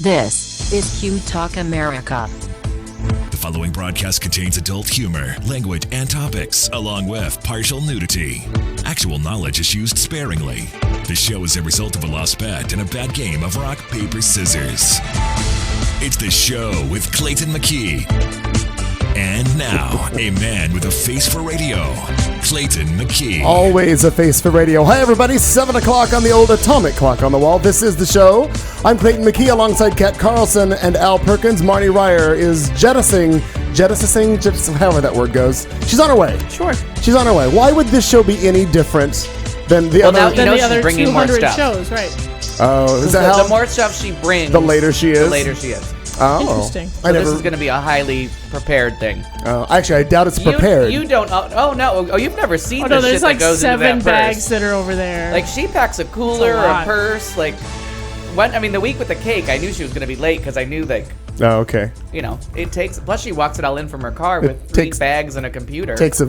This is Q Talk America. The following broadcast contains adult humor, language, and topics, along with partial nudity. Actual knowledge is used sparingly. The show is a result of a lost bet and a bad game of rock, paper, scissors. It's The Show with Clayton McKee. And now, a man with a face for radio, Clayton McKee. Always a face for radio. Hi, everybody. 7 o'clock on the old atomic clock on the wall. This is The Show. I'm Clayton McKee alongside Kat Carlson and Al Perkins. Marnie Ryer is jettisoning, however that word goes. She's on her way. Sure. She's on her way. Why would this show be any different than the other? Now, you know the she's other bringing more 200 stuff. shows, right? Oh, is that how? The more stuff she brings, The later she is? The later she is. Oh, Interesting. So this is going to be a highly prepared thing. Actually, I doubt it's prepared. You don't. Oh no. Oh, you've never seen Oh no, the there's shit like that goes into 7 that bags purse. that are over there. Like she packs a cooler, That's a lot. a purse. Like, the week with the cake, I knew she was going to be late because I knew Oh, okay. it takes. Plus, she walks it all in from her car with 3 bags and a computer. Takes a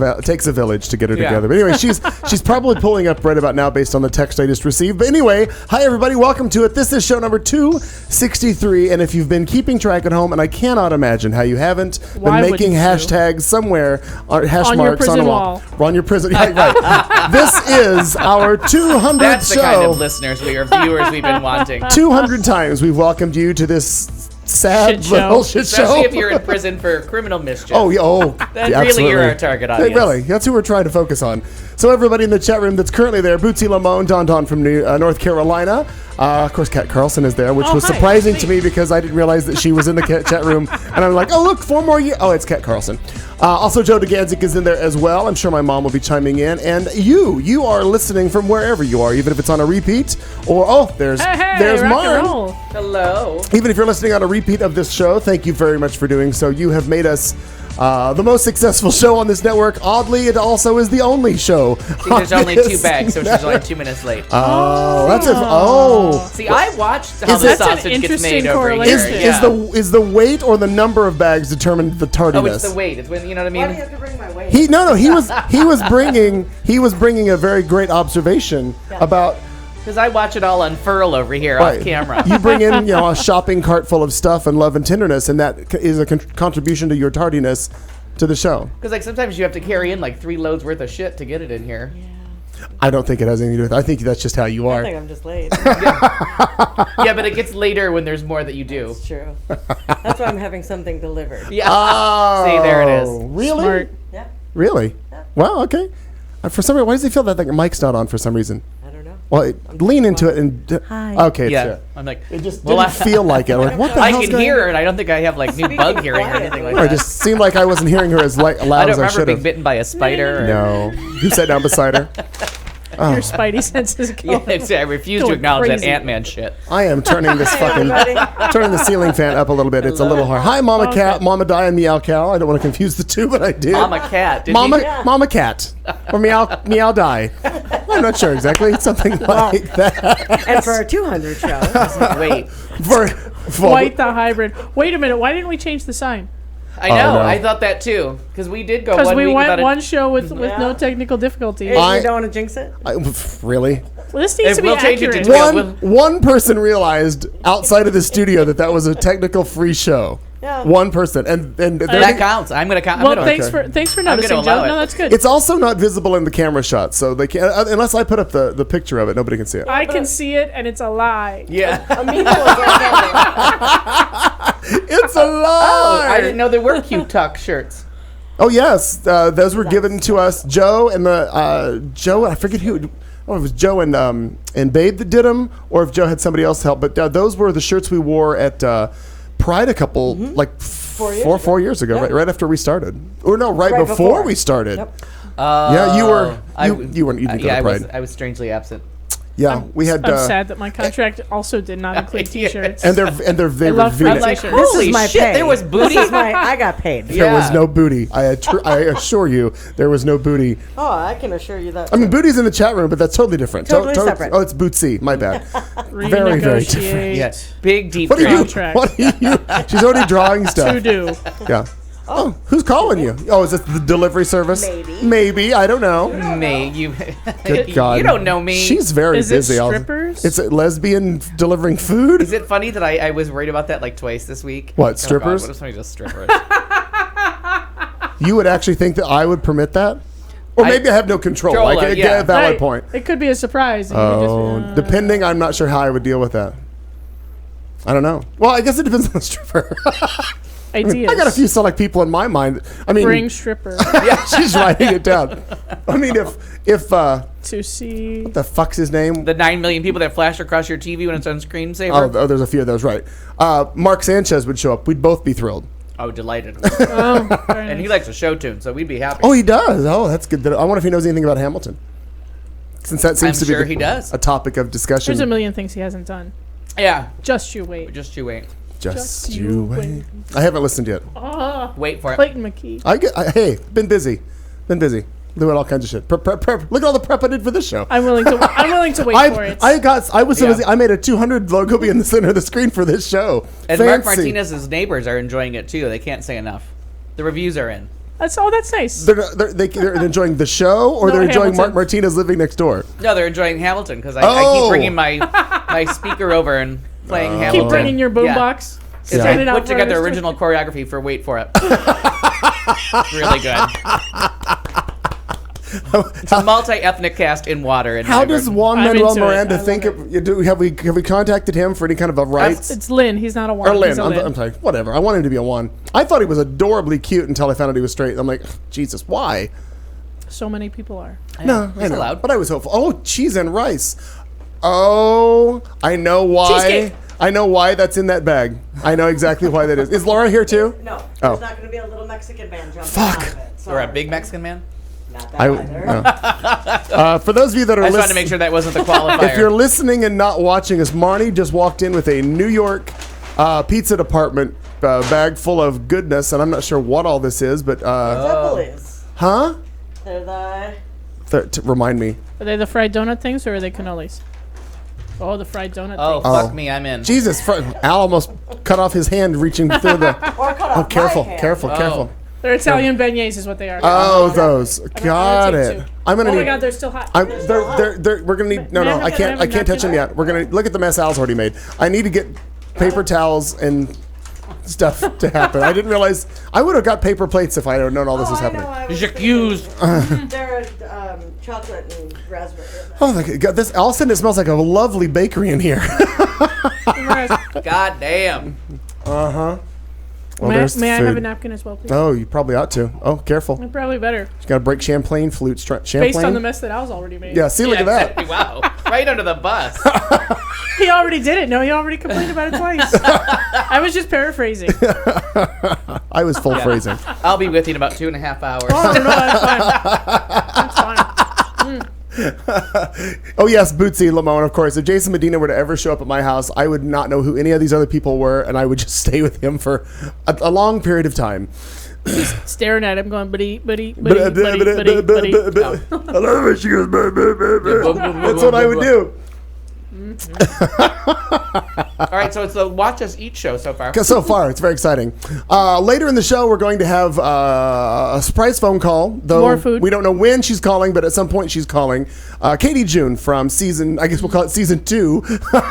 village to get her Yeah. together. But anyway, she's probably pulling up right about now based on the text I just received. But anyway, hi everybody, welcome to it. This is show number 263, and if you've been keeping track at home, and I cannot imagine how you haven't Why been making wouldn't you? hashtags somewhere, or hash On your marks on prison a wall. wall. On your prison, right. This is our 200th That's the show. kind of listeners viewers we've been wanting. 200 times we've welcomed you to this sad Shit show. little shit Especially show. if you're in prison for criminal mischief. Oh, yeah, Then yeah, really absolutely. you're our target audience. Really, that's who we're trying to focus on. So everybody in the chat room that's currently there, Bootsy Lamone, Don from North Carolina. Of course, Kat Carlson is there, which was hi. surprising to me because I didn't realize that she was in the chat room. And I'm like, oh, look, 4 more years. Oh, it's Kat Carlson. Also, Joe DeGanzik is in there as well. I'm sure my mom will be chiming in. And you are listening from wherever you are, even if it's on a repeat. Or, there's hey, there's rock and Marn. roll. Hello. Even if you're listening on a repeat of this show, thank you very much for doing so. You have made us the most successful show on this network. Oddly, it also is the only show. See, there's only 2 bags, so she's only 2 minutes late. That's it. See, I watched how Is the it- That's an sausage gets interesting made over here. correlation. Is the weight or the number of bags determined the tardiness? Oh, it's the weight. It's when you know what I mean. Why do you have to bring my weight? He was bringing a very great observation about. Because I watch it all unfurl over here Right. off camera. You bring in a shopping cart full of stuff and love and tenderness, and that is a contribution to your tardiness to the show. Because sometimes you have to carry in 3 loads worth of shit to get it in here. I don't think it has anything to do with it. I think that's just how you I are. think I'm just late. Yeah, but it gets later when there's more that you do. It's true. That's why I'm having something delivered. Yeah. Oh, See, there it is. Really? Smart. Yeah. Really? Wow. Okay. For some reason, why does it feel that the mic's not on for some reason? I don't know. Well, lean into it and. Hi. Okay. Yeah. I'm like, It just well, didn't feel like it. Like, what the I hell's can going hear on? it. I don't think I have new bug hearing or anything like Or it that. just seemed like I wasn't hearing her as loud I as don't I remember should being have. bitten by a spider. Or, No. You sat down beside her. Your spidey senses Yeah, going. I refuse to Going acknowledge crazy. that Ant-Man shit. I am turning this everybody. turning the ceiling fan up a little bit. It's a little hard. Hi, Mama Cat, Mama Di, and Meow Cow. I don't want to confuse the two, but I do. Mama Cat. Did Mama, he- Mama Cat, or Meow Di. I'm not sure exactly. It's something like that. And for our 200 show, Wait. For Quite the hybrid. Wait a minute. Why didn't we change the sign? I know. no. I thought that too. Because we did go Because 1 we week went without one show with no Yeah. technical difficulties. hey, I- you don't want to jinx it? Really? Well, this needs If to be we'll change it to accurate. two. One person realized outside of the studio that was a technical free show. Yeah. One person, and That counts. I'm gonna count. Well, I'm gonna, thanks okay. for gonna noticing, allow Joe. it. No, that's good. it's also not visible in the camera shot, so they can't unless I put up the picture of it. Nobody can see it. I can see it, and it's a lie. Yeah. Amiibo is like It's a lie. I didn't know there were cute tuck shirts. Oh yes, those were given to us. Joe and Joe. I forget who. Oh, it was Joe and Babe that did them, or if Joe had somebody else help. But those were the shirts we wore at Pride a couple 4 years ago, Yep. right after we started, or no, right Right before before. we started. Yep. Yeah, you were. I- You weren't. You didn't go Yeah, to Pride. I was strangely absent. Yeah, we had. I'm sad that my contract also did not include Yeah. T-shirts. And they were love V-neck. I'm like, Holy this is my shit! pay. There was booty. This is I got paid. There was Yeah. no booty. I assure you, there was no booty. Oh, I can assure you that. I mean, booty's in the chat room, but that's totally different. Totally separate. Oh, it's Bootsy. My bad. Very, very different. Renegotiate. Yes. Big deep What are you? drain. Contract. What are you? She's already drawing stuff. To do. Yeah. Oh, who's calling you? Oh, is it the delivery service? Maybe. Maybe. I don't know. Me, you. Good God. You don't know me. She's very Is it busy. strippers? It's a lesbian delivering food? Is it funny that I was worried about that like twice this week? What, Oh, God, strippers? what if somebody just strippers? You would actually think that I would permit that? Or maybe I have no control. Controller, Like, yeah. a valid Right. point. It could be a surprise. And Oh, you just, depending, I'm not sure how I would deal with that. I don't know. Well, I guess it depends on the stripper. ideas. I got a few select people in my mind. I mean, Bring stripper yeah, she's writing it down. I mean, if to see. the fuck's his name? The 9 million people that flash across your TV when it's on screensaver. Oh, there's a few of those, right? Mark Sanchez would show up. We'd both be thrilled. Oh, delighted. Oh, very And he nice. likes a show tune, so we'd be happy. Oh, he does. Oh, that's good. I wonder if he knows anything about Hamilton. Since that seems I'm to be sure he does. a topic of discussion. There's a million things he hasn't done. Yeah, Just you wait. just you wait. Just you wait. I haven't listened yet. Wait for it. Clayton McKee. Hey, been busy. Doing all kinds of shit. Prep. Look at all the prep I did for this show. I'm willing to wait for it. I was so Yeah. busy. I made a 200 logo be in the center of the screen for this show. And Fancy. Mark Martinez's neighbors are enjoying it too. They can't say enough. The reviews are in. That's nice. They're enjoying the show, or No, they're enjoying Hamilton. Mark Martinez living next door. No, they're enjoying Hamilton because I Oh. keep bringing my speaker over and playing Hamilton. Keep bringing your Yeah. boombox. I Stand it out put for together us. original choreography for Wait For It. It's really good. It's a multi-ethnic cast in water. In How Niagara. does Juan I'm Manuel into it. Miranda I think? love Have we contacted him for any kind of a rights? It's Lynn. He's not a one. Or Lynn. He's a I'm, Lynn. I'm sorry. Whatever. I want him to be a one. I thought he was adorably cute until I found out he was straight. I'm like, Jesus, why? So many people are. No, I He's know. allowed. But I was hopeful. Oh, cheese and rice. Oh, I know why. Cheesecake. I know why that's in that bag. I know exactly why that is. Is Laura here too? No, Oh. there's not going to be a little Mexican man jumping Fuck. out of it. Or Sorry. a big Mexican man? Not that I, either. no. For those of you that are I just wanted to listening, make sure that wasn't the qualifier. if you're listening and not watching us, Marnie just walked in with a New York pizza department bag full of goodness, and I'm not sure what all this is, but Zeppelin's. huh? They're the... Remind me. Are they the fried donut things or are they cannolis? Oh, the fried donut oh, things. fuck me, I'm in. Jesus, Al almost cut off his hand reaching through the. Or cut off Oh, careful, my hand. careful, careful. They're Italian beignets is what they are. Oh, those. Got I'll it. take two. I'm gonna Oh my need. god, they're still hot. We're gonna need. No, May I have I a- can't. may I I have a can't touch them napkin? yet. We're gonna look at the mess Al's already made. I need to get paper towels and stuff to happen. I didn't realize. I would have got paper plates if I had known all this was happening. J'accuse. They're chocolate and raspberry. Oh my god! This all of a sudden it smells like a lovely bakery in here. God damn. Well, may there's may I food. have a napkin as well, please? Oh, you probably ought to. Oh, careful. You Probably better. got to break Champlain flutes. Champlain. Based on the mess that Al's already made. Yeah. See, look at that. Exactly. Wow. Right under the bus. He already did it. No, he already complained about it twice. I was just paraphrasing. I was full phrasing. I'll be with you in about 2.5 hours. Oh, no, that's fine. That's fine. Oh yes, Bootsy Lamone, of course. If Jason Medina were to ever show up at my house, I would not know who any of these other people were, and I would just stay with him for a long period of time. Staring at him going, buddy. I love it. She goes, that's what I would do. All right, so it's the Watch Us Eat show so far. So far, it's very exciting. Later in the show, we're going to have a surprise phone call. Though More food. We don't know when she's calling, but at some point she's calling. Katie June from I guess we'll call it season 2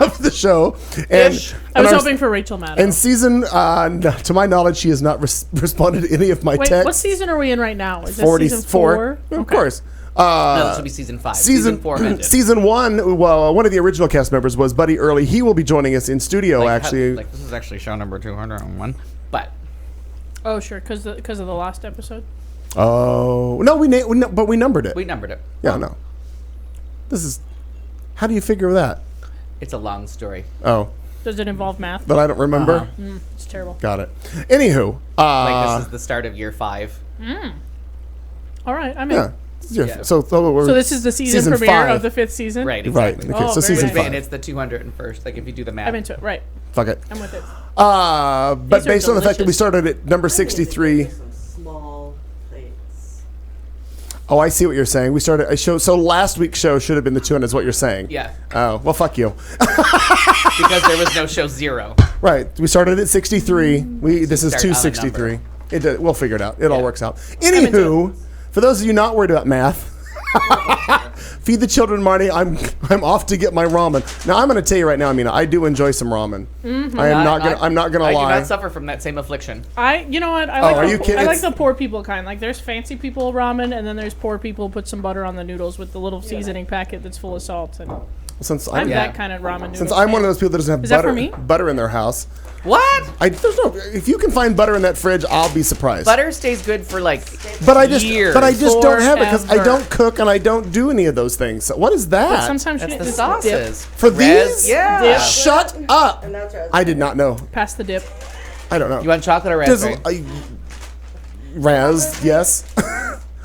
of the show. And, Ish. I was our- hoping for Rachel Maddow. And season, to my knowledge, she has not responded to any of my Wait, texts. what season are we in right now? Is this 44. season 4? Of Okay. course. No, this will be season 5. Season 4 ended. Season 1, well, one of the original cast members was Buddy Early. He will be joining us in studio, Like, actually. this is actually show number 201. But Oh, sure, because of the last episode. Oh. No, but we numbered it. we numbered it. Yeah, no. This is... How do you figure that? It's a long story. Oh, Does it involve math? but I don't remember. It's terrible. Got it. Anywho. Like this is the start of year 5. All right, I'm in. Yeah. Yeah. So So this is the season premiere 5. of the 5th season? Right, Right. exactly. Okay, Oh, so very season nice. 5. And it's the 201st. Like if you do the math. I'm into it. Right. Fuck it. I'm with it. But These are based on the fact that we delicious. started at number 63... Some small plates. Oh, I see what you're saying. We started a show. So last week's show should have been the 200 is what you're saying. Yeah. Oh, well, fuck you. Because there was no show 0. Right. We started at 63. This is start on a 263. We'll figure it out. It all works out. Anywho, for those of you not worried about math, feed the children, Marty. I'm off to get my ramen. Now I'm going to tell you right now, Amina, I do enjoy some ramen. I'm not gonna I lie. do not suffer from that same affliction. You know what? I like are you kidding? I like the poor people kind. Like there's fancy people ramen, and then there's poor people put some butter on the noodles with the little seasoning packet that's full of salt. And Since I'm I'm, that kind of ramen noodle. since I'm one of those people that doesn't have Is that butter, for me? butter in their house, What? if you can find butter in that fridge, I'll be surprised. Butter stays good for like But I just years. don't have it because I Forever. don't cook and I don't do any of those things. So what is that? Sometimes That's you the just sauces. For these? Yeah. Dip. Shut up! And that's raspberry. I did not know. pass the dip. I don't know. You want chocolate or Does- raspberry? Raz, yes.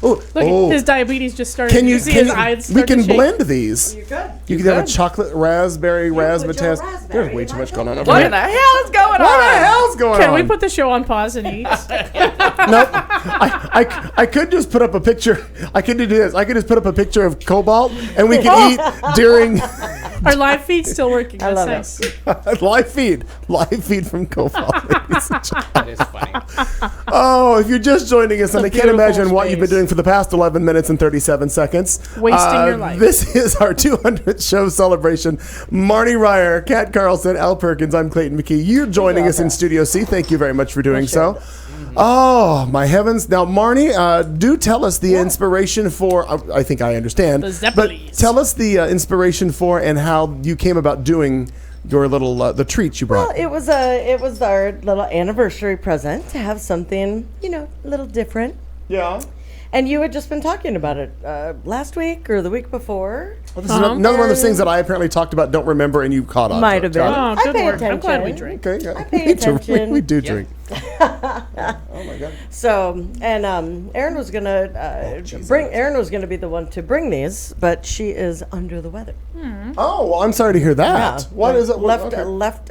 Oh, Look, his diabetes just started. can you? see Can his eyes we start to can shake? blend these. You could. You can have a could. chocolate raspberry put your razzmatazz. raspberry There's way in too my much going on over What here. in the hell is going on? What the hell's going Can on? we put the show on pause and eat? Nope. I could just put up a picture. I could do this. I could just put up a picture of Cobalt, and we could eat during Our live feed's still working. That's love nice. live feed from Cobalt. ladies and gentlemen. That is funny. Oh, if you're just joining us, and I can't beautiful imagine what you've been space. doing for the past 11 minutes and 37 seconds. Wasting your life. This is our 200th show celebration. Marnie Ryer, Kat Carlson, Al Perkins, I'm Clayton McKee. You're joining us in Studio C. Thank you very much for doing so. Oh, my heavens. Now, Marnie, do tell us the inspiration for, I think I understand, The but Zeppelis. tell us the inspiration for and how you came about doing your little, the treats you brought. Well, it was our little anniversary present to have something, a little different. Yeah. And you had just been talking about it last week or the week before. Well, this is another one of those things that I apparently talked about, don't remember, and you caught on. Might to have it. been. Got Oh, I good pay work. I'm glad we attention. drink. it. Okay, yeah. pay Me too. attention. We do drink. So, and Erin was gonna Erin was gonna be the one to bring these, but she is under the weather. Oh, well, I'm sorry to hear that. What is it? Left Okay. left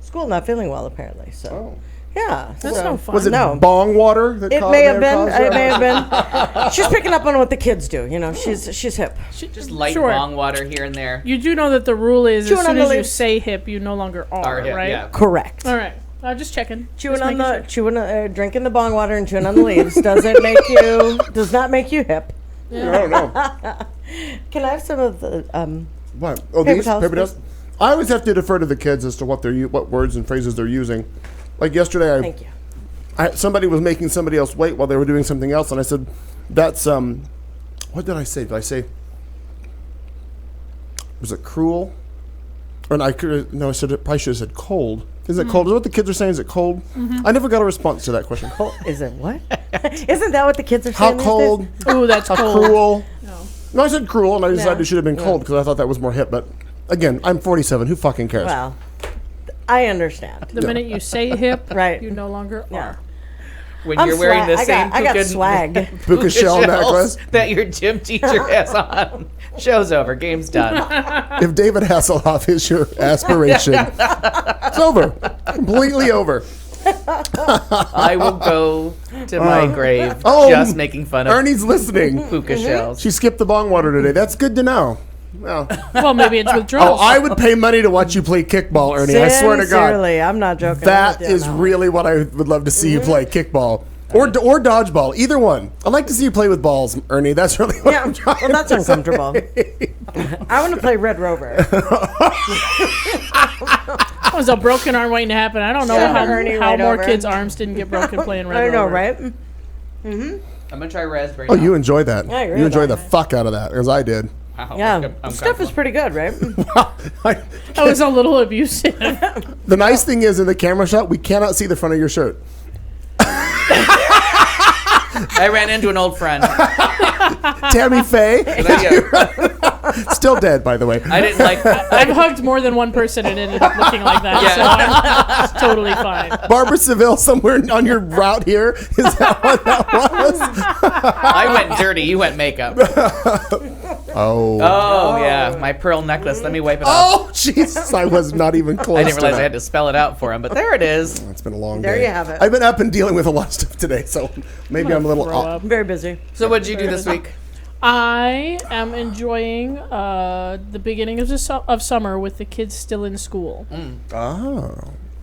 school not feeling well apparently. So. Oh. Yeah, That's so- no fun. Was it No. bong water? That It caused- may have may been. caused It may that? have been. She's picking up on what the kids do. She's hip. Just light Sure. bong water here and there. You do know that the rule is Chewing as on soon the as you leaves. say hip, you no longer are, Yeah, right? yeah. Correct. All right. Just checking. Chewing Just on making the sure. drinking the bong water and chewing on the leaves does not make you hip. I don't know. Can I have some of the What? Oh, Paper these towels, paper towels. please. I always have to defer to the kids as to what what words and phrases they're using. Like yesterday, Thank you. somebody was making somebody else wait while they were doing something else, and I said, "That's what did I say? Did I say? Was it cruel?" Or I could no, I said it. Probably should have said cold. Is it cold? Is that what the kids are saying? Is it cold? I never got a response to that question. Is it what? Isn't that what the kids are How saying? these cold? days? Ooh, that's How cold. cruel? No. No, I said cruel, and I decided Yeah. it should have been cold because I thought that was more hip. But again, I'm 47. Who fucking cares? Well, I understand. The minute you say hip, Right. you no longer Yeah. are. When I'm you're wearing the swag. same I got puka- swag. Puka shell shells necklace. that your gym teacher has on. Show's over. Game's done. If David Hasselhoff is your aspiration, it's over. Completely over. I will go to my grave Oh, just making fun of Ernie's listening. puka shells. She skipped the bong water today. That's good to know. Well, Well, maybe it's withdrawal. I would pay money to watch you play kickball, Ernie. I swear to God. Sincerely, I'm not joking. That I'm with you is on that. really what I would love to see you play, kickball. Or dodgeball, either one. I'd like to see you play with balls, Ernie. That's really what Yeah, I'm trying well, that's to say. uncomfortable. I want to play Red Rover. That was a broken arm waiting to happen. I don't know Yeah, how Ernie how right more over. kids' arms didn't get broken playing Red I know, Rover. right? I'm gonna try raspberry. Oh, you enjoy that. I agree You with enjoy the that. fuck out of that, as I did. Wow, Yeah, I'm stuff is pretty good, right? I- That was a little abusive. the nice thing is, in the camera shot, we cannot see the front of your shirt. I ran into an old friend. Tammy Faye, I still dead, by the way. didn't like. I've hugged more than one person and ended up looking like that, Yeah. so I'm totally fine. Barbara Seville, somewhere on your route here. Is that what that was? I went dirty. You went makeup. Oh. Oh yeah, my pearl necklace. Let me wipe it off. Oh, Jesus. I was not even close I didn't to realize that. I had to spell it out for him, but there it is. It's been a long There day. you have it. I've been up and dealing with a lot of stuff today, so maybe I'm a little Throw off. up. I'm very busy. So what'd you do this week? I am enjoying the beginning of summer with the kids still in school. Oh.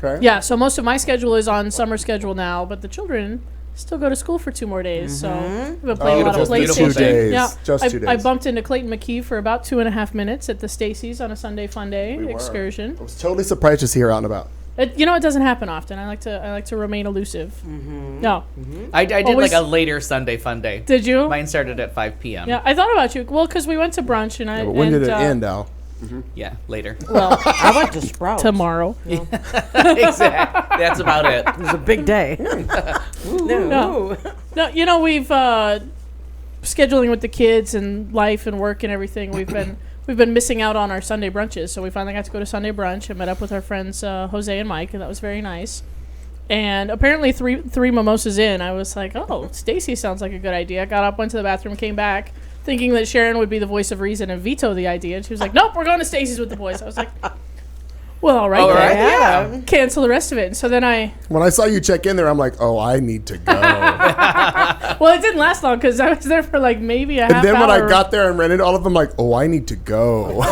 Okay. Yeah, so most of my schedule is on summer schedule now, but the children still go to school for 2 more days. So I've been playing a lot of Beautiful, PlayStation. beautiful thing. Yeah, Just 2 days. I bumped into Clayton McKee for about 2.5 minutes at the Stacy's on a Sunday Fun Day were. excursion. I was totally surprised to see her out and about. It doesn't happen often. I like to remain elusive. No, I did Always- like a later Sunday fun day. did you? Mine started at 5 p.m. Yeah, I thought about you. Well, because we went to brunch and I. But when and, did it end, Al? Yeah, later. Well, I went to Sprouts. tomorrow. Exactly. That's about it. It was a big day. No. No, we've scheduling with the kids and life and work and everything. We've been missing out on our Sunday brunches, so we finally got to go to Sunday brunch and met up with our friends Jose and Mike, and that was very nice. And apparently, three mimosas in, I was like, "Oh, Stacy sounds like a good idea." I got up, went to the bathroom, came back, thinking that Sharon would be the voice of reason and veto the idea. And she was like, "Nope, we're going to Stacy's with the boys." I was like, "Well, all right, All right, then. yeah. Cancel the rest of it." And so then When I saw you check in there, I'm like, oh, I need to go. well, it didn't last long because I was there for like maybe a half And then when hour. I got there and rented all of them, like, oh, I need to go.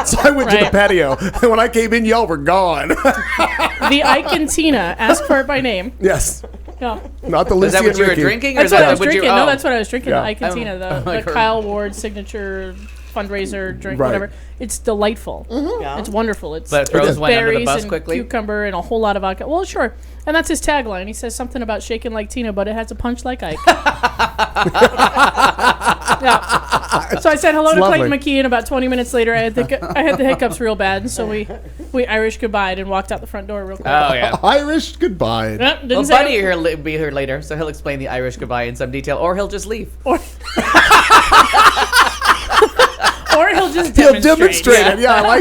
So I went to the Right. patio. And when I came in, y'all were gone. The Ike and Tina, ask for it by name. Yes. Yeah. Not the Is Lucy that what and you were Ricky. drinking? That's or what is I was that what drinking. you, No, that's what I was drinking. Yeah. The Ike and Tina, the like her- Kyle Ward signature fundraiser drink, Right. whatever. It's delightful. Yeah. It's wonderful. It's But it throws it's one under the berries bus and quickly? cucumber and a whole lot of vodka. Well, sure. And that's his tagline. He says something about shaking like Tina, but it has a punch like Ike. Yeah. So I said hello It's to Clayton lovely. McKee, and about 20 minutes later, I had the hiccups real bad, and so we Irish goodbyed and walked out the front door real quick. Oh, yeah. Irish goodbye. Didn't Well, say Buddy it. will be here later, so he'll explain the Irish goodbye in some detail, or he'll just leave. Or he'll just He'll demonstrate. demonstrate it. Yeah, I like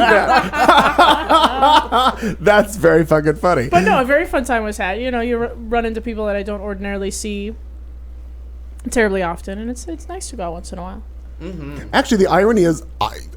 that. That's very fucking funny. But no, a very fun time was had. You know, you run into people that I don't ordinarily see terribly often, and it's nice to go out once in a while. Actually, the irony is,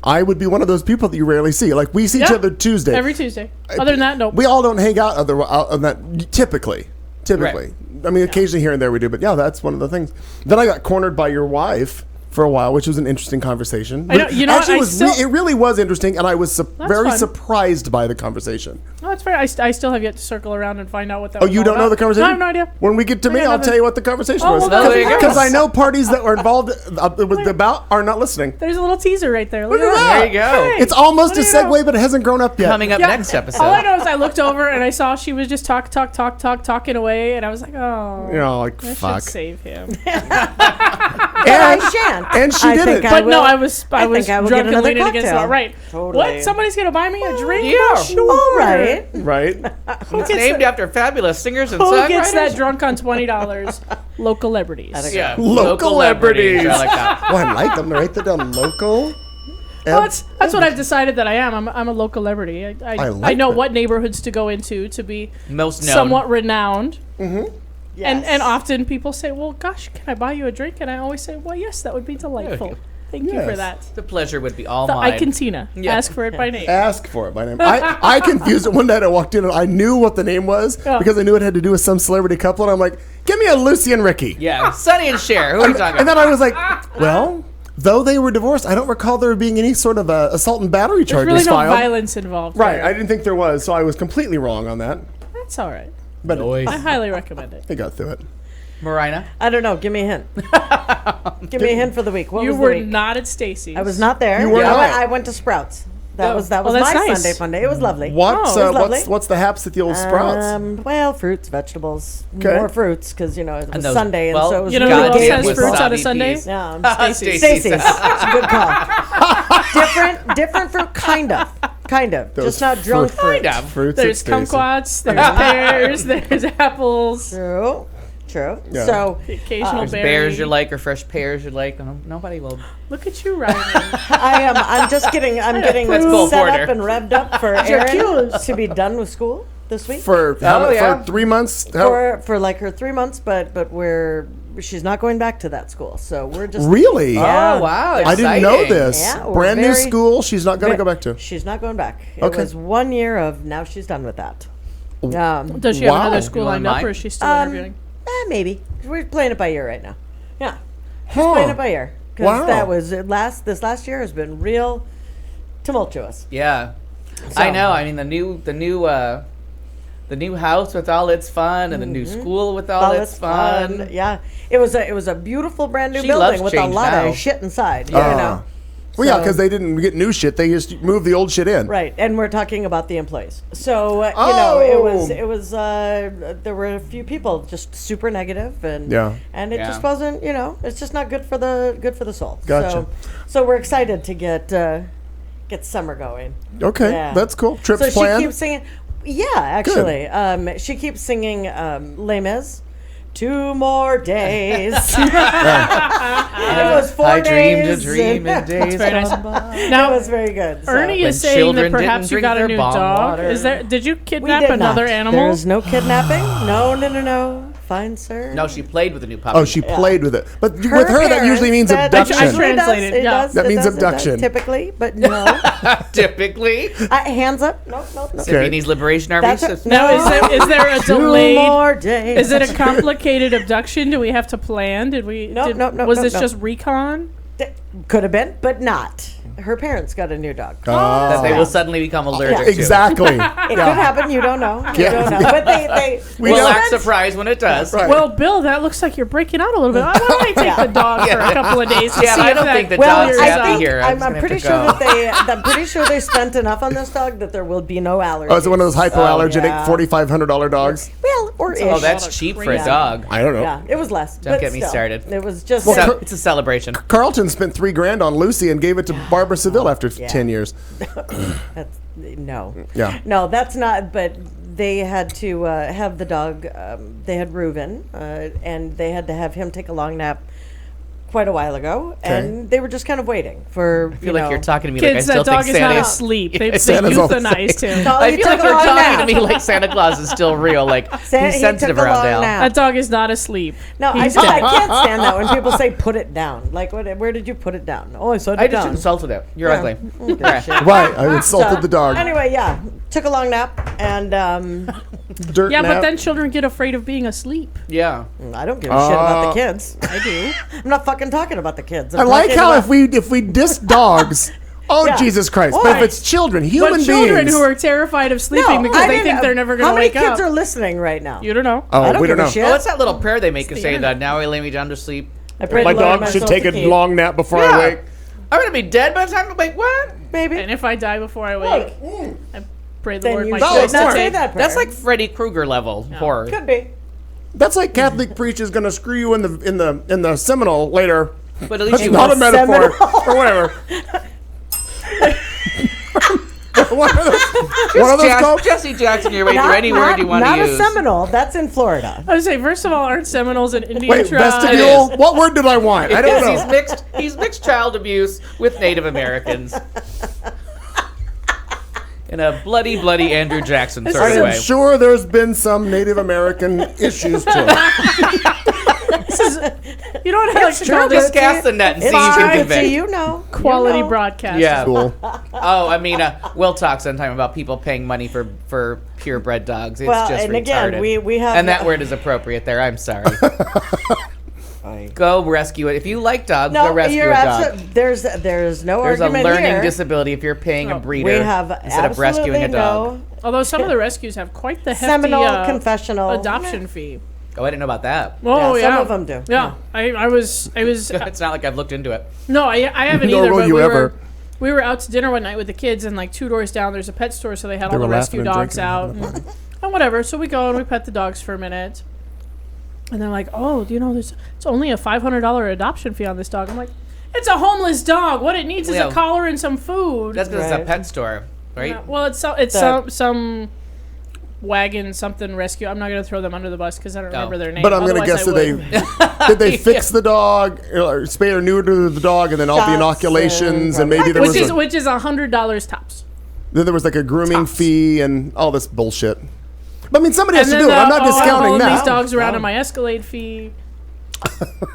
I would be one of those people that you rarely see. Like, we see each Yeah. other Tuesday. Every Tuesday. Other than that, nope. We all don't hang out other on that typically. Right. I mean, occasionally here and there we do, but yeah, that's one of the things. Then I got cornered by your wife for a while, which was an interesting conversation. I know- But you know what, actually, I it was still- it really was interesting, and I was very fun. surprised by the conversation. No, it's fair. I still have yet to circle around and find out what that Oh, was you all don't know about. the conversation? No, I have no idea. When we get to me, yeah, I'll no, tell you what the conversation Oh, was. well, there you go. Because I know parties that were involved about are not listening. There's a little teaser right there. Look Look at that. There you go. Hey, It's almost a what do you know? segue, but it hasn't grown up yet. Coming up Yeah. next episode. All I know is I looked over and I saw she was just talking away, and I was like, oh, You know, like, I fuck. should save him. But I shan't. and she I did think it. I But no, will. I was I think I will get drunk and another leaning against the cocktail. wall. Right. Totally. What? Somebody's gonna buy me a drink? Yeah. Sure. All right. Right? Who It's gets named that? after fabulous singers and Who songwriters. gets that drunk on $20? Local celebrities. Yeah. Local celebrities. I like that. Oh, I like them. They write that down. Local. Well, that's what I've decided that I am. I'm a local celebrity. I like know that. what neighborhoods to go into to be Most known. somewhat renowned. Yes. And often people say, well, gosh, can I buy you a drink? And I always say, well, yes, that would be delightful. Thank you for Yes. that. The pleasure would be all The mine. Ike and Tina. Yeah. Ask for it by name. Ask for it by name. I confused it one night. I walked in and I knew what the name was Yeah. because I knew it had to do with some celebrity couple. And I'm like, give me a Lucy and Ricky. Yeah, Sonny and Cher. Who are you talking And about? then I was like, well, though they were divorced, I don't recall there being any sort of assault and battery There's charges really no filed. violence involved. Right. there. I didn't think there was, so I was completely wrong on that. That's all right. But I highly recommend it. they got through it. Marina. I don't know. Give me a hint. Give me a hint for the week. What You was were the week? not at Stacy's. I was not there. You were Yeah, not. I went to Sprouts. That was Oh, my that's nice. Sunday fun day. It was lovely. What's Oh, it was lovely. what's the haps at the old Sprouts? Well, fruits, vegetables, Okay. more fruits because it was those- Sunday, and well, so it was You know really who else good has with fruits on a wasabi Sunday? peas. Yeah, Stacy's. Stacy's. It's a good call. different fruit, kind of. Those Just not drunk fruit- fruit. Kind of. Fruits There's at Stacy. kumquats, there's pears, there's apples, True. Yeah. So the occasional There's berry. bears you like or fresh pears you like. Nobody will. Look at you, Ryan. I'm just getting. I'm getting Let's go set Porter. up and revved up for Erin to be done with school this week. For yeah. for 3 months? How- For like her 3 months, but she's not going back to that school. So we're just Really? Yeah. Oh, wow. I didn't know exciting. this. Yeah, we're Brand new very- school. She's not going to go back to. She's not going back. It Okay. was 1 year of now she's done with that. Does she have Wow. another school You want lined up, mine? or is she still interviewing? Maybe we're playing it by ear right now. Yeah, Huh. playing it by ear because Wow. that was this last year has been real tumultuous. Yeah. So- I know. I mean, the new the new house with all its fun and the new school with all its fun. Yeah, it was a beautiful brand new She building loves with a change lot now. of shit inside. You know. Well, yeah, So- because they didn't get new shit. They just moved the old shit in. Right, and we're talking about the employees. So you Oh. know, it was. There were a few people just super negative, and and it just wasn't. You know, it's just not good for the soul. Gotcha. So we're excited to get summer going. Okay, Yeah. that's cool. Trips So planned. she keeps singing. Yeah, actually, she keeps singing Les Mis. 2 more days. It was 4 I days. dreamed a dream in days very nice. gone by. That was very good. so. Ernie When is saying that children perhaps didn't you drink got a their new bong dog. water. Is there? Did you We kidnap did another not. animal? There was no kidnapping. No. Fine, sir. No, she played with a new puppy. Oh, she played with it. But Her with her, that usually means parents, abduction. I translated, It yeah. does, That it means does, it does, abduction. typically, but no. Typically. Hands up. No. Vietnamese Liberation Army. That's Now, is there a 2 delayed? more days. Is it a complicated abduction? Do we have to plan? Did we? No, did, no, no, Was no, this no. just recon? Could have been, but not. Her parents got a new dog. that they will suddenly become allergic to. Exactly. It could happen. You don't know. You Yeah. don't know. But they We'll don't- act surprised when it does. Right. Well, Bill, that looks like you're breaking out a little bit. Why don't I take the dog for a couple of days to Yeah, see I if don't that think the Well, dog's I happy think here. I'm just gonna pretty have to sure go. that I'm pretty sure they spent enough on this dog that there will be no allergies. Oh, is it one of those hypoallergenic yeah. $4,500 dogs? Well, or ish. Oh, that's cheap for a Yeah. dog. I don't know. Yeah, it was less. Don't but get me still, started. It was just. It's a celebration. Carlton spent $3,000 on Lucy and gave it to Barbara Seville after 10 years. That's, no. Yeah. No, that's not. But they had to have the dog. They had Reuben, and they had to have him take a long nap quite a while ago, and they were just kind of waiting for. I feel like you're talking to me like I kids, still that dog think is not Santa. asleep. They Santa's all- euthanized him. I feel like you're talking to me like Santa Claus is still real. Like he's sensitive around Dale. That dog is not asleep. No, I He's can't dead. stand that when people say "put it down." Like, where did you put it down? Oh, I set it I just down. insulted it. You're Yeah. ugly. Okay, shit. Right. I insulted the dog. Anyway, yeah, took a long nap, and Dirt Yeah, nap. but then children get afraid of being asleep. Yeah. I don't give a shit about the kids. I do. I'm not fucking talking about the kids. I like how if we diss dogs, oh Yeah. Jesus Christ! But Why? if it's children, human But children beings, who are terrified of sleeping because they think they're never going to wake How many kids up. are listening right now? You don't know. oh, I don't we give don't a know. shit. Oh, what's that little prayer they make to the say internet. that now I lay me down to sleep? I pray My to lower dog should myself take to a keep. long nap before I wake. I'm gonna be dead by the time I'm like, what? Maybe. And if I die before I wake, I pray the Then Lord you my should choice not to say take. that prayer. That's like Freddy Krueger level horror. Could be. That's like Catholic preachers gonna screw you in the seminal later. But at least That's you not a metaphor Seminal. or whatever. What are those called? Jesse Jackson your way through any word you want to not use. a Seminole. That's in Florida. I would say, first of all, aren't Seminoles an Indian Wait, tribe? vestibule? What word did I want? I don't Because know. he's mixed child abuse with Native Americans. In a bloody Andrew Jackson sort I of am way. sure there's been some Native American issues to it. You don't have to call Just this cast the net and see It's you can true. convey. You know. quality You know. broadcast. Yeah. Cool. Oh, I mean, we'll talk sometime about people paying money for purebred dogs. It's Well, just and retarded. again, we have. And that word is appropriate there. I'm sorry. Go rescue it. If you like dogs, go No, rescue you're a dog. absolutely. There's no There's a argument learning here. disability if you're paying a breeder We have instead of rescuing a dog. no Although some of the rescues have quite the hefty Seminole confessional adoption fee. Oh, I didn't know about that. Oh, Yeah, yeah. some of them do. Yeah. I was. It's not like I've looked into it. No, I haven't Nor either. will But you we ever. we were out to dinner one night with the kids, and like 2 doors down, there's a pet store, so they had all were the rescue laughing and dogs drinking. out and whatever. So we go and we pet the dogs for a minute, and they're like, "Oh, you know, it's only a $500 adoption fee on this dog." I'm like, "It's a homeless dog. What it needs is Yeah. a collar and some food." That's because it's a Right. pet store, right? Yeah, well, it's some wagon something rescue. I'm not gonna throw them under the bus because I don't remember their name. But I'm gonna Otherwise guess I that would. did they fix the dog, or spay or neuter the dog, and then all the Shots, inoculations, and maybe there was which is $100 tops. then there was like a grooming Tops. fee and all this bullshit. But I mean, somebody has And to then do it. I'm not I'm discounting hauling that. these dogs around in my Escalade fee.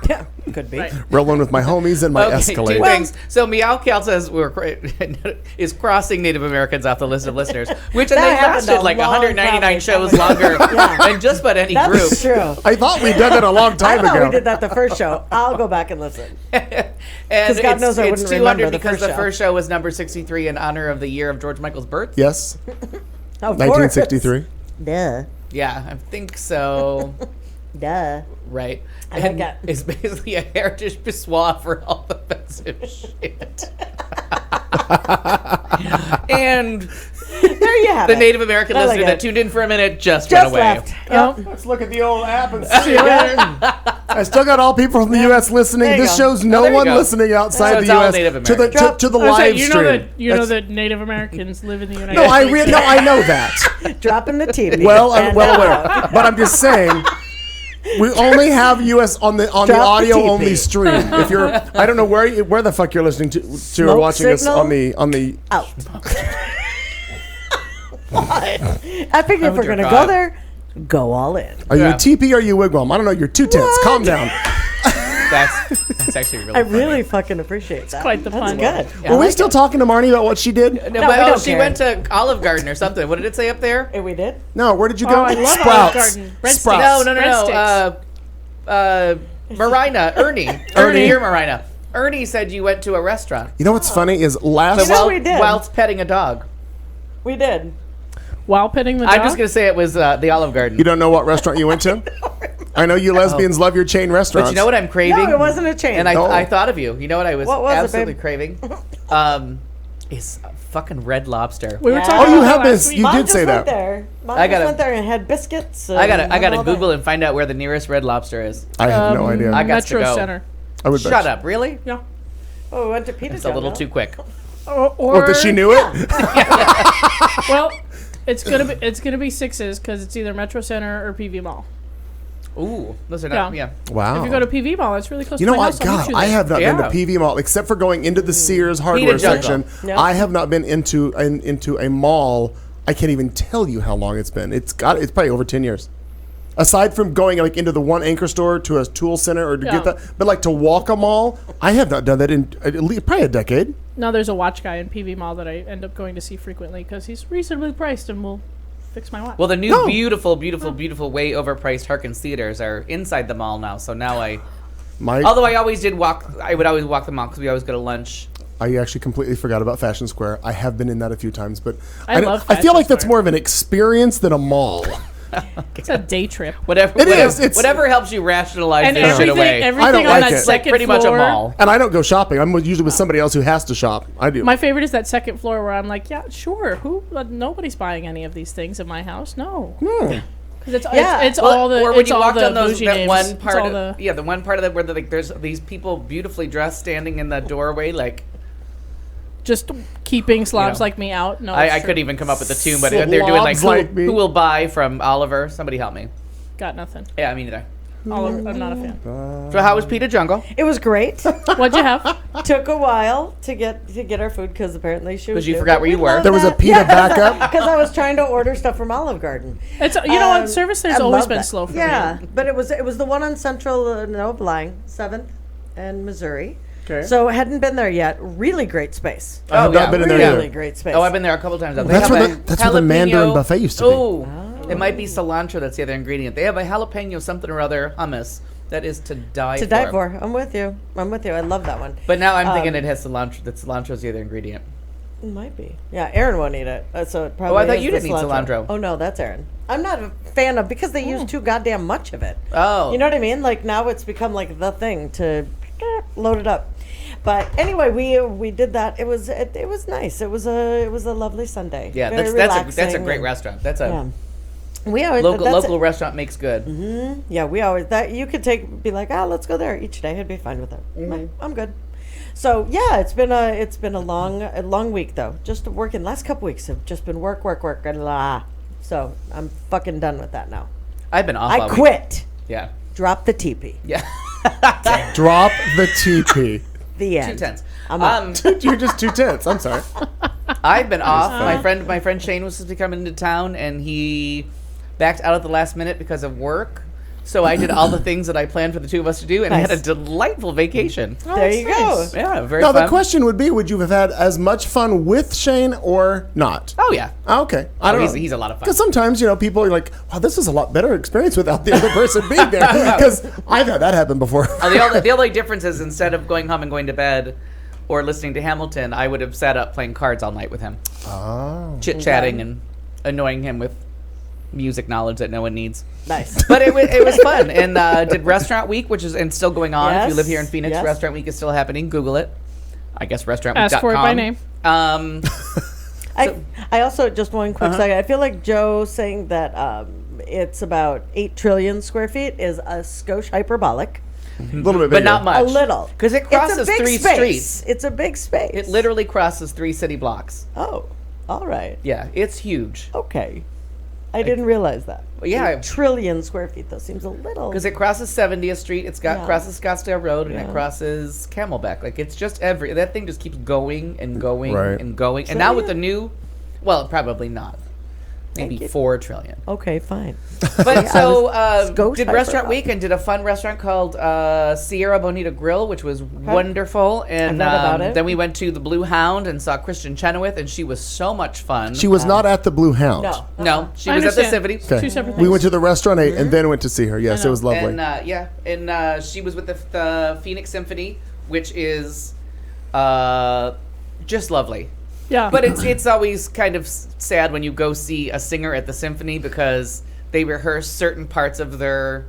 Yeah, could be. Right. Rolling with my homies and my Okay, Escalade. two things. So Meow Cal says is crossing Native Americans off the list of listeners, which and That they happened lasted a like long 199 time shows ago. longer than just about any group. That's true. I thought we'd done that a long I time thought ago. we did that the first show. I'll go back and listen. And 'Cause God knows I it's wouldn't 200 remember the because first the show. first show was number 63 in honor of the year of George Michael's birth. Yes, Of 1963. Duh. Yeah, I think so. Duh. Right. I like And that. it's basically a heritage pissoir for all offensive shit. And There you have the it. Native American I like listener it. that tuned in for a minute just Just went away. left. Oh, Let's look at the old app and see it. I still got all people from the U.S. listening. There you This go. shows no there you one go. listening outside So the it's all U.S. Native to the American. to the I was live saying, you stream. know that That's- that Native Americans live in the United No, States. I know that. Dropping the TV. Well, I'm And well now- aware. But I'm just saying, we only have U.S. on the Drop the audio only TP. stream. If you're, I don't know where the fuck you're listening to or Smoke watching us signal? on the. Out. I figure if we're dear going to God. go there, go all in. Are you Yeah. a TP or are you wigwam? I don't know. You're too tense. What? Calm down. That's actually really I funny. really fucking appreciate that. quite the That's fun. good. Were we still talking to Marnie about what she did? No, No, but, we don't she care. went to Olive Garden or something. What did it say up there? And we did? No. Where did you Oh, go? I love Sprouts. Olive Garden. Breadsticks. Sprouts. No. Breadsticks. Marina, Ernie, you're Marina. Ernie said you went to a restaurant. You know what's funny is last. know we did. Whilst petting a dog. We did. While petting the dog. I'm just gonna say it was the Olive Garden. You don't know what restaurant you went to? I know you lesbians love your chain restaurants. But you know what I'm craving? No, it wasn't a chain. And I, No. I thought of you. You know what I was, What was it, absolutely babe? craving? Is fucking Red Lobster. we were Yeah. talking Oh, you about have that last been. week. You Mom did just say went that. there. Mom I just gotta- went there and had biscuits. I gotta and all Google that. and find out where the nearest Red Lobster is. I have no idea. I got to Metro go. Center. I would bet Shut you. up! Really? Yeah. Oh, we went to Peter It's a little too quick. Or Oh, because she knew it. well, it's gonna be sixes because it's either Metro Center or PV Mall. Ooh, those are not. Yeah. Yeah. Wow. If you go to PV Mall, it's really close You to know my what? house. I'll meet God, you I there. have not been to Yeah. PV Mall except for going into the Sears hardware Jungle. section. No. I have not been into a mall. I can't even tell you how long it's been. It's probably over 10 years. Aside from going like into the one anchor store to a tool center or to Yeah. get that, but like to walk a mall, I have not done that in at least probably a decade. Now there's a watch guy in PV Mall that I end up going to see frequently because he's reasonably priced and will fix my watch. Well, the new No. beautiful, way overpriced Harkins theaters are inside the mall now. So now My, although I always did walk, I would always walk the mall because we always go to lunch. I actually completely forgot about Fashion Square. I have been in that a few times, but I don't- love I feel Fashion like that's Square. more of an experience than a mall. it's a day trip. Whatever, It whatever, is, it's- whatever helps you rationalize And this shit away. everything like on that it. It's like second pretty floor. much a mall. And I don't go shopping. I'm usually with somebody else who has to shop. I do. My favorite is that second floor where I'm like, yeah, sure. Nobody's buying any of these things in my house. No. Because it's Well, all the or when it's you all walked the on those bougie that names. one It's part all of, the- yeah, the one part of it where like there's these people beautifully dressed standing in the doorway like just keeping slobs know. like me out. No, I it's couldn't true. even come up with the tune, but they're doing like, Slobs like me. who will buy from Oliver? Somebody help me. Got nothing. Yeah, me neither. I'm not a fan. So how was Peter Jungle? It was great. What'd you have? Took a while to get our food because apparently she was. 'Cause you forgot where you were. There was a PETA backup. Because I was trying to order stuff from Olive Garden. It's you know what service there's I always love been that. slow for Yeah, me. but it was the one on Central Line, 7th and Missouri. Okay. So hadn't been there yet. Really great space. I have not been in there Really either. great space. Oh, I've been there a couple times. They That's have where a that's where the Mandarin jalapeno- buffet used to be. Oh, it might be cilantro. That's the other ingredient. They have a jalapeno something or other hummus that is to die to die for. I'm with you. I love that one. But now I'm thinking it has cilantro. That cilantro's the other ingredient. It might be. Yeah, Aaron won't eat it. So it probably. Oh, I thought is you the didn't eat cilantro. Oh no, that's Aaron. I'm not a fan of because they use too goddamn much of it. Oh. You know what I mean? Like now it's become like the thing to load it up. But anyway, we did that. It was nice. It was a lovely Sunday. Yeah, Very that's a relaxing great and- restaurant. That's a Yeah. We always local restaurant makes good. Yeah, we always that you could be like, let's go there each day. I'd be fine with it. I'm good. So yeah, it's been a long week though. Just working. Last couple weeks have just been work, and So I'm fucking done with that now. I've been off. I all week. quit. Yeah, Drop the teepee. yeah. Drop the TP. The end. 2 tenths. I'm out. You're just too tense. I'm sorry. I've been off. My friend Shane was supposed to be coming into town, and he backed out at the last minute because of work. So I did all the things that I planned for the two of us to do, and I had a Nice. delightful vacation. There you go. Yeah, very Now fun. the question would be: would you have had as much fun with Shane or not? Oh yeah, Okay, I don't know. he's a lot of fun. Because sometimes people are like, "Wow, this is a lot better experience without the other person being there." Because I've had that happen before. The only difference is instead of going home and going to bed or listening to Hamilton, I would have sat up playing cards all night with him, Oh. chit chatting and annoying him with music knowledge that no one needs. Nice. But it was fun, and did Restaurant Week, which is and still going on. If you Yes, live here in Phoenix, yes. Restaurant Week is still happening. Google it. I guess restaurantweek.com. Ask for it by name. I also, just one quick second, I feel like Joe saying that it's about 8 trillion square feet is a skosh hyperbolic. A little bit bigger. But not much. A little. Because it crosses it's a big 3 space. streets. It's a big space. It literally crosses 3 city blocks. Oh, all right. Yeah, it's huge. Okay. I didn't realize that. Yeah. 8 trillion square feet, though, seems a little. Because it crosses 70th Street, crosses Scottsdale Road, and it Yeah. crosses Camelback. Like, it's just that thing just keeps going and going Right. and going. And now with the new, well, probably not. Maybe Thank you. 4 trillion. Okay, fine. But so Skosh did Restaurant hyperbolic. Week and did a fun restaurant called Sierra Bonita Grill, which was wonderful. And I've read about it. then we went to the Blue Hound and saw Kristen Chenoweth, and she was so much fun. She was not at the Blue Hound. No. no, she I was at the understand. Symphony. Okay. Two separate We things. went to the restaurant, ate, and then went to see her. Yes, it was lovely. And she was with the Phoenix Symphony, which is just lovely. Yeah. But it's always kind of sad when you go see a singer at the symphony because they rehearse certain parts of their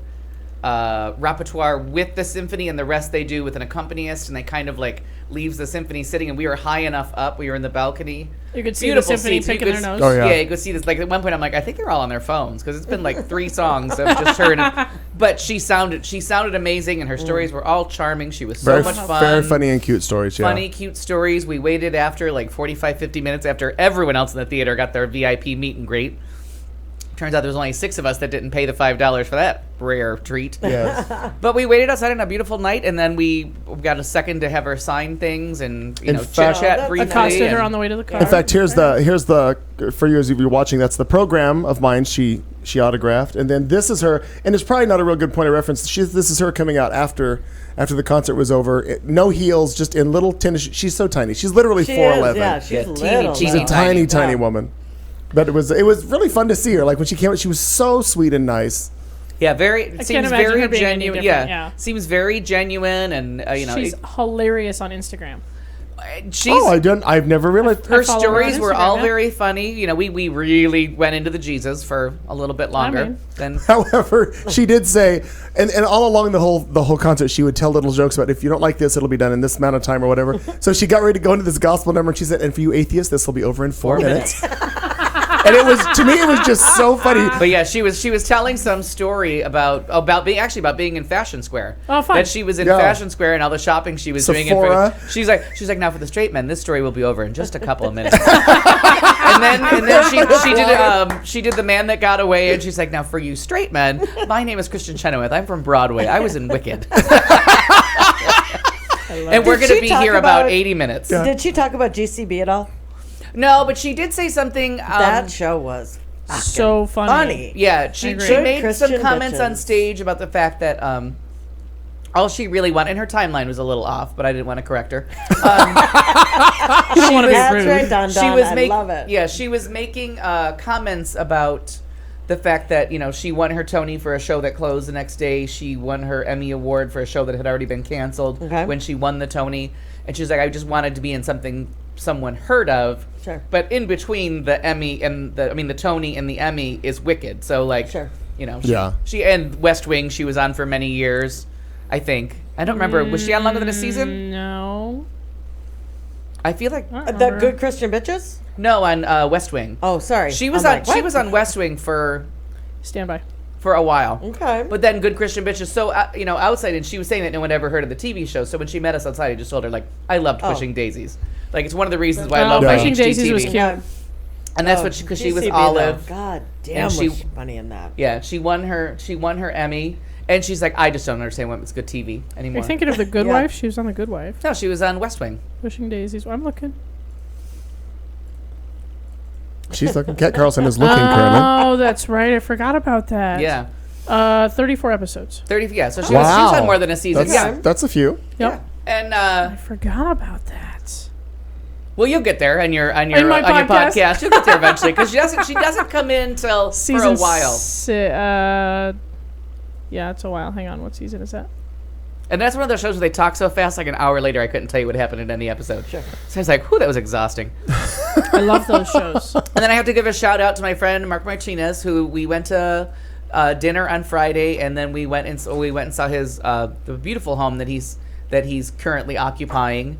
repertoire with the symphony, and the rest they do with an accompanist, and they kind of like leaves the symphony sitting. And we were high enough up; we were in the balcony. You could see Beautiful the symphony seats. You picking could their s- nose. Oh, yeah. Yeah, you could see this. Like at one point, I'm like, I think they're all on their phones because it's been like 3 songs of just her. But she sounded amazing, and her stories were all charming. She was so much fun. Very funny and cute stories. Yeah. Funny, cute stories. We waited after like 45, 50 minutes after everyone else in the theater got their VIP meet and greet. Turns out there's only 6 of us that didn't pay the $5 for that rare treat. Yes. But we waited outside on a beautiful night, and then we got a second to have her sign things and In chit fact- chat Oh, briefly. Accosted her and- on the way to the car. In fact, here's the for you as if you're watching. That's the program of mine. She autographed, and then this is her. And it's probably not a real good point of reference. This is her coming out after the concert was over. No heels, just in little tennis. She's so tiny. She's literally She 4'11". is, yeah, she's Yeah, teeny, little. teeny, She's a though. tiny, tiny Yeah. woman. But it was really fun to see her. Like when she came out, she was so sweet and nice. Yeah, can't seems imagine very her being any genuine. different, yeah. Seems very genuine, and She's hilarious on Instagram. she's I've never realized. her I follow her stories on were Instagram, all yeah. very funny. We really went into the Jesus for a little bit longer mean- than. However, she did say, and all along the whole concert, she would tell little jokes about if you don't like this, it'll be done in this amount of time or whatever. So she got ready to go into this gospel number, and she said, "And for you atheists, this will be over in 4 minutes." And it was, to me, it was just so funny. But yeah, she was telling some story about being in Fashion Square. Oh, fun. That she was in Yeah. Fashion Square and all the shopping she was doing. Sephora. She's like, now for the straight men, this story will be over in just a couple of minutes. and then she did the Man That Got Away, and she's like, now for you straight men, my name is Kristen Chenoweth. I'm from Broadway. I was in Wicked. And we're Did going to she be talk here about about- 80 minutes. Did she talk about GCB at all? No, but she did say something. That show was So funny. Yeah, she agree. made Christian some comments on bitches. stage about the fact that all she really wanted, and her timeline was a little off, but I didn't want to correct her. You don't want to be That's rude. right, Don. She was I love it. Yeah, she was making comments about the fact that she won her Tony for a show that closed the next day. She won her Emmy Award for a show that had already been canceled Okay. when she won the Tony, and she's like, I just wanted to be in something someone heard of. Sure. But in between the Emmy and the Tony and the Emmy is Wicked. So like, Sure. Yeah. She and West Wing she was on for many years, I think. I don't remember. Was she on longer than a season? No. I feel like The Good Christian Bitches? no on West Wing. Oh, sorry. She was I'm on. like, She what? was on West Wing for Stand by. a while. Okay. But then Good Christian Bitches. So outside, and she was saying that no one ever heard of the TV show. So when she met us outside, I just told her like I loved Oh. Pushing Daisies. Like it's one of the reasons why I Oh, love my Pushing Daisies was HGTV. cute. Yeah. And that's Oh, what because she was GCB though. Olive. God damn, And she- was she funny in that. Yeah, she won her Emmy, and she's like, I just don't understand what it's good TV anymore. You're thinking of The Good Yeah. Wife? She was on The Good Wife. No, she was on West Wing. Pushing Daisies. I'm looking. She's looking. Kat Carlson is looking currently. Oh, that's right. I forgot about that. Yeah, 34 episodes. 30. Yeah, so she was on more than a season. That's, Yeah, that's a few. Yep. and I forgot about that. well, you'll get there on your In my your podcast? podcast. You'll get there eventually because she doesn't come in till Season for a while. Yeah, it's a while. Hang on. What season is that? And that's one of those shows where they talk so fast, like an hour later, I couldn't tell you what happened in any episode. Sure. So I was like, whew, that was exhausting. I love those shows. And then I have to give a shout out to my friend Mark Martinez, who we went to dinner on Friday, and then we went and saw his the beautiful home that he's currently occupying,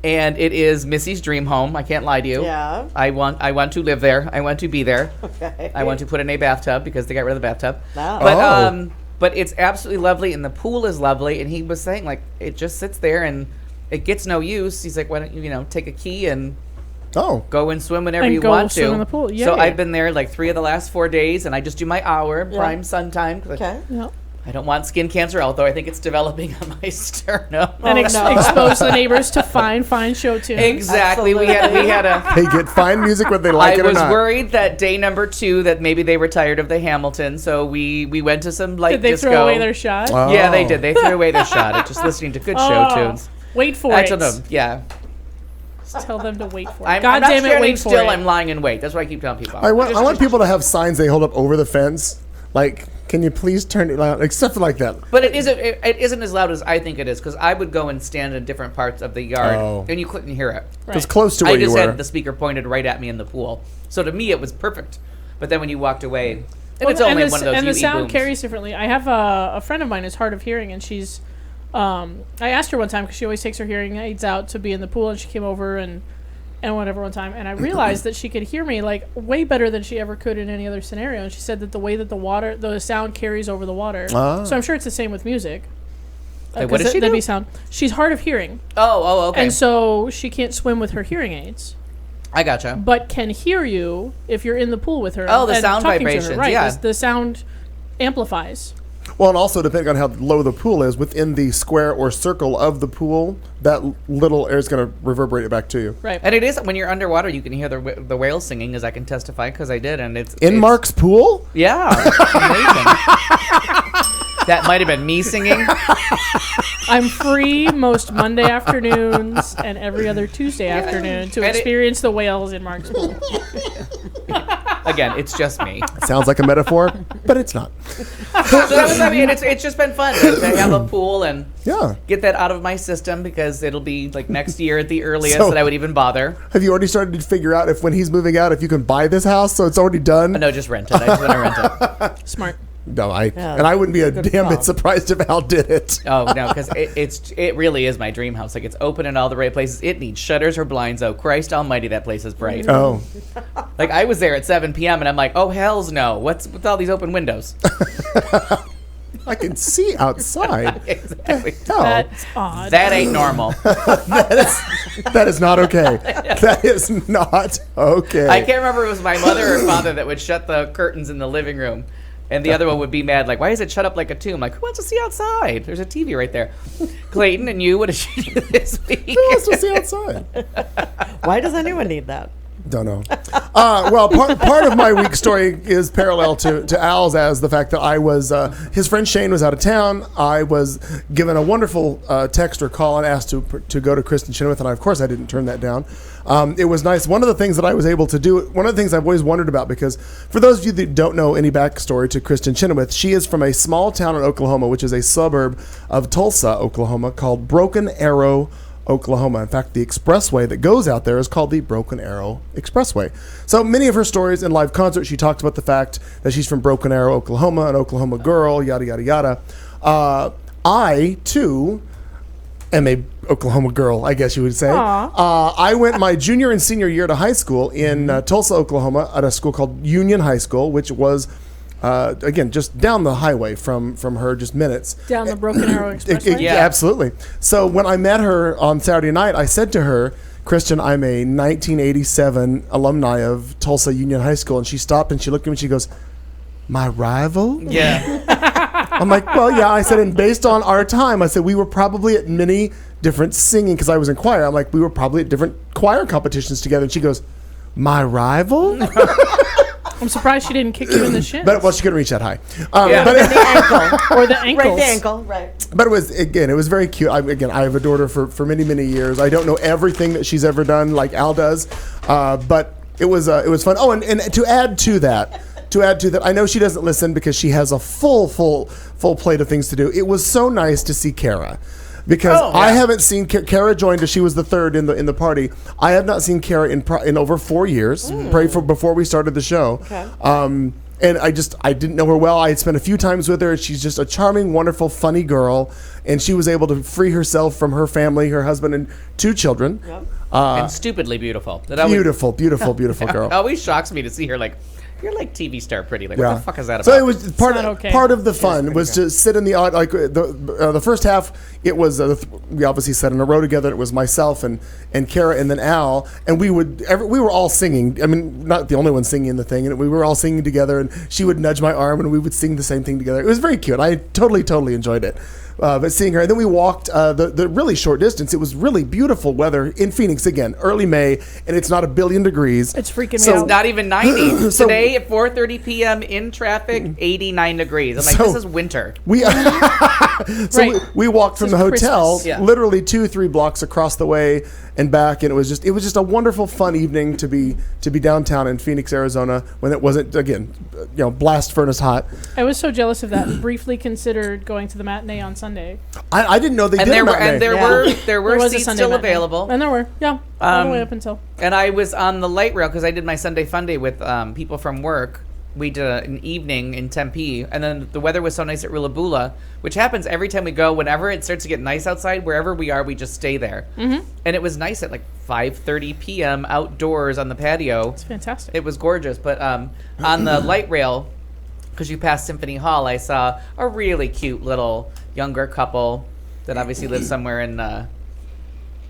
and it is Missy's dream home. I can't lie to you. Yeah. I want to live there. I want to be there. Okay. I want to put in a bathtub because they got rid of the bathtub. Wow. But but it's absolutely lovely, and the pool is lovely. And he was saying like it just sits there and it gets no use. He's like, why don't you take a key and go and swim whenever And you go want swim to. in the pool. So Yeah. I've been there like 3 of the last 4 days, and I just do my hour prime sun time. Okay. Yep. I don't want skin cancer, although I think it's developing on my sternum. And no. expose the neighbors to fine show tunes. Exactly. We had a. They get fine music whether they like I it or was not. worried that day number 2 that maybe they were tired of the Hamilton, so we went to some light Did they disco. throw away their shot? Yeah, they did. They threw away their shot at just listening to good show tunes. Wait for I it. told them, yeah. Just tell them to wait for it. I'm God not damn it, standing wait for still. it. I'm lying in wait. That's what I keep telling people. I want people to have signs they hold up over the fence, like, can you please turn it loud, except for like that. But it isn't as loud as I think it is, because I would go and stand in different parts of the yard, and you couldn't hear it. It was close to where I just you were. had the speaker pointed right at me in the pool, so to me it was perfect. But then when you walked away, and Well, it's only the, one of those and the UE sound booms. carries differently. I have a friend of mine who's hard of hearing, and she's. I asked her one time because she always takes her hearing aids out to be in the pool, and she came over and whatever one time, and I realized that she could hear me like way better than she ever could in any other scenario. And she said that the way that the sound carries over the water. So I'm sure it's the same with music. Wait, what does she that'd do? be sound. She's hard of hearing, Oh, okay. and so she can't swim with her hearing aids, I gotcha. but can hear you if you're in the pool with her. Oh, the and sound talking to her. vibrations, Right? yeah. The sound amplifies. Well, and also depending on how low the pool is, within the square or circle of the pool, that little air is going to reverberate it back to you. Right. And it is when you're underwater, you can hear the whales singing, as I can testify because I did, and it's Mark's pool? Yeah, amazing. That might have been me singing. I'm free most Monday afternoons and every other Tuesday afternoon to And experience the whales in Mark's pool. Again, it's just me. Sounds like a metaphor, but it's not. So that was, I mean, it's just been fun to have a pool and Yeah. get that out of my system, because it'll be like next year at the earliest So- that I would even bother. Have you already started to figure out if when he's moving out, if you can buy this house so it's already done? No, just rent it. I just want to rent it. Smart. No, Yeah, and I wouldn't be a good damn bit call. surprised if Al did it. Oh no, because it really is my dream house. Like, it's open in all the right places. It needs shutters or blinds. Oh Christ Almighty, that place is bright. Oh, Like, I was there at 7 p.m. and I'm like, oh hells no! What's with all these open windows? I can see outside. Exactly. No, That's odd. That ain't normal. that is not okay. That is not okay. I can't remember if it was my mother or father that would shut the curtains in the living room. And the other one would be mad, like, why is it shut up like a tomb? Like, who wants to see outside? There's a TV right there. Clayton, and you, what did you do this week? Who wants to see outside? Why does anyone need that? Don't know. Well, part of my week story is parallel to Al's, as the fact that I was, his friend Shane was out of town. I was given a wonderful text or call and asked to go to Kristen Chenoweth, and of course I didn't turn that down. It was nice. One of the things that I was able to do, one of the things I've always wondered about, because for those of you that don't know any backstory to Kristen Chenoweth, she is from a small town in Oklahoma, which is a suburb of Tulsa, Oklahoma, called Broken Arrow, Oklahoma. In fact, the expressway that goes out there is called the Broken Arrow Expressway. So many of her stories in live concert, she talks about the fact that she's from Broken Arrow, Oklahoma, an Oklahoma girl, yada, yada, yada. I, too, am a Oklahoma girl, I guess you would say. I went my junior and senior year to high school in Tulsa, Oklahoma, at a school called Union High School, which was again, just down the highway from her, just minutes. Down the Broken Arrow Expressway? Yeah. Absolutely. So when I met her on Saturday night, I said to her, Christian, I'm a 1987 alumni of Tulsa Union High School. And she stopped and she looked at me and she goes, my rival? Yeah. I'm like, well, yeah. I said, and based on our time, I said, we were probably at many different singing, because I was in choir. I'm like, we were probably at different choir competitions together. And she goes, my rival? I'm surprised she didn't kick you in the shins. But, well, she couldn't reach that high. Yeah. But The ankle. or the ankles. Right, the ankle. Right. But it was very cute. I have adored her for many, many years. I don't know everything that she's ever done like Al does, but it was fun. Oh, and to add to that, I know she doesn't listen because she has a full plate of things to do. It was so nice to see Kara. because Oh, I yeah. haven't seen Kara joined us. She was the third in the party. I have not seen Kara in over 4 years. Before we started the show. Okay. And I didn't know her well. I had spent a few times with her. She's just a charming, wonderful, funny girl, and she was able to free herself from her family, her husband, and 2 children. Yep. And stupidly beautiful. That always- Beautiful, beautiful, beautiful girl. It always shocks me to see her like, you're like TV star pretty. Like, Yeah. what the fuck is that about? So it was part not of okay. part of the fun was to sit in the like the first half. It was we obviously sat in a row together. It was myself and Kara and then Al, and we were all singing. I mean, not the only one singing the thing, and we were all singing together. And she would nudge my arm, and we would sing the same thing together. It was very cute. I totally enjoyed it. But seeing her, and then we walked the really short distance. It was really beautiful weather in Phoenix again, early May, and it's not 1,000,000,000 degrees. It's freaking me So- out. It's not even 90. So- Today at 4:30 p.m. in traffic, 89 degrees. I'm like, So- this is winter. We Right. we walked from This the is hotel Christmas. Yeah. literally 2-3 blocks across the way and back, and it was just a wonderful, fun evening to be downtown in Phoenix, Arizona, when it wasn't again, blast furnace hot. I was so jealous of that and briefly considered going to the matinee on Sunday. I didn't know they And did there a were matinee. There were was a seats Sunday still matinee. available. And there were, all the way up until. And I was on the light rail because I did my Sunday Fun Day with people from work. We did an evening in Tempe, and then the weather was so nice at Rulabula, which happens every time we go. Whenever it starts to get nice outside, wherever we are, we just stay there. Mm-hmm. And it was nice at like 5:30 p.m. outdoors on the patio. It's fantastic. It was gorgeous. But on the light rail, because you passed Symphony Hall, I saw a really cute little younger couple that obviously lives somewhere in, I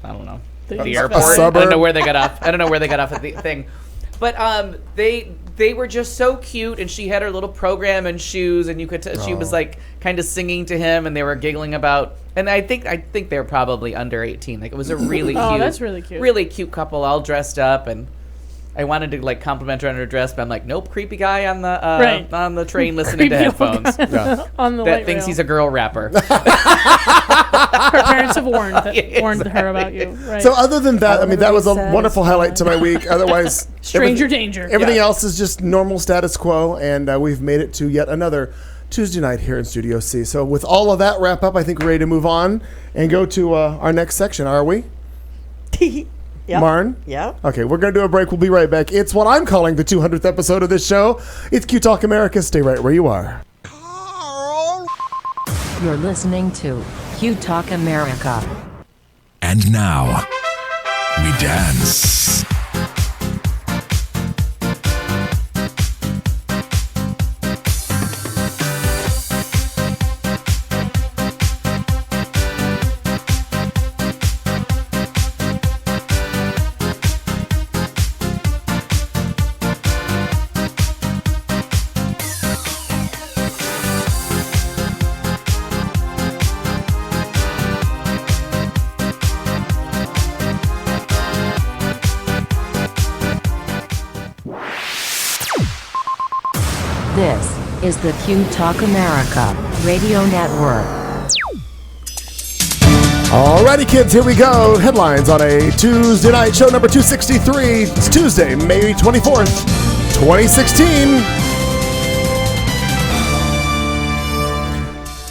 don't know, The the East airport. Valley. I suburb. don't know where they got off. I don't know where they got off at the thing. But they were just so cute, and she had her little program and shoes, and you could she was like kind of singing to him, and they were giggling about. And I think they're probably under 18. Like, it was a really Oh, cute, that's really cute. really cute couple, all dressed up, and I wanted to like compliment her on her dress, but I'm like, nope, creepy guy on the Right. on the train listening to Creepy old headphones Yeah. on the that light thinks rail. he's a girl rapper. Her parents have warned her about you. Right. So other than that, I mean, that was a Satisfied. wonderful highlight to my week. Otherwise, Stranger danger. Everything Yeah. else is just normal status quo, and we've made it to yet another Tuesday night here in Studio C. So with all of that wrap up, I think we're ready to move on and go to our next section, are we? Yep. Marn? Yeah. Okay, we're going to do a break. We'll be right back. It's what I'm calling the 200th episode of this show. It's Q Talk America. Stay right where you are. You're listening to Q Talk America. And now, we dance. This is the Q Talk America Radio Network. Alrighty, kids, here we go. Headlines on a Tuesday night, show number 263. It's Tuesday, May 24th, 2016.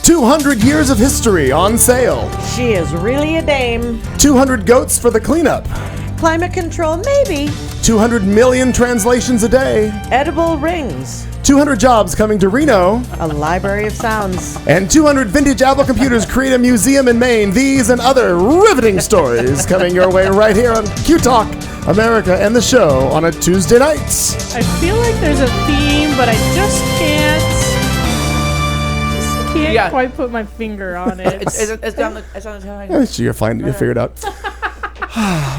200 years of history on sale. She is really a dame. 200 goats for the cleanup. Climate control, maybe. 200 million translations a day. Edible rings. 200 jobs coming to Reno. A library of sounds. And 200 vintage Apple computers create a museum in Maine. These and other riveting stories coming your way right here on Q Talk America and the show on a Tuesday night. I feel like there's a theme, but I just can't Yeah. quite put my finger on it. It's on the time. You're fine. You'll figure it out.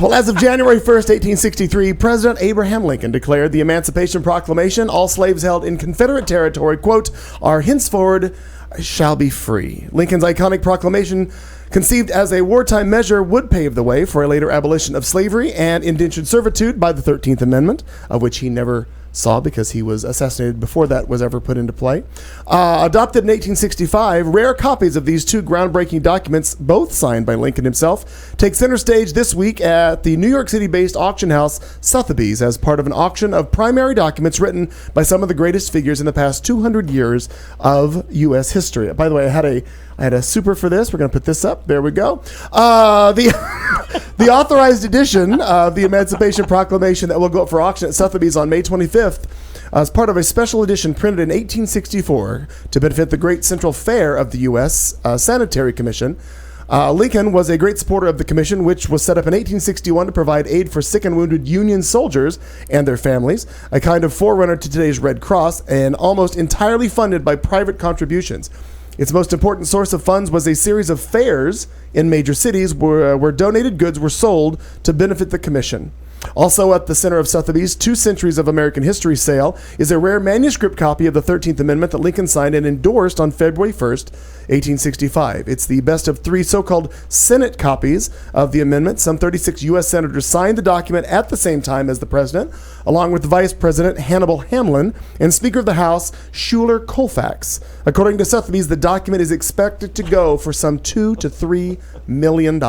Well, as of January 1st, 1863, President Abraham Lincoln declared the Emancipation Proclamation. All slaves held in Confederate territory, quote, are henceforward shall be free. Lincoln's iconic proclamation, conceived as a wartime measure, would pave the way for a later abolition of slavery and indentured servitude by the 13th Amendment, of which he never saw because he was assassinated before that was ever put into play. Adopted in 1865, rare copies of these two groundbreaking documents, both signed by Lincoln himself, take center stage this week at the New York City-based auction house Sotheby's as part of an auction of primary documents written by some of the greatest figures in the past 200 years of U.S. history. By the way, I had I had a super for this. We're going to put this up. There we go. The the authorized edition of the Emancipation Proclamation that will go up for auction at Sotheby's on May 25th as part of a special edition printed in 1864 to benefit the Great Central Fair of the U.S. Sanitary Commission. Lincoln was a great supporter of the commission, which was set up in 1861 to provide aid for sick and wounded Union soldiers and their families, a kind of forerunner to today's Red Cross, and almost entirely funded by private contributions. Its most important source of funds was a series of fairs in major cities where donated goods were sold to benefit the commission. Also at the center of Sotheby's 2 Centuries of American History sale is a rare manuscript copy of the 13th Amendment that Lincoln signed and endorsed on February 1st, 1865. It's the best of 3 so-called Senate copies of the amendment. Some 36 U.S. senators signed the document at the same time as the president, along with Vice President Hannibal Hamlin and Speaker of the House Schuyler Colfax. According to Sotheby's, the document is expected to go for some $2 to $3 million.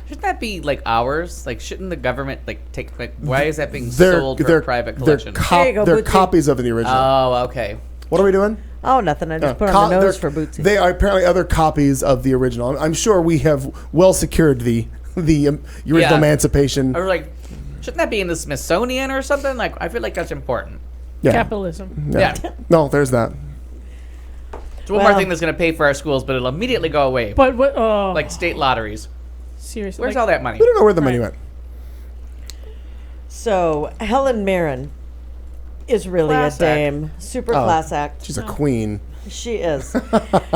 Shouldn't that be like ours? Like, shouldn't the government take? Like, why is that being sold for a private collection? There you go, They're Bootsy. copies of the original. Oh, okay. What are we doing? Oh, nothing. I just put on the nose for Bootsy. They are apparently other copies of the original. I'm sure we have well secured the original Yeah. Emancipation. I was like, shouldn't that be in the Smithsonian or something? Like, I feel like that's important. Yeah. Capitalism. Yeah. No, there's that. It's one more thing that's going to pay for our schools, but it'll immediately go away. But what? Oh, Like state lotteries. seriously. Where's like, all that money? We don't know where the money Right. went. So Helen Mirren is really Class a act. dame. Super class act. She's a queen. She is.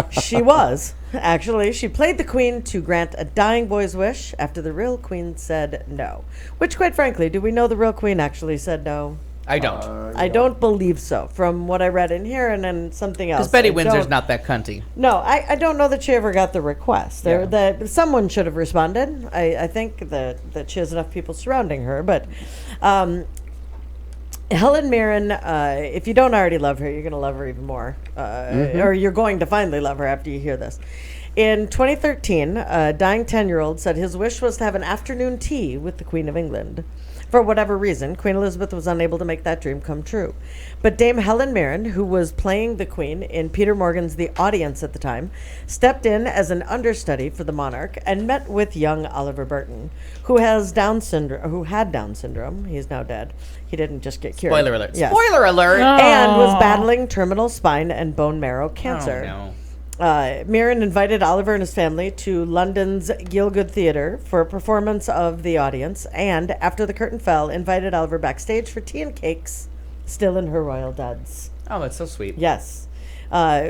She was, actually. She played the queen to grant a dying boy's wish after the real queen said no. Which, quite frankly, do we know the real queen actually said no? I don't. I don't believe so, from what I read in here and then something else. Because Betty I Windsor's don't- not that cunty. No, I don't know that she ever got the request. There, Yeah. that someone should have responded. I think that she has enough people surrounding her. But Helen Mirren, if you don't already love her, you're going to love her even more. Or you're going to finally love her after you hear this. In 2013, a dying 10-year-old said his wish was to have an afternoon tea with the Queen of England. For whatever reason, Queen Elizabeth was unable to make that dream come true. But Dame Helen Mirren, who was playing the Queen in Peter Morgan's The Audience at the time, stepped in as an understudy for the monarch and met with young Oliver Burton, who has Down syndrome. Who had Down syndrome. He's now dead. He didn't just get cured. Spoiler alert. Yes. Spoiler alert. And was Aw. battling terminal spine and bone marrow cancer. Oh, no. Mirren invited Oliver and his family to London's Gielgud Theatre for a performance of The Audience, and after the curtain fell, invited Oliver backstage for tea and cakes, still in her royal duds. Oh, that's so sweet. Yes.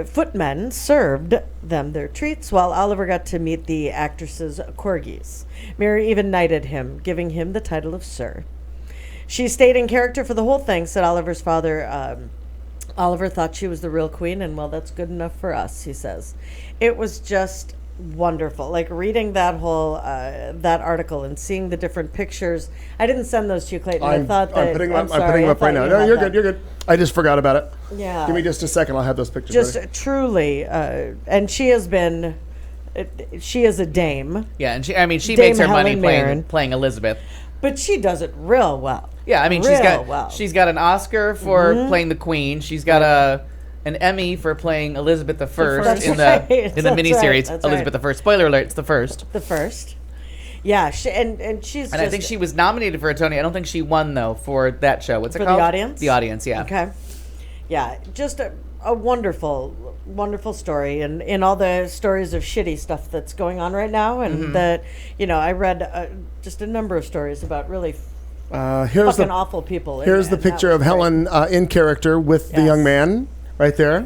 Footmen served them their treats while Oliver got to meet the actress's corgis. Mary even knighted him, giving him the title of Sir. She stayed in character for the whole thing, said Oliver's father. Oliver thought she was the real queen, and well, that's good enough for us, he says. It was just wonderful. Like reading that whole that article and seeing the different pictures. I didn't send those to you, Clayton. I thought that I'm putting them I'm up, I'm putting them up sorry, right I now. thought No, you you're had good. You're good. I just forgot about it. Yeah. Give me just a second. I'll have those pictures Just ready. truly, and she has been. She is a dame, Yeah, and she Dame makes her money Helen Mirren. playing Elizabeth. but she does it real well. Yeah, I mean Real she's got an Oscar for playing the Queen. She's got an Emmy for playing Elizabeth I That's in the right. in the That's miniseries right. That's Elizabeth I. Spoiler alert, it's the first. The first. Yeah, and she's And I think she was nominated for a Tony. I don't think she won though for that show. What's it For called? The Audience? The Audience, yeah. Okay. Yeah, just a wonderful, wonderful story, and in all the stories of shitty stuff that's going on right now, and that, I read just a number of stories about really Here's fucking the awful people. here's the and that picture was of great. Helen in character with the Yes. young man right there,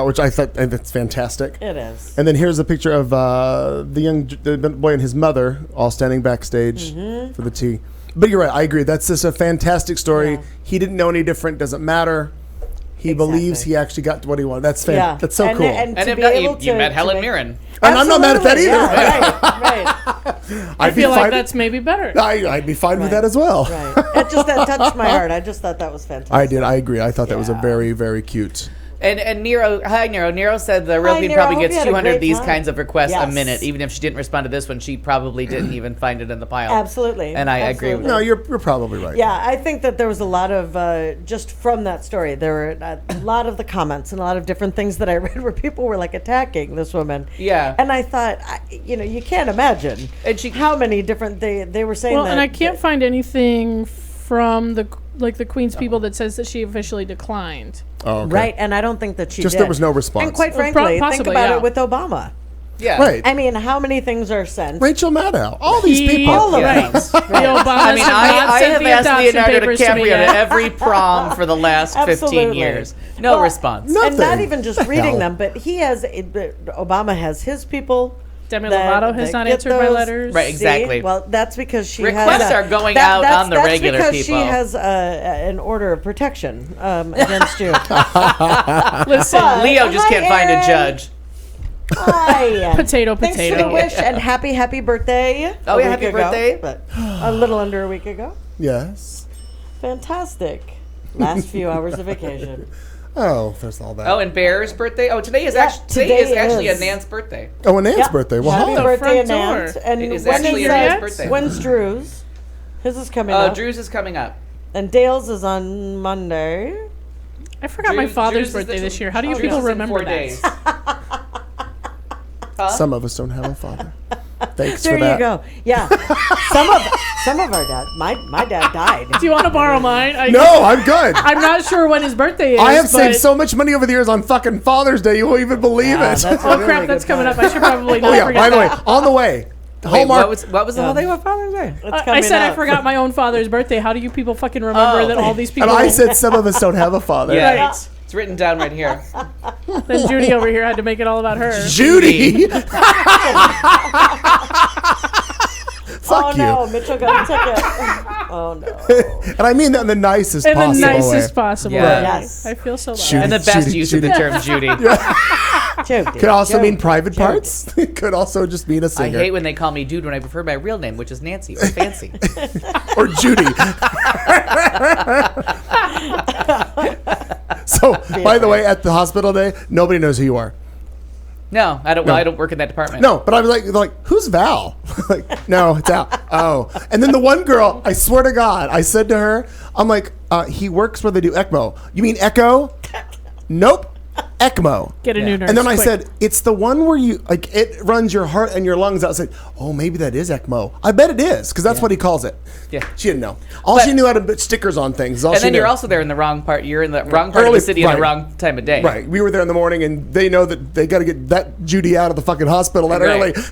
which I thought that's fantastic. It is. And then here's a picture of the boy and his mother all standing backstage Mm-hmm. for the tea. But you're right. I agree. That's just a fantastic story. Yeah. He didn't know any different. Doesn't matter. He believes he actually got to what he wanted. That's That's so And- cool. and And to if be not, able you to- met to Helen make- Mirren. And I'm not mad at that Absolutely, either. yeah, right. I I feel like that's maybe better. I'd be fine with Right. that as well. Right. That touched my heart. I just thought that was fantastic. I did. I agree. I thought that was a Yeah. very, very cute. And Nero, hi Nero. Nero said the real Hi, thing Nero. probably Hope you gets had a 200 of great these time. kinds of requests a Yes. minute. Even if she didn't respond to this one, she probably didn't even find it in the pile. Absolutely. And I agree with No, that. you're probably right. Yeah, I think that there was a lot of just from that story. There were a lot of the comments and a lot of different things that I read where people were like attacking this woman. Yeah. and I thought, you can't imagine And she- how many different they were saying. Well, that, and I can't find anything from the Queen's people that says that she officially declined. Oh, okay. Right, and I don't think that she Just did. there was no response. And quite Well, frankly, think possibly, about yeah. it with Obama. Yeah. Right. I mean, how many things are sent? Rachel Maddow. All these people. All of Yeah. them. The Obamas I mean, have not I sent have the asked adoption Leonardo papers to me DiCaprio to yet. every prom for the last 15 Absolutely. years. No Well, response. No. And not Nothing. even just reading them, but Obama has his people. Demi that- Lovato has that not get answered my those. letters. Right, exactly. See? Well, that's because she Requests has are going out on the regular that's people. because she has an order of protection against you. Listen, But- Leo just Hi, can't find a Aaron. judge. Hi. Potato, Thanks for the potato. wish and happy birthday. Oh, a yeah, week happy ago, birthday. But a little under a week ago. Yes. Fantastic. Last few hours of vacation. Oh, there's all that. Oh, and Bear's birthday? Oh, today is Yeah, today is today actually is. a Nan's birthday. Oh, and Nan's Yeah. birthday. Well, Happy hi. birthday, front door. Nant. And It is when actually is your Nan's that? birthday. When's Drew's? His is coming up. Drew's is coming up. And Dale's is on Monday. I forgot my Drew's father's is the birthday this tw- year. How do you Drew's people is in remember 4 that? days. Some of us don't have a father. Thanks There for that. you go. Yeah. some of our dad. My dad died. Do you want to borrow mine? No, I'm good. I'm not sure when his birthday is. I have but- saved so much money over the years on fucking Father's Day. You won't even believe Yeah, it. that's a Oh really crap, good that's coming point. up. I should probably not Oh, yeah. forget By the way, that. on the way. Wait, Hallmark. what was the whole thing about Father's Day? It's I coming said I up. forgot my own father's birthday. How do you people fucking remember that all these people? And I said some of us don't have a father. Yeah. Right. It's written down right here. Then Judy over here had to make it all about her. Judy. Fuck Oh you. no, Mitchell got a ticket. Oh no. And I mean that in the nicest In the possible nicest way. possible Yeah. way. Yes. I feel so bad. Shoot. And the best Judy, use of the Judy. term Judy. Jody, Could also Jody, mean private Jody. parts. It could also just mean a I singer. hate when they call me dude when I prefer my real name, which is Nancy or Fancy. Or Judy. So, by the way, at the hospital day, nobody knows who you are. No, I don't. Well, I don't work in that department. No, but I was like, who's Val? Like, no, it's Al. Oh, and then the one girl, I swear to God, I said to her, I'm like, he works where they do ECMO. You mean Echo? Nope, ECMO. Get a new nurse. And then I quick. said, it's the one where you like it runs your heart and your lungs out. I said, oh, maybe that is ECMO. I bet it is because that's what he calls it. Yeah. She didn't know. All But- she knew how to put stickers on things. All And she then knew. you're also there in the wrong part. You're in the wrong part of Early- the city at the right. wrong time of day. Right. We were there in the morning, and they know that they got to get that Judy out of the fucking hospital that Right. early.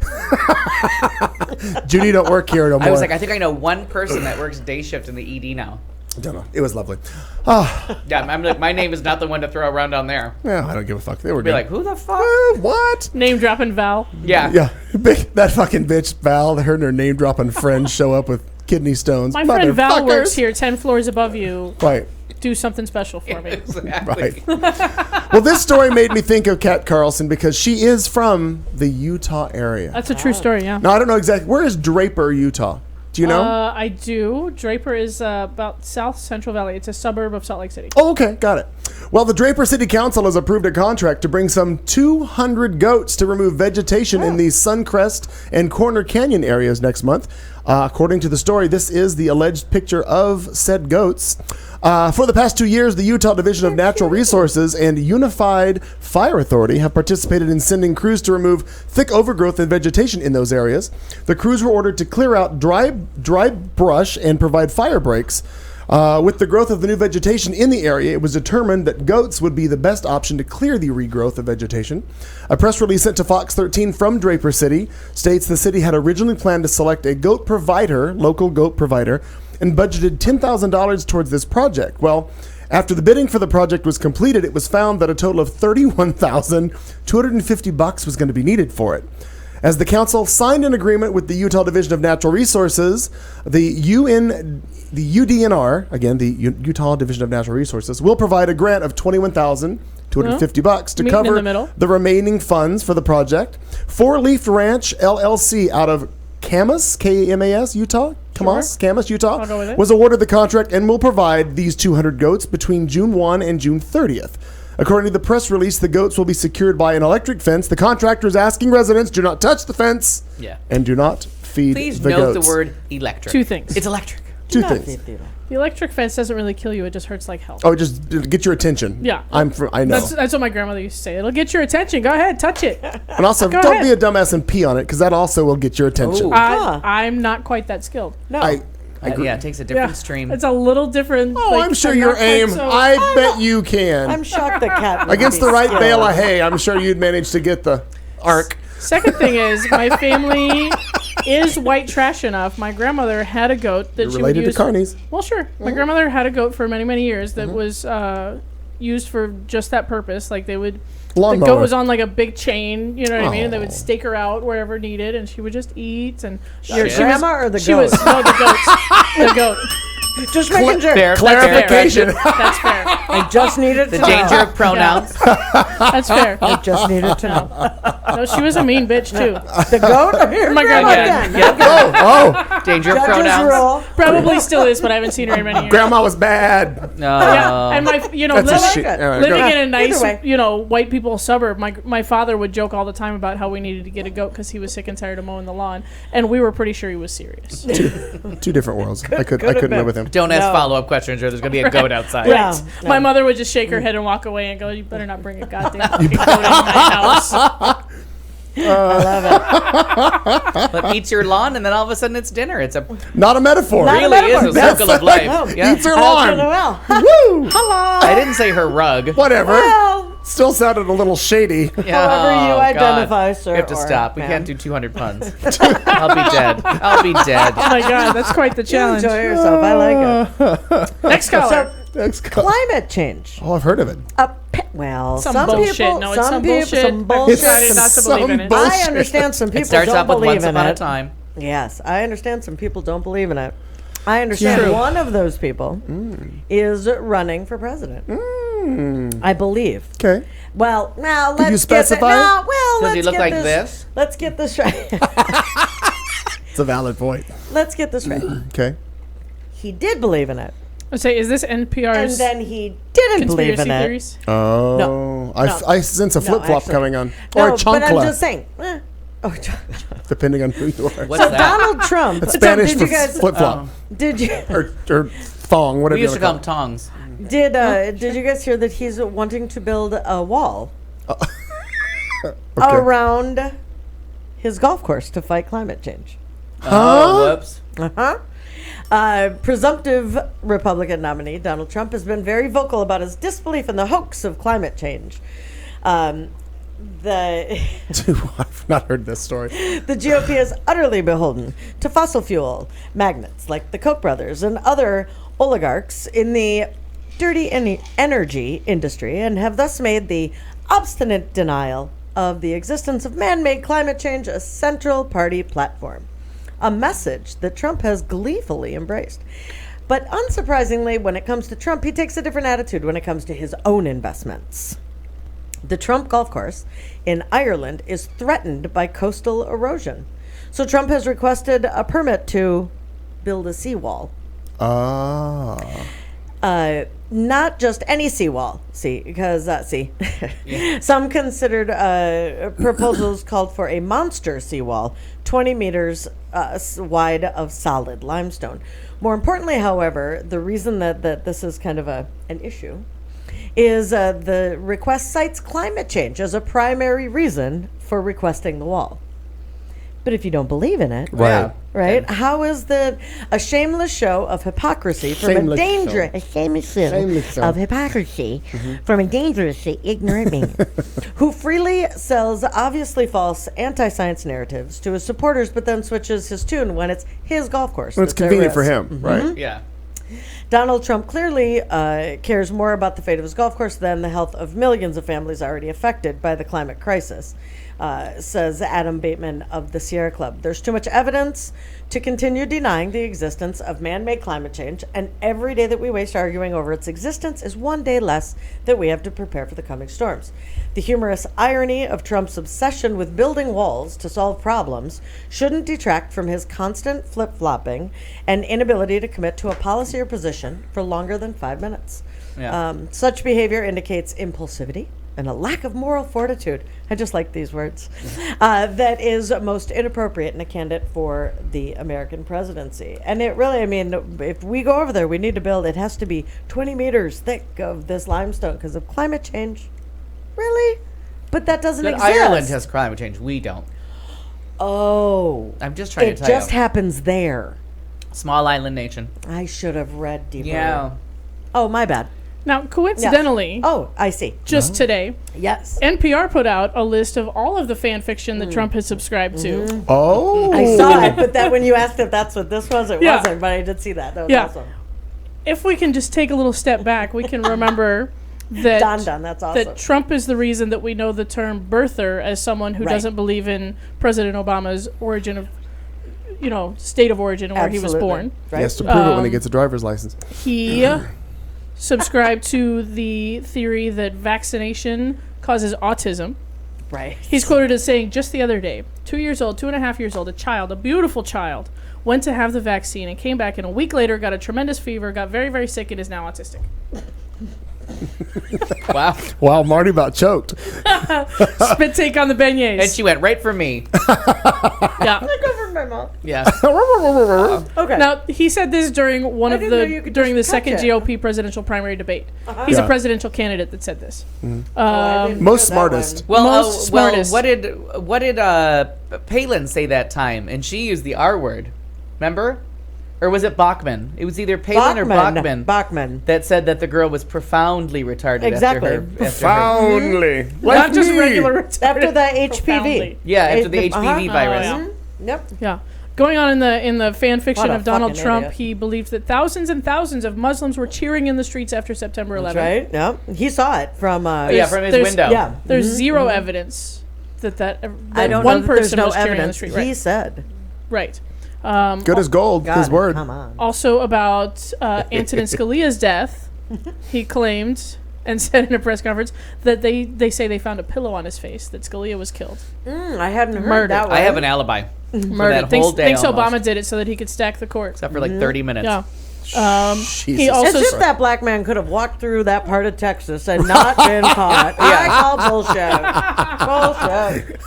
Judy don't work here no more. I was like, I think I know one person that works day shift in the ED now. don't know. It was lovely. Yeah, I'm like, my name is not the one to throw around down there. Yeah, I don't give a fuck. They were Be good. like, who the fuck? What? Name dropping Val. Yeah. Yeah, big, that fucking bitch Val. Her and her name dropping friends show up with kidney stones. My friend Val works Motherfuckers. here 10 floors above you. Right. Do something special for me. Exactly. Right. Well, this story made me think of Kat Carlson because she is from the Utah area. That's a true story, yeah. Now, I don't know exactly. Where is Draper, Utah? Do you know? I do. Draper is about South Central Valley. It's a suburb of Salt Lake City. Oh, okay. Got it. Well, the Draper City Council has approved a contract to bring some 200 goats to remove vegetation in the Suncrest and Corner Canyon areas next month. According to the story, this is the alleged picture of said goats. For the past 2 years, the Utah Division of Natural Resources and Unified Fire Authority have participated in sending crews to remove thick overgrowth and vegetation in those areas. The crews were ordered to clear out dry brush and provide fire breaks. With the growth of the new vegetation in the area, it was determined that goats would be the best option to clear the regrowth of vegetation. A press release sent to Fox 13 from Draper City states the city had originally planned to select a goat provider, local goat provider, and budgeted $10,000 towards this project. Well, after the bidding for the project was completed, it was found that a total of $31,250 was going to be needed for it. As the council signed an agreement with the Utah Division of Natural Resources, the UDNR, again, the Utah Division of Natural Resources, will provide a grant of $21,250 to Meeting in cover the middle. the remaining funds for the project. Four Leaf Ranch LLC out of Camas, K-A-M-A-S, Utah, Camas, Utah, I'll go with it. was awarded the contract and will provide these 200 goats between June 1 and June 30th. According to the press release, the goats will be secured by an electric fence. The contractor is asking residents, do not touch the fence Yeah. and do not feed Please the note goats. the word electric. Two things. It's electric. Two Not things. 50. The electric fence doesn't really kill you; it just hurts like hell. Oh, just get your attention. Yeah. I know. That's what my grandmother used to say. It'll get your attention. Go ahead, touch it. And also, Go don't ahead. be a dumbass and pee on it, because that also will get your attention. Ooh. I'm not quite that skilled. No. I agree. Yeah, it takes a different stream. It's a little different. Oh, I'm sure your not quite aim. so- I bet you can. I'm shocked that Cat would Against be the right skilled. bale of hay, I'm sure you'd manage to get the arc. Second thing is, my family is white trash enough. My grandmother had a goat that You're she would related to use. carnies. Well, sure. My grandmother had a goat for many, many years that was used for just that purpose. Like they would. Lawnmower. The goat was on like a big chain, you know what I mean? And they Oh. would stake her out wherever needed, and she would just eat. And Your she grandma or the she goat? was no the goat, the goat. Just making sure. Fair, Clarification. That's fair. I just needed The to danger know. of pronouns. That's fair. I just needed to know. No, she was a mean bitch too. The goat or your My grandma grandma. again? Yep. Oh, Danger of Judge's pronouns. rule. Probably still is, but I haven't seen her in many years. grandma was bad. No. Yeah, and my, That's a living, shit. good. All right, living go. in a nice, way. white people suburb. My father would joke all the time about how we needed to get a goat because he was sick and tired of mowing the lawn, and we were pretty sure he was serious. Two different worlds. I couldn't live with him. Don't ask No. follow-up questions or there's going to be a goat outside. Yeah. No. My mother would just shake her head and walk away and go, "You better not bring a goddamn fucking goat into my house." I love it. But eats your lawn and then all of a sudden it's dinner. It's a Not a metaphor. Not a really is a metaphor. circle of life. No. Yeah. Eats her How's your lawn. Noel? Woo! I didn't say her rug. Whatever. Well, Still sounded a little shady. Yeah. However you Oh, God. identify, sir, We have to or stop. We ma'am. can't do 200 puns. I'll be dead. I'll be dead. Oh my god, that's quite the challenge. enjoy yourself. I like it. Next caller. Next call. Climate change. Oh, I've heard of it. Well, Some some bullshit. people, No, it's some people, bullshit. some I've bullshit. decided not to believe in it. Some I bullshit. understand some people It starts don't off with believe once in upon a it. time. Yes, I understand some people don't believe in it. I understand True. one of those people is running for president. I believe. Okay. Well, now Could you let's get specify? no, well, Does he let's look get like this. this? Let's get this right. It's a valid point. Let's get this right. Okay. He did believe in it, I say, is this and NPR's then he didn't believe conspiracy in it. theories? Oh. No. I sense a No, flip flop actually. coming on. Or No, a but I'm chancla, just saying. depending on who you are. What's So that? Donald Trump. That's Spanish did for you guys? flip flop. Did you Or thong, whatever We you used to want call to them tongs. did you guys hear that he's wanting to build a wall call it. Okay. around his golf course to fight climate change? Oh, whoops. Presumptive Republican nominee Donald Trump has been very vocal about his disbelief in the hoax of climate change. The I've not heard this story. The GOP is utterly beholden to fossil fuel magnates like the Koch brothers and other oligarchs in the dirty energy industry and have thus made the obstinate denial of the existence of man-made climate change a central party platform, a message that Trump has gleefully embraced. But unsurprisingly, when it comes to Trump, he takes a different attitude when it comes to his own investments. The Trump golf course in Ireland is threatened by coastal erosion. So Trump has requested a permit to build a seawall. Ah. Not just any seawall, because some considered proposals called for a monster seawall, 20 meters wide of solid limestone. More importantly, however, the reason that this is kind of an issue is the request cites climate change as a primary reason for requesting the wall. But if you don't believe in it, Right. right? How is that a shameless show of hypocrisy from Shameless a dangerous, show. a shameless show Shameless show. of hypocrisy from a dangerously ignorant man who freely sells obviously false anti-science narratives to his supporters, but then switches his tune when it's his golf course. Well, it's that's at convenient for risk. him, right? Yeah. Donald Trump clearly cares more about the fate of his golf course than the health of millions of families already affected by the climate crisis, says Adam Bateman of the Sierra Club. There's too much evidence to continue denying the existence of man-made climate change, and every day that we waste arguing over its existence is one day less that we have to prepare for the coming storms. The humorous irony of Trump's obsession with building walls to solve problems shouldn't detract from his constant flip-flopping and inability to commit to a policy or position for longer than 5 minutes. Yeah. Such behavior indicates impulsivity and a lack of moral fortitude. I just like these words. That is most inappropriate in a candidate for the American presidency. And it really, I mean, if we go over there, we need to build, it has to be 20 meters thick of this limestone because of climate change. Really? But that doesn't But exist. Ireland has climate change. We don't. Oh. I'm just trying It to tell just you. happens there. Small island nation. I should have read deeper. Yeah. Oh, my bad. Now, coincidentally, Oh, I see. just today, Yes. NPR put out a list of all of the fan fiction that Trump has subscribed to. Oh. I saw it, but that when you asked if that's what this was, it Yeah. wasn't. But I did see that. That was Yeah. awesome. If we can just take a little step back, we can remember that Done. That's awesome. that Trump is the reason that we know the term birther as someone who Right. doesn't believe in President Obama's origin of, state of origin and where he was Absolutely. born. Right? He has to prove it when he gets a driver's license. He subscribed to the theory that vaccination causes autism. Right. He's quoted as saying just the other day, 2 years old, 2.5 years old, a child, a beautiful child, went to have the vaccine and came back and a week later got a tremendous fever, got very, very sick, and is now autistic. Wow. Wow, Marty about choked. Spit take on the beignets. And she went right for me. Yeah. Over my mouth. Yeah. Okay. Now he said this during one I of didn't know you could during the just touch second it. GOP presidential primary debate. He's Yeah. a presidential candidate that said this. I didn't Most hear that smartest. one. Well, Most smartest. what did Palin say that time? And she used the R word. Remember? Or was it Bachman? It was either Palin or Bachman Bachman. that said that the girl was profoundly retarded Exactly. after her. Profoundly. Not just regular After the HPV. Profoundly. Yeah, after the HPV uh-huh. virus. Oh, yeah. Yep. Yeah. Going on in the fan fiction What a of Donald fucking Trump, idiot. he believed that thousands and thousands of Muslims were cheering in the streets after September 11th. That's right. Yep. He saw it from. Yeah, from his There's- window. Yeah. There's zero evidence that I don't one know that there's person no was cheering in the evidence. street. He Right. said. Right. Good as gold. God, His word. Come on. Also about Antonin Scalia's death, he claimed and said in a press conference that they say they found a pillow on his face, that Scalia was killed. I hadn't heard Murdered. that one. I have an alibi. Murdered. that whole day Thinks almost. Obama did it so that he could stack the court. Except for like 30 minutes. Yeah. He Jesus. also As if that black man could have walked through that part of Texas and not been caught. I call bullshit. Bullshit.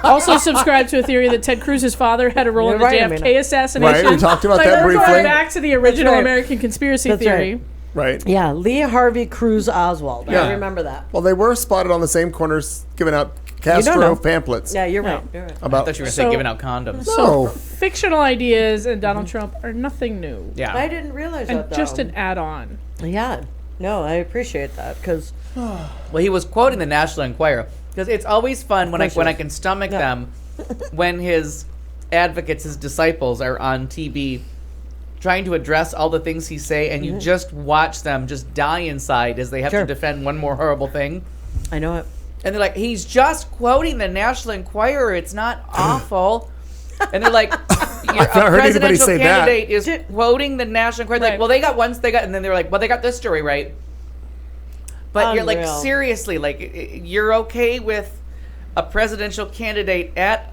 also subscribed to a theory that Ted Cruz's father had a role in the You're right, JFK Amina. assassination. Right, we talked about Like, that we're briefly. going back to the original right. American conspiracy That's theory. right. Right. Yeah, Lee Harvey Cruz Oswald. Yeah. I remember that. Well, they were spotted on the same corners giving out Castro know. pamphlets Yeah, you're Yeah. right. You're right. I about. thought you were going to So- say giving out condoms. So No. fictional ideas and Donald Trump are nothing new. Yeah. I didn't realize And that, though. just an add-on. Yeah. No, I appreciate that because Well, he was quoting the National Enquirer because it's always fun when course I it is. can stomach Yeah. them when his advocates, his disciples, are on TV trying to address all the things he say, and you just watch them just die inside as they have Sure. to defend one more horrible thing. I know it. And they're like, he's just quoting the National Enquirer. It's not awful. And they're like, not heard anybody presidential say that. candidate is quoting the National Enquirer. Right. Like, well, they got, and then they're like, well, they got this story right. But you're like, Unreal. seriously, like, you're okay with a presidential candidate at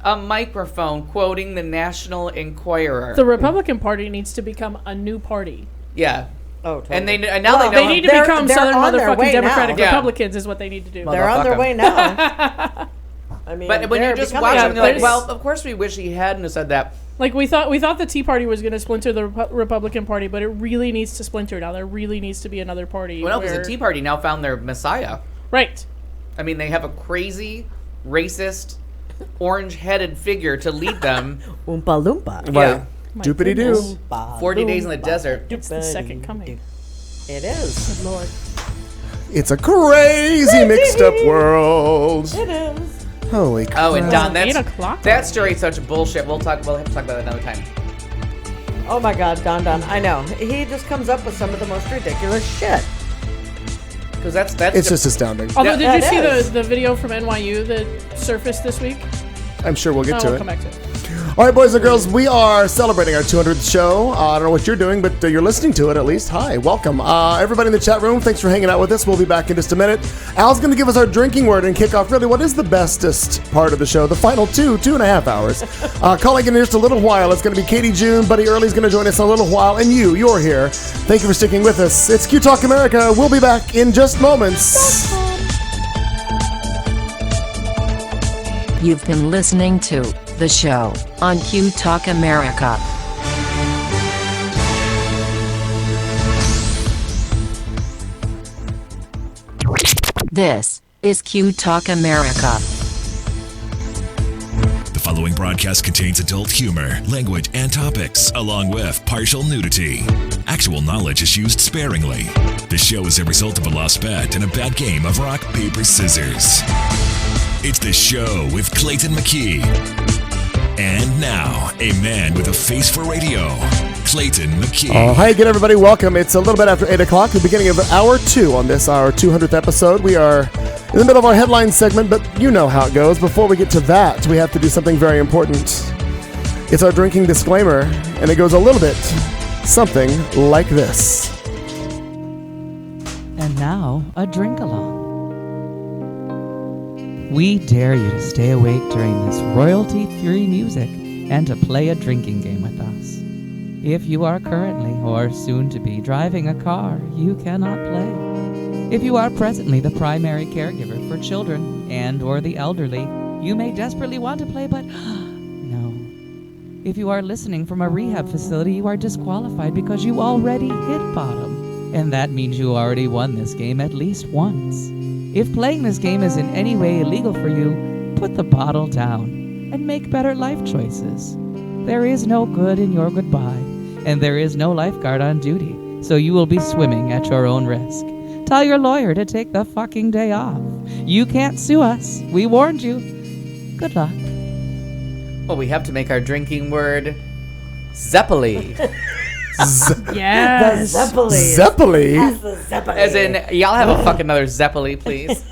a microphone quoting the National Enquirer? The Republican Party needs to become a new party. Yeah. Oh, totally. And now Well, they know. They need to They're- become they're Southern on their motherfucking way now. Democratic Yeah. Republicans is what they need to do. They're on their Motherfucker. way now. I mean, But when they're you just becoming- watch them, you're like, there's- well, of course we wish he hadn't have said that. Like we thought the Tea Party was going to splinter the Republican Party, but it really needs to splinter now. There really needs to be another party. Well, no, because where- the Tea Party now found their messiah. Right. I mean, they have a crazy, racist, orange-headed figure to lead them. Oompa Loompa. Yeah. My Doopity goodness. doo. Oompa 40 days in the Loompa. desert. It's the second coming. It is. Good Lord. It's a crazy mixed up world. It is. Holy crap. Oh, and Don, 8 that's o'clock. that story's such bullshit. We'll have to talk about it another time. Oh my God, Don. I know. He just comes up with some of the most ridiculous shit. Because that's It's just astounding. Although, Yeah. did you That see is. the video from NYU that surfaced this week? I'm sure we'll get Oh, to we'll it. come back to it. All right, boys and girls, we are celebrating our 200th show. I don't know what you're doing, but you're listening to it at least. Hi, welcome. Everybody in the chat room, thanks for hanging out with us. We'll be back in just a minute. Al's going to give us our drinking word and kick off really what is the bestest part of the show, the final 2.5 hours. Calling in just a little while, it's going to be Katie June. Buddy Early's going to join us in a little while, and you're here. Thank you for sticking with us. It's Q Talk America. We'll be back in just moments. You've been listening to The Show on Q Talk America. This is Q Talk America. The following broadcast contains adult humor, language, and topics, along with partial nudity. Actual knowledge is used sparingly. The show is a result of a lost bet and a bad game of rock, paper, scissors. It's The Show with Clayton McKee. And now, a man with a face for radio, Clayton McKee. Hi again, everybody. Welcome. It's a little bit after 8 o'clock, the beginning of hour 2 on this, our 200th episode. We are in the middle of our headline segment, but you know how it goes. Before we get to that, we have to do something very important. It's our drinking disclaimer, and it goes a little bit something like this. And now, a drink-along. We dare you to stay awake during this royalty-free music and to play a drinking game with us. If you are currently or soon to be driving a car, you cannot play. If you are presently the primary caregiver for children and or the elderly, you may desperately want to play, but no. If you are listening from a rehab facility, you are disqualified because you already hit bottom. And that means you already won this game at least once. If playing this game is in any way illegal for you, put the bottle down and make better life choices. There is no good in your goodbye, and there is no lifeguard on duty, so you will be swimming at your own risk. Tell your lawyer to take the fucking day off. You can't sue us. We warned you. Good luck. Well, we have to make our drinking word Zeppeli. Yes. The Zeppeli. Zeppeli? That's the Zeppeli. As in, y'all have a fucking another Zeppeli, please.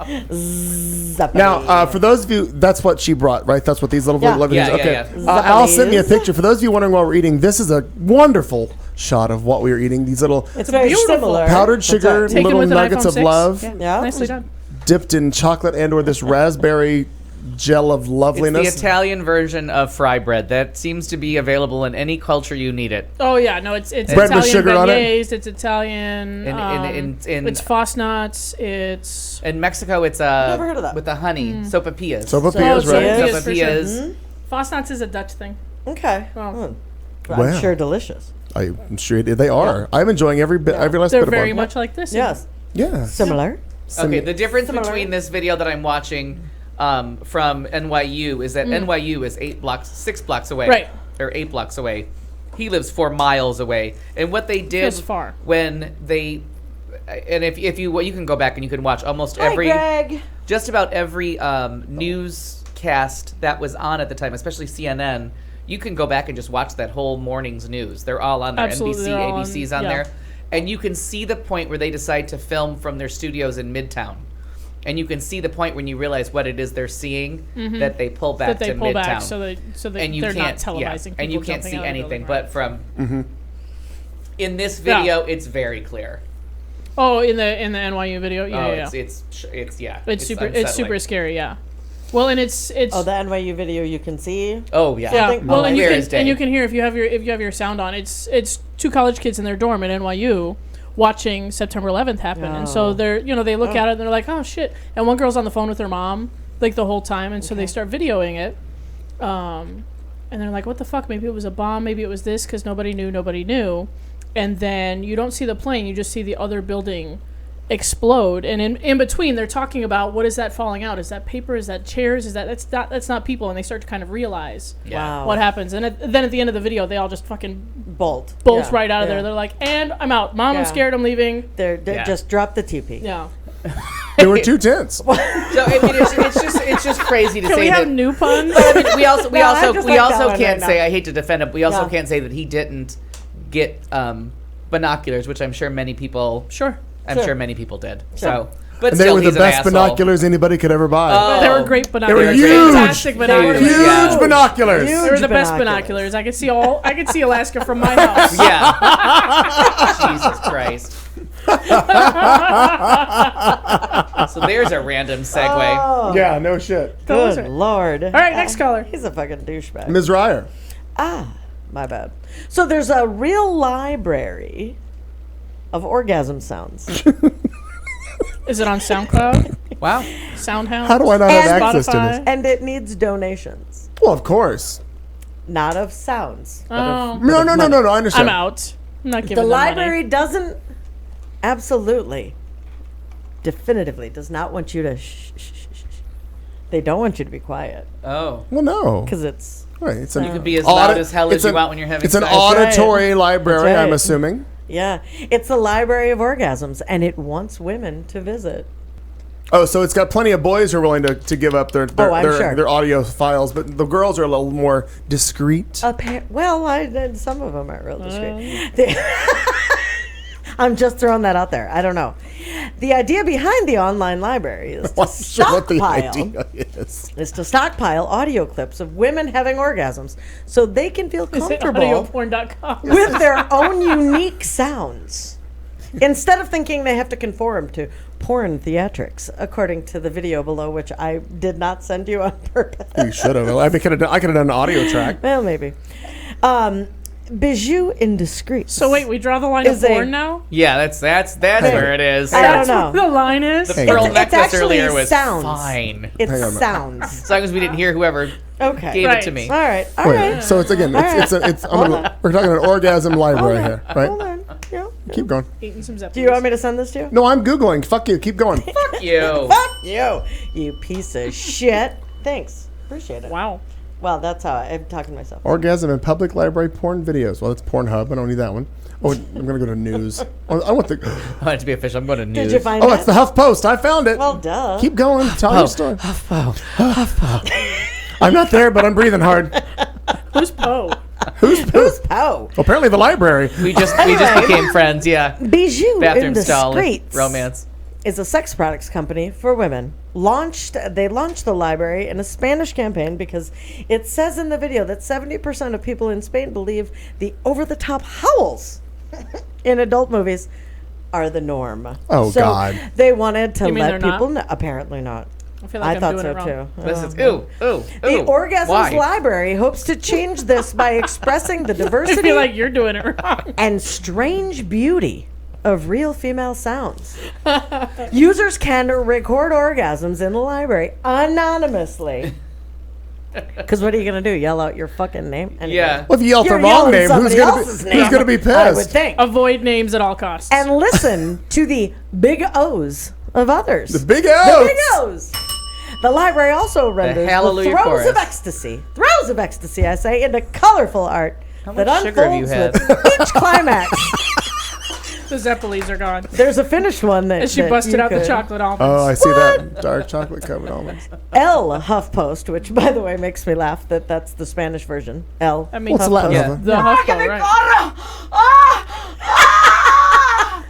Zeppeli. Now, for those of you, that's what she brought, right? That's what these little Yeah. lovely Yeah, things. yeah, Okay. yeah. Al sent me a Zeppelis. picture. For those of you wondering what we're eating, this is a wonderful shot of what we are eating. These little It's very beautiful. similar. powdered sugar, That's Taken little with an nuggets iPhone of 6. love, Yeah. Nicely done. dipped in chocolate and or this raspberry gel of It's loveliness. the Italian version of fry bread that seems to be available in any culture you need it. Oh yeah, no, it's Bread with Italian sugar on it? beignets. It's Italian. In it's Fosnuts. It's Mexico, it's Never heard of that. with the honey, sopapillas. Sopapillas, Oh, right? sopapillas. Sopapillas. Fosnuts is a Dutch thing. Okay. Well, Wow. I'm sure delicious. I'm sure they are. I'm enjoying every bit, every last They're bit of very them. much like this. Yes. Yeah. Similar. Okay, the difference Similar. between this video that I'm watching from NYU is that NYU is 6 blocks away. Right. Or 8 blocks away. He lives 4 miles away. And what they did Feels far. when they, and if you can go back and you can watch almost Hi, every, Greg. just about every newscast that was on at the time, especially CNN, you can go back and just watch that whole morning's news. They're all on there. Absolutely, NBC, they're all on- ABC's on yeah. there. And you can see the point where they decide to film from their studios in Midtown. And you can see the point when you realize what it is they're seeing, that they pull back That they to pull Midtown. back so that And you they're not can't, televising. and you people can't jumping see out of the anything. building, But right. from in this video, it's very clear. Oh, in the NYU video, yeah. It's It's super unsettling. scary, yeah. Well, and it's Oh, the NYU video you can see. Oh yeah, yeah. something Well, and you clear can as day. and you can hear if you have your sound on. It's 2 college kids in their dorm at NYU watching September 11th happen, and so Oh. they're they look at it and they're like, oh shit, and one girl's on the phone with her mom like the whole time, and so they start videoing it, and they're like, what the fuck? Maybe it was a bomb, maybe it was this, because nobody knew, and then you don't see the plane, you just see the other building explode, and in between they're talking about what is that falling out? Is that paper? Is that chairs? That's not people? And they start to kind of realize Wow. what happens, and then at the end of the video they all just fucking Bolt. bolt Yeah, right out of yeah. there. They're like, and I'm out. Mom, I'm Yeah. scared. I'm leaving. They're Yeah. just drop the TP. Yeah. They were too tense. So I mean, it's just crazy to Can say we that. have new puns? I mean, we also No, I just like that one can't right say. now. I hate to defend him. We also Yeah. can't say that he didn't get binoculars, which I'm sure many people. Sure. I'm Sure. sure many people did. Sure. So But And they still, were the he's an best asshole. binoculars anybody could ever buy. Oh. They were great They binoculars. were huge. Fantastic binoculars. Huge Yeah. binoculars. Huge. They were the best binoculars. binoculars. I could see Alaska from my house. Yeah. Jesus Christ. So there's a random segue. Oh, Yeah, no shit. Those good are- lord. All right, next caller. He's a fucking douchebag. Ms. Ryer. My bad. So there's a real library of orgasm sounds. Is it on SoundCloud? Wow. SoundHound? How do I not have And access to Spotify? this? And it needs donations. Well, of course. Not of sounds. But Oh, of, No, I understand. I'm out. I'm not giving the them library money. doesn't absolutely, definitively does not want you to shh, shh, shh, shh. They don't want you to be quiet Oh. Well, no. because it's Right, it's an You can be as loud as hell as it's you an- want when you're having It's an sex. auditory library, That's right. I'm assuming. yeah, it's a library of orgasms, and it wants women to visit. Oh, so it's got plenty of boys who are willing to give up their I'm sure. their audio files, but the girls are a little more discreet. Well, some of them aren't real discreet. I'm just throwing that out there. I don't know. The idea behind the online library is to I'm sure what the stockpile idea is. audio clips of women having orgasms so they can feel Is it comfortable audioporn.com? with their own unique sounds. Instead of thinking they have to conform to porn theatrics, according to the video below, which I did not send you on purpose. You should have. I could have done an audio track. Well, maybe. Bijou indiscreet. So wait, we draw the line of Is a- porn now? Yeah, that's where it is. I don't That's know. where the line is? The Hang pearl on. It's necklace actually earlier was sounds. fine. It's Hang on. sounds. As long as we didn't hear whoever Okay. gave Right. it to me. All right. All Wait, right. so it's again, we're talking an orgasm library here, right? Hold on. Yeah. Keep going. Eating some Zeppelins. Do you want me to send this to you? No, I'm Googling. Fuck you. Keep going. You. Fuck you piece of shit. Thanks. Appreciate it. Wow. Well, that's how I'm talking to myself. Orgasm in public library porn videos. Well, it's Pornhub. I don't need that one. Oh, I'm going to go to news. Oh, I want the. I want it to be official. I'm going to news. Did you find Oh, it? it's the HuffPost. I found it. Well, duh. Keep going. Tell your story. I'm not there, but I'm breathing hard. Who's Poe? Who's Poe? apparently the library. We just became friends. Yeah. Bijou Bathroom stall Indiscreets romance. is a sex products company for women. They launched the library in a Spanish campaign because it says in the video that 70% of people in Spain believe the over-the-top howls in adult movies are the norm. Oh, so God. They wanted to You mean let they're people not? know. Apparently not. I feel like I I'm thought doing so it wrong. too. This is ooh. The Orgasms Why? Library hopes to change this by expressing the I diversity feel like you're doing it wrong. and strange beauty of real female sounds. Users can record orgasms in the library anonymously. Because what are you going to do? Yell out your fucking name? Anyway. Yeah. Well, if you yell the You're wrong yelling name, who's somebody going else's to name, be I would pissed? think. Avoid names at all costs. And listen to the big O's of others. The big The O's. big O's. The library also renders the Hallelujah throes chorus. of ecstasy, I say, into colorful art that much sugar have you unfolds with each climax. the Zeppelins are gone. There's a finished one that And she that busted you out the could- chocolate almonds. Oh, I see that. Dark chocolate covered almonds. El HuffPost, which by the way makes me laugh that that's the Spanish version. El. I mean, What's the Latin Yeah. of it? the HuffPo, right?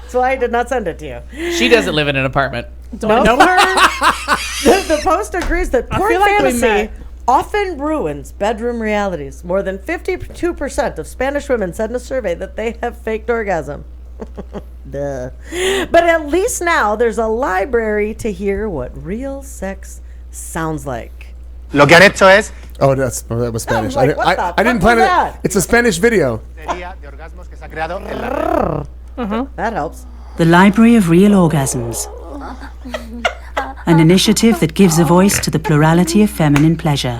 That's why I did not send it to you. She doesn't live in an apartment. Do I know her? The Post agrees that porn feel like we fantasy met. often ruins bedroom realities. More than 52% of Spanish women said in a survey that they have faked orgasm. Duh. But at least now there's a library to hear what real sex sounds like. Lo que han hecho es Oh, that was Spanish. like, what the I didn't fuck plan was it. that? It's a Spanish video. sería de orgasmos que se ha creado en la red. That helps. The Library of Real Orgasms. An initiative that gives a voice to the plurality of feminine pleasure.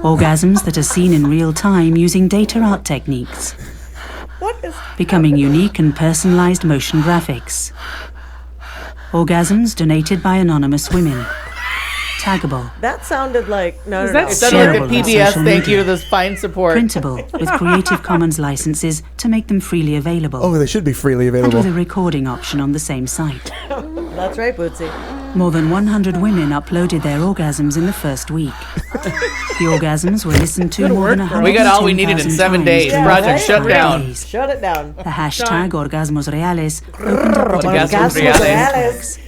Orgasms that are seen in real time using data art techniques, What is becoming unique and personalized motion graphics. Orgasms donated by anonymous women. Taggable, that? Sounded like no, Is no, that no. It sounded like Shareable the on PBS social thank you media. to this fine support. printable with Creative Commons licenses to make them freely available. Oh, they should be freely And available. with a recording option on the same site. That's right, Bootsy. More than 100 women uploaded their orgasms in the first week. The orgasms were listened to more than work, bro. 110,000 We got all we needed in 7 days. Yeah, Project right? shut down. days. Shut it down. The hashtag Orgasmos Reales opened up the Orgasmos doors to Reales. networks.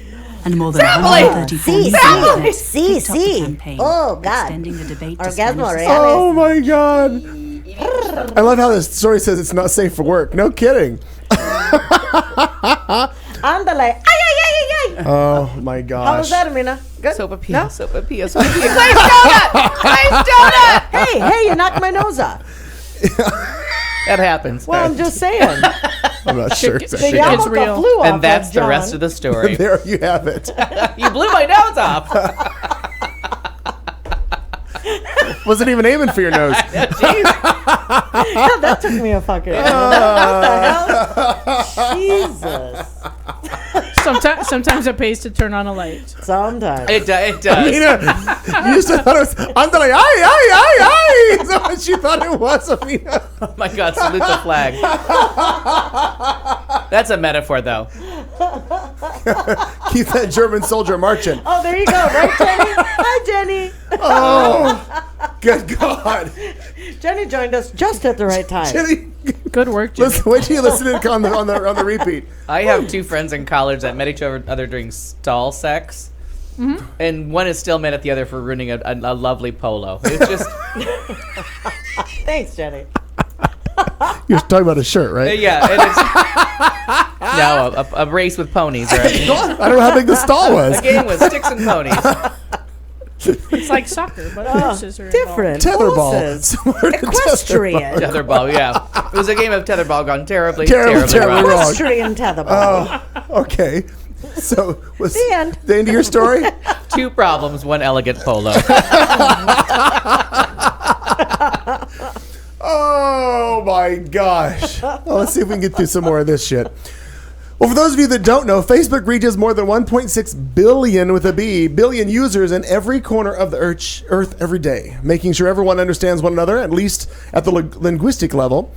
and more than 134 new internet See. TikTok campaign Oh, God. extending the debate to Orgasmo Spanish real. Oh my God! I love how this story says it's not safe for work. No kidding. Ándale. Ay, ay, ay, ay, ay. Oh my gosh! How was that, Amina? Good? Sopapilla, No? sopapilla, sopapilla. Glazed donut! Glazed donut! Hey, you knocked my nose off. That happens. Well, I'm just saying. I'm not sure. The Exactly. Chicken- yarmulke real. flew off And that's of the John. rest of the story. There you have it. You blew my nose off. Wasn't even aiming for your nose. Yeah, that took me a fucking. What the hell? Jesus. Sometimes it pays to turn on a light. Sometimes. It does. Amina, you used to thought it was Andale, ay. Is that what you thought it was, Amina? Oh my God, salute the flag. That's a metaphor, though. Keep that German soldier marching. Oh, there you go. Right, Jenny? Hi, Jenny. Oh, good God. Jenny joined us just at the right time. Jenny, Good work, Jimmy. listen, wait till you listen to it on the repeat. I have two friends in college that met each other during stall sex. Mm-hmm. And one is still mad at the other for ruining a lovely polo. It's just, Thanks, Jenny. You're talking about a shirt, right? yeah. And it's, no, a race with ponies. Or I don't know how big the stall was. a game with sticks and ponies. It's like soccer, but horses are involved. Different. Tetherball. Horses. Similar to Equestrian. Tetherball, yeah. It was a game of tetherball gone terribly Terribly wrong. wrong. Equestrian tetherball. Okay. So was The end. the end of your story? Two problems, one elegant polo. Oh my gosh. Well, let's see if we can get through some more of this shit. Well, for those of you that don't know, Facebook reaches more than 1.6 billion with a B, billion users in every corner of the Earth every day, making sure everyone understands one another, at least at the linguistic level.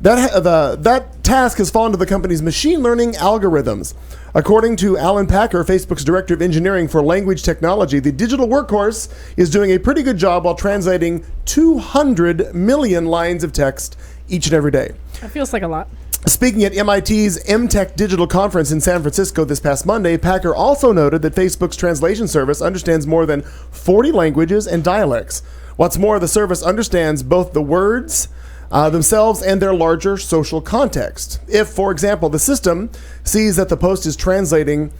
That task has fallen to the company's machine learning algorithms. According to Alan Packer, Facebook's director of engineering for language technology, the digital workhorse is doing a pretty good job while translating 200 million lines of text each and every day. That feels like a lot. Speaking at MIT's MTech Digital Conference in San Francisco this past Monday, Packer also noted that Facebook's translation service understands more than 40 languages and dialects. What's more, the service understands both the words themselves and their larger social context. If, for example, the system sees that the post is translating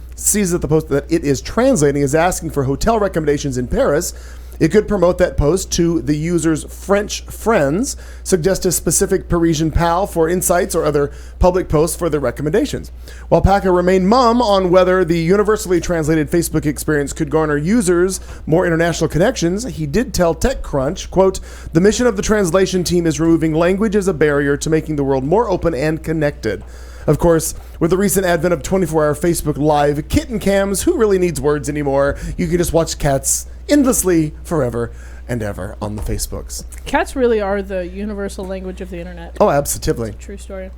is asking for hotel recommendations in Paris, it could promote that post to the user's French friends, suggest a specific Parisian pal for insights or other public posts for their recommendations. While Packer remained mum on whether the universally translated Facebook experience could garner users more international connections, he did tell TechCrunch, quote, "The mission of the translation team is removing language as a barrier to making the world more open and connected." Of course, with the recent advent of 24-hour Facebook Live kitten cams, who really needs words anymore? You can just watch cats endlessly, forever and ever on the Facebooks. Cats really are the universal language of the internet. Oh, absolutely. True story.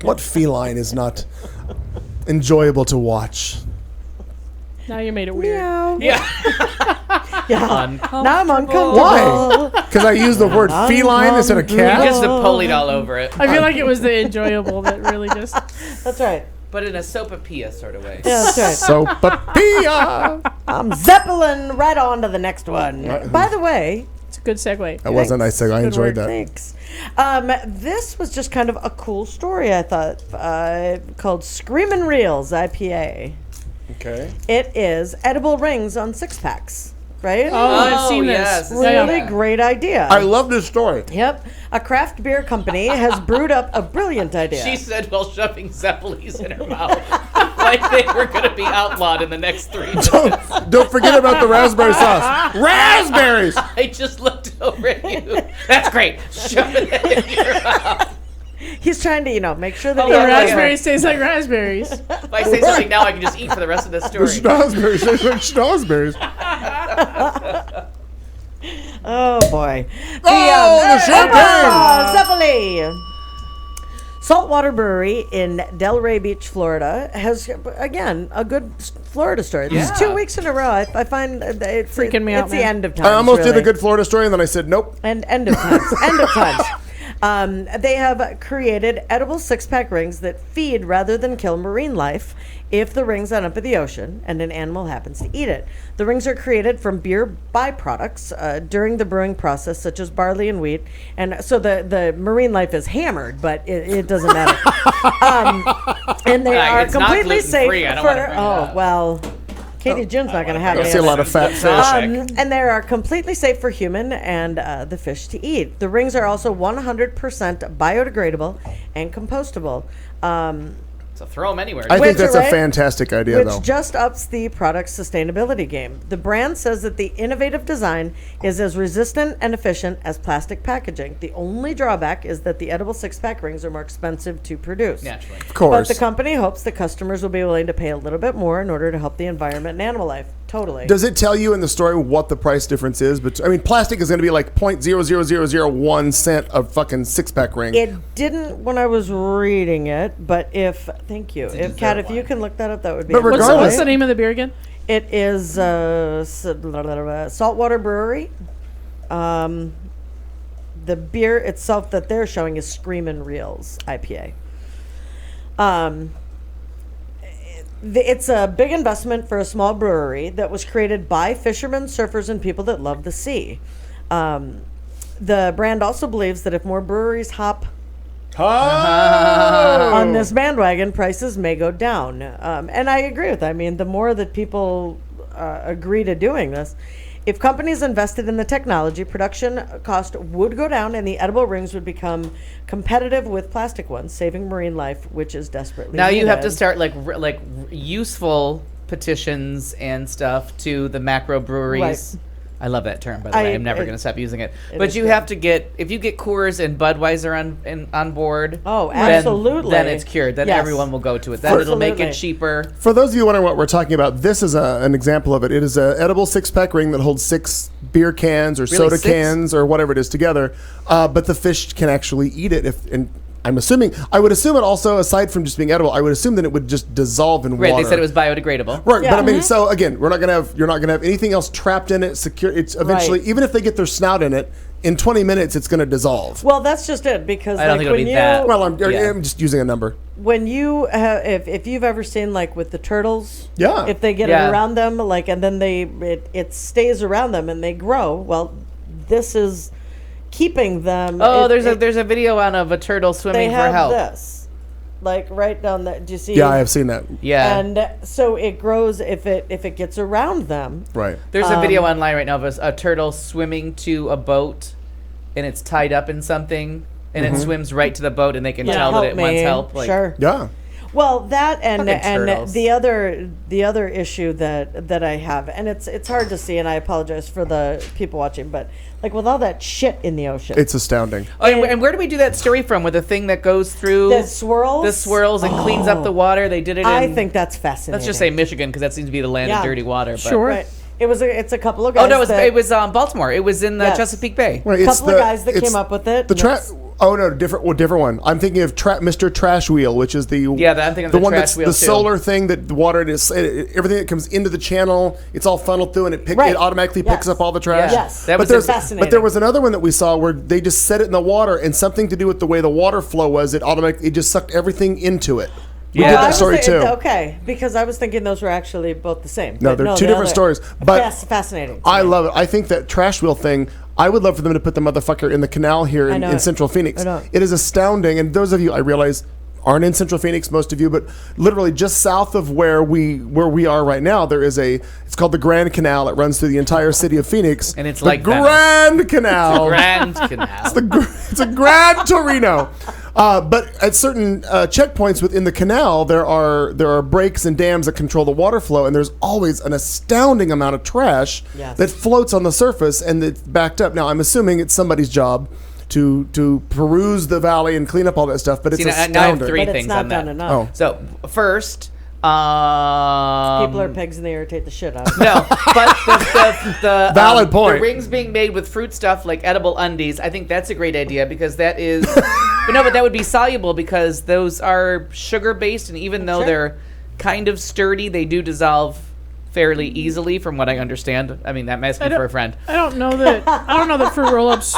What feline is not enjoyable to watch? Now you made it weird. Meow. Yeah. Yeah. Now I'm uncomfortable. Why? Because I used the word feline instead of You cat? just Napoleon all over it. I feel like it was the enjoyable that really just. That's right. But in a sopapilla sort of way. Yeah, that's right. Sopapilla! Zeppelin right on to the next one. By the way, It's a good segue. That was a nice thing. I Good enjoyed work. that. thanks. This was just kind of a cool story, I thought, called Screamin' Reels IPA. Okay. It is edible rings on six packs, right? Oh, I've seen yes. this. Really great idea. I love this story. Yep. A craft beer company has brewed up a brilliant idea. She said while shoving Zeppelins in her mouth. Like they were going to be outlawed in the next 3 minutes. Don't forget about the raspberry sauce. Raspberries! I just looked over at you. That's great. Shove it in your mouth. He's trying to, make sure that Oh, he The yeah, has raspberries taste like raspberries. If I say something now, I can just eat for the rest of the story. Schnozberries. They like schnozberries. Oh boy. The champagne! Zeppeli. Saltwater Brewery in Delray Beach, Florida, has again a good Florida story. This is 2 weeks in a row. I find it's Freaking me out, It's the man. end of times. I almost did really. a good Florida story, and then I said, nope. And end of times. End of times. They have created edible six-pack rings that feed rather than kill marine life if the rings end up in the ocean and an animal happens to eat it. The rings are created from beer byproducts during the brewing process, such as barley and wheat. And so the marine life is hammered, but it doesn't matter. And they are it's not completely safe gluten-free. I don't wanna for... bring it Oh, up. well... Katie June's not going to have I any see a of lot that. of fat fish. And they are completely safe for human and the fish to eat. The rings are also 100% biodegradable and compostable. So throw them anywhere. I think Which, that's a right? fantastic idea, Which though. just ups the product's sustainability game. The brand says that the innovative design is as resistant and efficient as plastic packaging. The only drawback is that the edible six-pack rings are more expensive to produce. Naturally. Of But course. the company hopes that customers will be willing to pay a little bit more in order to help the environment and animal life. Totally. Does it tell you in the story what the price difference is? But I mean, plastic is going to be like 0.00001 cent of fucking six-pack ring. It didn't when I was reading it, but thank you. If Kat, if you can look that up, that would be. But amazing. regardless- What's the name of the beer again? It is Saltwater Brewery. The beer itself that they're showing is Screamin' Reels IPA. It's a big investment for a small brewery that was created by fishermen, surfers, and people that love the sea. The brand also believes that if more breweries hop on this bandwagon, prices may go down. And I agree with that. I mean, the more that people agree to doing this, if companies invested in the technology, production cost would go down and the edible rings would become competitive with plastic ones, saving marine life, which is desperately Now you have to needed. start like useful petitions and stuff to the macro breweries. Right. I love that term, by the way. I'm never going to stop using it. But is you good. have to if you get Coors and Budweiser on board. Oh, then- absolutely. Then it's cured. Then Yes. everyone will go to it. Then it'll make it Absolutely. cheaper. For those of you wondering what we're talking about, this is an example of it. It is an edible six-pack ring that holds 6 beer cans or soda 6? cans or whatever it is together. But the fish can actually eat it. And I would assume it also, aside from just being edible, I would assume that it would just dissolve in Right? water. They said it was biodegradable. Right, Yeah. but I mean, so again, you're not gonna have anything else trapped in it. Secure. It's eventually, Right. even if they get their snout in it, in 20 minutes, it's gonna dissolve. Well, that's just it because I don't think it'll when be you that. Well, I'm Yeah. just using a number. when you have, if you've ever seen like with the turtles, Yeah. if they get Yeah. it around them, like, and then it stays around them and they grow. Well, this is keeping them. Oh, it- there's a video of a turtle they swimming for have help. this, like right down there. Do you see? Yeah, I have seen that. Yeah. And so it grows if it gets around them. Right. There's a video online right now of a turtle swimming to a boat, and it's tied up in something, and it swims right to the boat, and they can tell that it wants help. Like, Sure. Yeah. Well, that and Fucking turtles. the other issue that I have, and it's hard to see, and I apologize for the people watching, but like with all that shit in the ocean, It's astounding. Oh, and where do we do that story from? With the thing that goes through the swirls. the swirls and cleans up the water. They did it. I in, think that's fascinating. Let's just say Michigan, because that seems to be the land Yeah. of dirty water. But. Sure. Right. It's a couple of guys. Oh no, that, it was Baltimore. It was in the Yes. Chesapeake Bay. Right, a it's couple of guys that came up with it. The and it's- Oh no, different one. I'm thinking of Mr. Trash Wheel, which is the I'm thinking of the the one trash that's wheel, the too. solar thing that the water is everything that comes into the channel. It's all funneled through and Right. it automatically picks Yes. up all the trash. Yeah. Yes. That but was fascinating. But there was another one that we saw where they just set it in the water and something to do with the way the water flow was. It just sucked everything into it. We Yeah. did I that was story too. Okay, because I was thinking those were actually both the same. No, But they're two the different stories. But fascinating. I love it. I think that trash wheel thing, I would love for them to put the motherfucker in the canal here I in, know in it. Central Phoenix. I know. It is astounding. And those of you, I realize, aren't in Central Phoenix, most of you, but literally just south of where we are right now, there is it's called the Grand Canal. It runs through the entire city of Phoenix. And it's the like Venice. Grand Canal. Grand Canal. It's a Grand Torino. But at certain checkpoints within the canal, there are breaks and dams that control the water flow, and there's always an astounding amount of trash Yes. that floats on the surface and it's backed up. Now, I'm assuming it's somebody's job to peruse the valley and clean up all that stuff, but it's See, now I have astounding. three but it's things not on that. done enough. Oh. So first, People are pigs and they irritate the shit out of me. no, but the Valid point. The rings being made with fruit stuff like edible undies, I think that's a great idea because that is, but that would be soluble because those are sugar based, and even though Sure. they're kind of sturdy, they do dissolve fairly easily, from what I understand. I mean, that may speak for a friend. I don't know that fruit roll-ups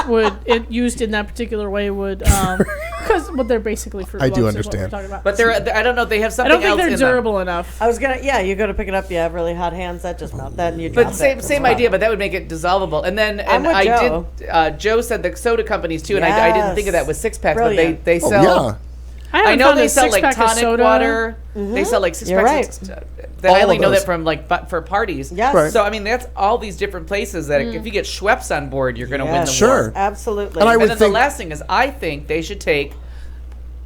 used in that particular way would because they're basically fruit I roll-ups. do is what we're understand. talking about. But I don't know. They have I something don't think else they're in them. durable enough. I was gonna, you go to pick it up, you have really hot hands, that just melt that, and you drop But it. same idea, but that would make it dissolvable. And then I'm with Joe. Joe said the soda companies too, and I didn't think of that with 6-packs, but Brilliant. they Oh, sell. yeah. I I know found they a sell like six-pack of tonic soda. water. They sell like 6-packs. You're right. That I All only of know those. that from for parties. Yes. Right. So I mean, that's all these different places that if you get Schweppes on board, you're going to win the Yes. Sure. war. Absolutely. And I And would then the think- last thing is, I think they should take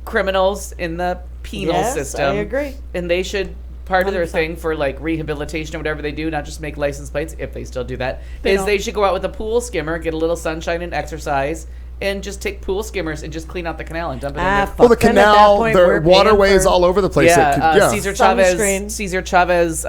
criminals in the penal Yes, system. I agree. And they should, part of their 100%. thing for like rehabilitation or whatever they do, not just make license plates, if they still do that, They is don't. they should go out with a pool skimmer, get a little sunshine and exercise, and just take pool skimmers and just clean out the canal and dump it in there. Well, the Fuck, then at that canal, point, the we're paying waterways for- all over the place. Yeah, that could- Cesar Sunscreen. Chavez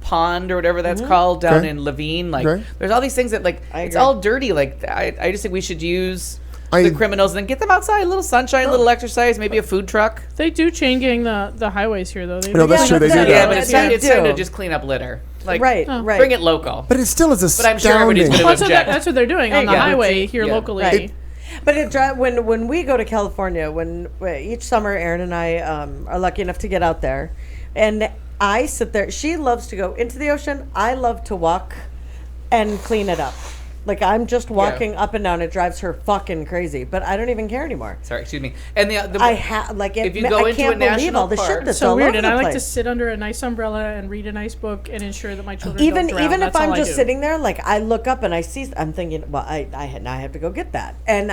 pond or whatever that's called down Okay. in Levine. Like, Okay. there's all these things that like I it's agree. all dirty. Like, I just think we should use I- the criminals and then get them outside, a little sunshine, a little exercise, maybe a food truck. They do chain gang the highways here though. They No, that's true, they do Yeah, that. but it's Yeah, time, they it's time to do. just clean up litter. Like, Right, Oh. right. bring it local. But it still is But I'm sure everybody's astounding. gonna Well, so object. that's what they're doing on the Yeah. highway here Yeah. locally. Right. But when we go to California, when each summer Erin and I are lucky enough to get out there, and I sit there. She loves to go into the ocean. I love to walk and clean it up. Like I'm just walking up and down. It drives her fucking crazy, but I don't even care anymore. Sorry, excuse me. And the I have like it, if you go I into can't a believe national all the park- shit that's So all weird, over and the I like place. to sit under a nice umbrella and read a nice book and ensure that my children even don't drown. even if That's all I'm I just do. sitting there, like I look up and I see, I'm thinking, well, I have to go get that, and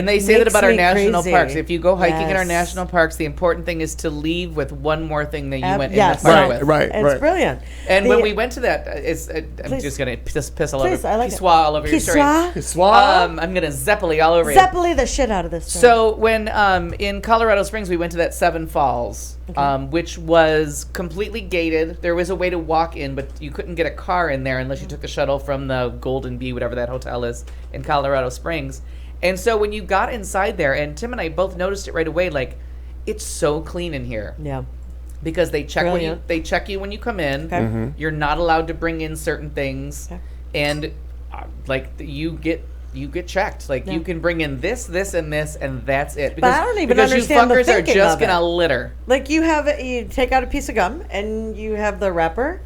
they say that about our national crazy. parks. If you go hiking in our Yes. national parks, the important thing is to leave with one more thing that you went yes. in the park Right, with. right, It's right. brilliant. And The- when we went to that, I'm Please. just gonna piss all Please, over, I like it. pissoir all over your story. Pissoir? I'm gonna Zeppeli all over you. Zeppeli the shit out of this. Story. So when in Colorado Springs, we went to that Seven Falls, which was completely gated. There was a way to walk in, but you couldn't get a car in there unless you took the shuttle from the Golden Bee, whatever that hotel is in Colorado Springs. And so when you got inside there, and Tim and I both noticed it right away, like it's so clean in here yeah, because they check Brilliant. they check you when you come in. Okay. You're not allowed to bring in certain things, Okay. and like you get checked. Like you Yeah. can bring in this, and this, and that's it. But I don't even because understand the you fuckers are thinking just of it. gonna litter. like you take out a piece of gum and you have the wrapper.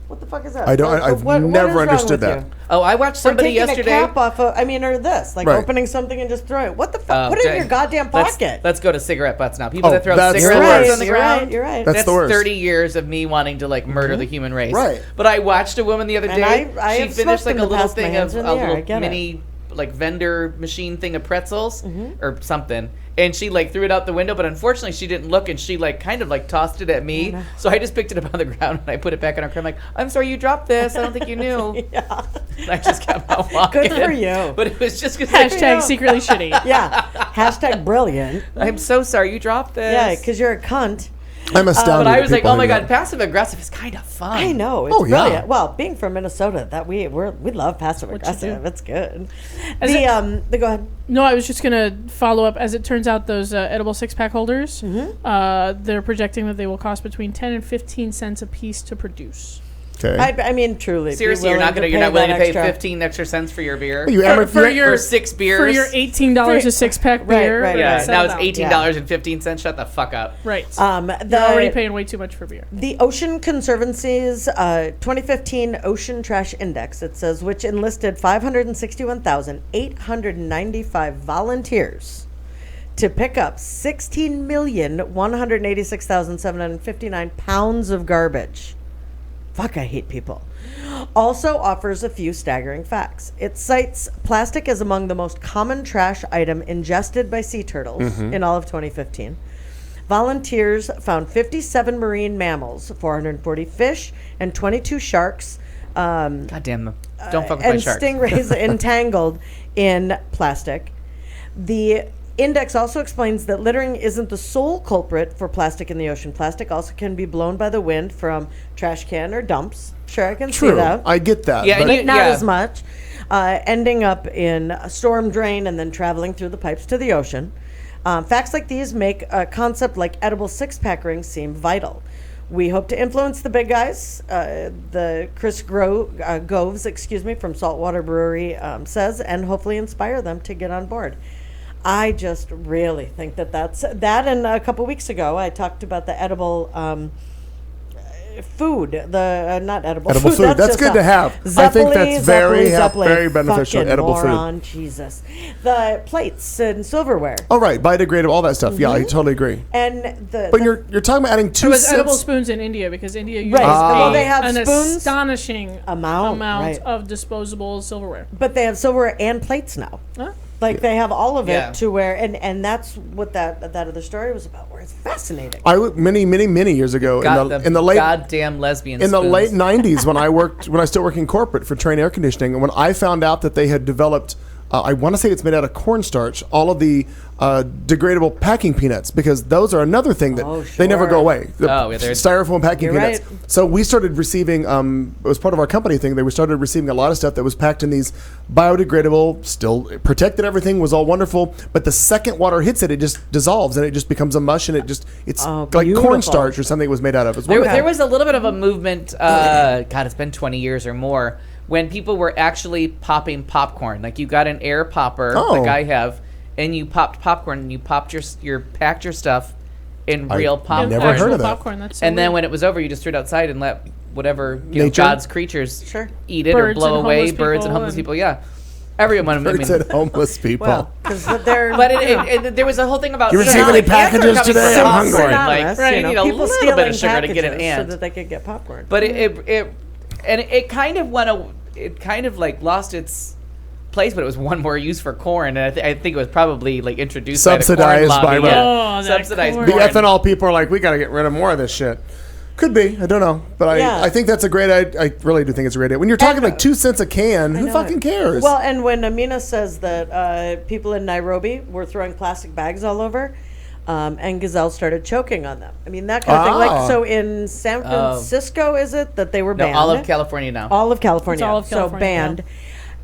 What the fuck is that? I don't- What- I've what never is wrong understood with that. you? Oh, I watched Or somebody taking yesterday. a cap off of, or this, like Right. opening something and just throwing it. What the fuck? Put it in okay. your goddamn Let's- pocket. Let's go to cigarette butts now. People Oh, that throw that's cigarette the butts worst. on the You're ground. right. You're right. That's the worst. 30 years of me wanting to like murder the human race. Right. But I watched a woman the other And day. I she have finished smoked like in a the little past, my thing hands of in a the air, I little get it. mini like vendor machine thing of pretzels Mm-hmm. or something. And she like threw it out the window, but unfortunately she didn't look, and she like kind of like tossed it at me. So I just picked it up on the ground and I put it back in our car. I'm like, I'm sorry you dropped this. I don't think you knew. Yeah. And I just kept on walking. Good for you. But it was just because Hashtag secretly shitty. Yeah. Hashtag brilliant. I'm so sorry you dropped this. Yeah, because you're a cunt. I'm astounded. But I at was like, people oh my who do god, that. passive aggressive is kind of fun. I know it's Oh, yeah. brilliant. Well, being from Minnesota, that we love passive you aggressive. do. It's good. As Go ahead. No, I was just gonna follow up. As it turns out, those edible 6-pack holders, they're projecting that they will cost between 10 and 15 cents a piece to produce. Okay. I mean, truly. be Seriously, you're not willing willing to pay that extra. 15 extra cents for your beer? You for 6 beers? For your $18 a 6-pack Right, beer. right, yeah, right. now it's $7. $18.15. Shut the fuck up. Right. The, You're already paying way too much for beer. The Ocean Conservancy's 2015 Ocean Trash Index, it says, which enlisted 561,895 volunteers to pick up 16,186,759 pounds of garbage. Fuck, I hate people. Also offers a few staggering facts. It cites plastic as among the most common trash item ingested by sea turtles in all of 2015. Volunteers found 57 marine mammals, 440 fish, and 22 sharks. God damn them. Don't fuck with my And sharks. stingrays entangled in plastic. The index also explains that littering isn't the sole culprit for plastic in the ocean. Plastic also can be blown by the wind from trash can or dumps. Sure, I can see True. that. I get that. Yeah, but and Not Yeah. as much. Ending up in a storm drain and then traveling through the pipes to the ocean. Facts like these make a concept like edible 6-pack rings seem vital. we hope to influence the big guys. The Chris Goves, from Saltwater Brewery says, and hopefully inspire them to get on board. I just really think that's that. And a couple weeks ago, I talked about the edible food, not edible Edible food. That's good to have. I think that's very beneficial. Fucking Edible moron, food. Jesus. The plates and silverware. Oh, right. Biodegradable, all that stuff. Yeah, I totally agree. And But you're talking about adding 2 It was cents. edible spoons in India because India uses Right. Well, they have an spoons. astonishing Amount, right. of disposable silverware. But they have silverware and plates now. Huh? Like they have all of it Yeah. to where, and that's what that other story was about. Where it's fascinating. Many years ago in the late goddamn lesbian in the spoons. late 90s when I still worked in corporate for Trane Air Conditioning, and when I found out that they had developed, I want to say it's made out of cornstarch, all of the degradable packing peanuts, because those are another thing that they never go away. The styrofoam packing You're peanuts. right. So we started receiving, it was part of our company thing, we started receiving a lot of stuff that was packed in these biodegradable, still protected everything, was all wonderful, but the second water hits it, it just dissolves and it just becomes a mush, and it's like beautiful. cornstarch or something it was made out of. It was wonderful. There was a little bit of a movement, God, it's been 20 years or more, when people were actually popping popcorn. Like you got an air popper, like I have, and you popped popcorn, and you packed your stuff in real popcorn. never heard of that. Popcorn, that's so And then weird. when it was over, you just threw it outside and let whatever Nature? God's creatures eat it Birds or blow and away. homeless Birds and people homeless and- people, yeah. Everyone. Birds and homeless people. Well, because they're. But there was a whole thing about. You receive any packages today? I'm hungry. Like, you need a people little stealing bit of sugar to get an packages ant. so that they could get popcorn. But it kind of like lost its place, but it was one more use for corn, and I think it was probably like introduced Subsidized by the corn lobby. by- Yeah. Oh, that Subsidized corn. The corn. ethanol people are like, we got to get rid of more of this shit. Could be. I don't know. But Yeah. I think that's a great idea. I really do think it's a great idea. When you're talking like 2 cents a can, who know fucking it. cares? Well, and when Amina says that people in Nairobi were throwing plastic bags all over, and Gazelle started choking on them. I mean, that kind of thing. Like, so in San Francisco, is it that they were No, banned? all of California now. All of California. It's all of So California banned.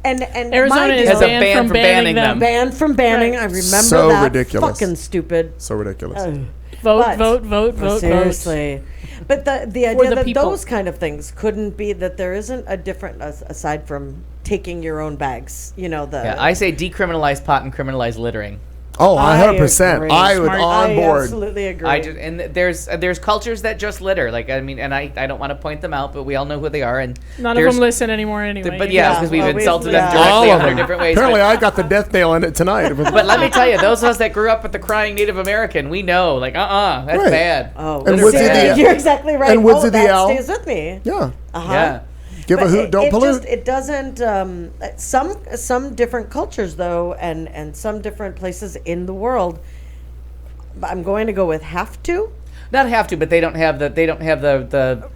And Arizona my is deal- Has a banned ban from from banning them. banned from banning. Right. I remember So that. ridiculous. Fucking stupid. so ridiculous. But- Vote. Seriously. But the For idea the that people. those kind of things couldn't be, that there isn't a different, aside from taking your own bags, Yeah, I say decriminalize pot and criminalize littering. Oh, I 100%. agree. I was Smart. on I board. absolutely agree. And there's cultures that just litter. Like I mean, and I don't want to point them out, but we all know who they are. And None of there's- them listen anymore anyway. But yeah, Yeah, because we've well, insulted yeah. them directly All of 100 them. different ways. Apparently, but, I got the death nail in it tonight. but let me tell you, those of us that grew up with the crying Native American, we know, like, that's Right. bad. Oh, And that's Woodsy bad. the- You're exactly right. and Woodsy the that owl. stays with me. yeah. Yeah. Give a But hoot, don't pollute. It doesn't. Some different cultures though, and some different places in the world. I'm going to go with have to. Not have to, but they don't have the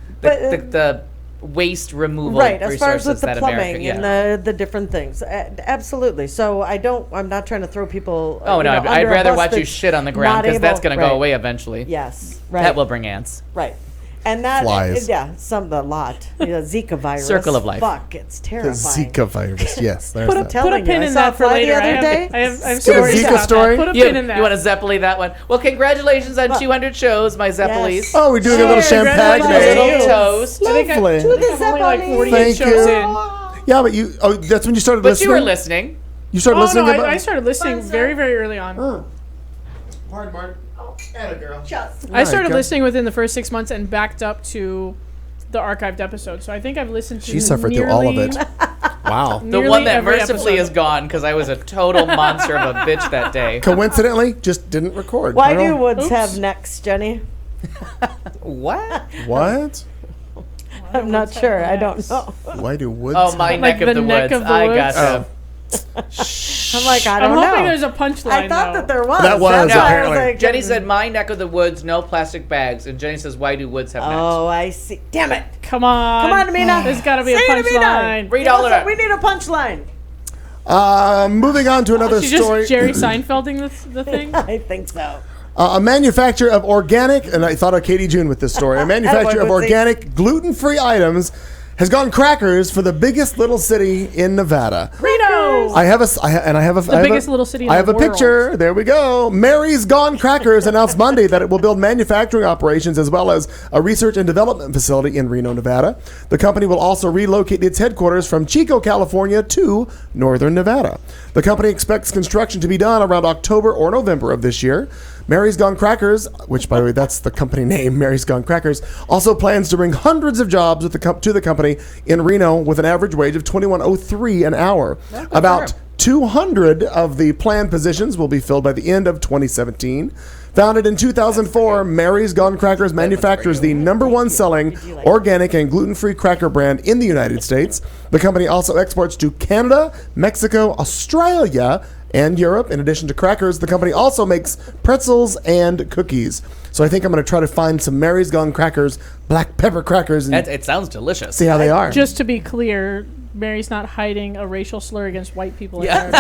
waste removal Right, as far as resources with the that plumbing America. and the different things, absolutely. So I'm not trying to throw people. Oh no, under I'd a rather bus watch you that's shit on the ground not because that's able- going to go right. away eventually. Yes, right. That will bring ants. Right. And that, Flies. yeah, a lot. Zika virus. Circle of life. Fuck, it's The terrifying. Zika virus. Yes. There's that. Put a Telling pin you, I in saw that for a fly later. the other day. I have Get a stories Zika about story? that. Put a You, pin in that. you want to Zeppeli that one? Well, congratulations on 200 shows, my Zeppelis. Yes. Oh, we're doing a little Sure, champagne. congratulations. A little Yes. toast. Lovely. To the I'm only like Zeppelin. 48 Thank shows you. in. Yeah, but you. Oh, that's when you started But listening. you were listening. You started Oh listening. no, about- I started listening very, very early on. Pardon, Martin. Oh, atta girl. I started Okay. listening within the first 6 months and backed up to the archived episode. So I think I've listened to. She suffered through all of nearly- it. Wow. The Nearly one that every mercifully episode. is gone because I was a total monster of a bitch that day. Coincidentally, just didn't record. Why I don't do know. Woods Oops. have necks, Jenny? What? What? I'm not sure. I don't know. Why do woods? Oh, my Like neck of the the neck woods. of the I woods? gotcha. I'm like, I I'm don't hoping know. there's a punchline. I thought that there was. That was, That's why I apparently. like, Jenny said, my neck of the woods, no plastic bags. And Jenny says, why do woods have necks? Oh, I see. Damn it. Come on. Come on, Amina. There's got to be a Say it, Amina. punchline. Read Give all us of a- We it. need a punchline. Moving on to another She's story. just Jerry Seinfelding the thing. I think so. A manufacturer of organic, and I thought of Katie June with this story. A manufacturer of Attaboy, Woodsy. organic, gluten-free items has gone crackers for the biggest little city in Nevada. Reno. Oh. I have the biggest little city in I have the a world. picture. There we go. Mary's Gone Crackers announced Monday that it will build manufacturing operations as well as a research and development facility in Reno, Nevada. The company will also relocate its headquarters from Chico, California to Northern Nevada. The company expects construction to be done around October or November of this year. Mary's Gone Crackers, which by the way, that's the company name, Mary's Gone Crackers, also plans to bring hundreds of jobs to the company in Reno with an average wage of $21.03 an hour. About 200 of the planned positions will be filled by the end of 2017. Founded in 2004, Mary's Gone Crackers manufactures the #1 selling organic and gluten-free cracker brand in the United States. The company also exports to Canada, Mexico, Australia, and Europe. In addition to crackers, the company also makes pretzels and cookies. So I think I'm going to try to find some Mary's Gone Crackers, black pepper crackers, and It sounds delicious. see how they are. Just to be clear, Mary's not hiding a racial slur against white people. Now,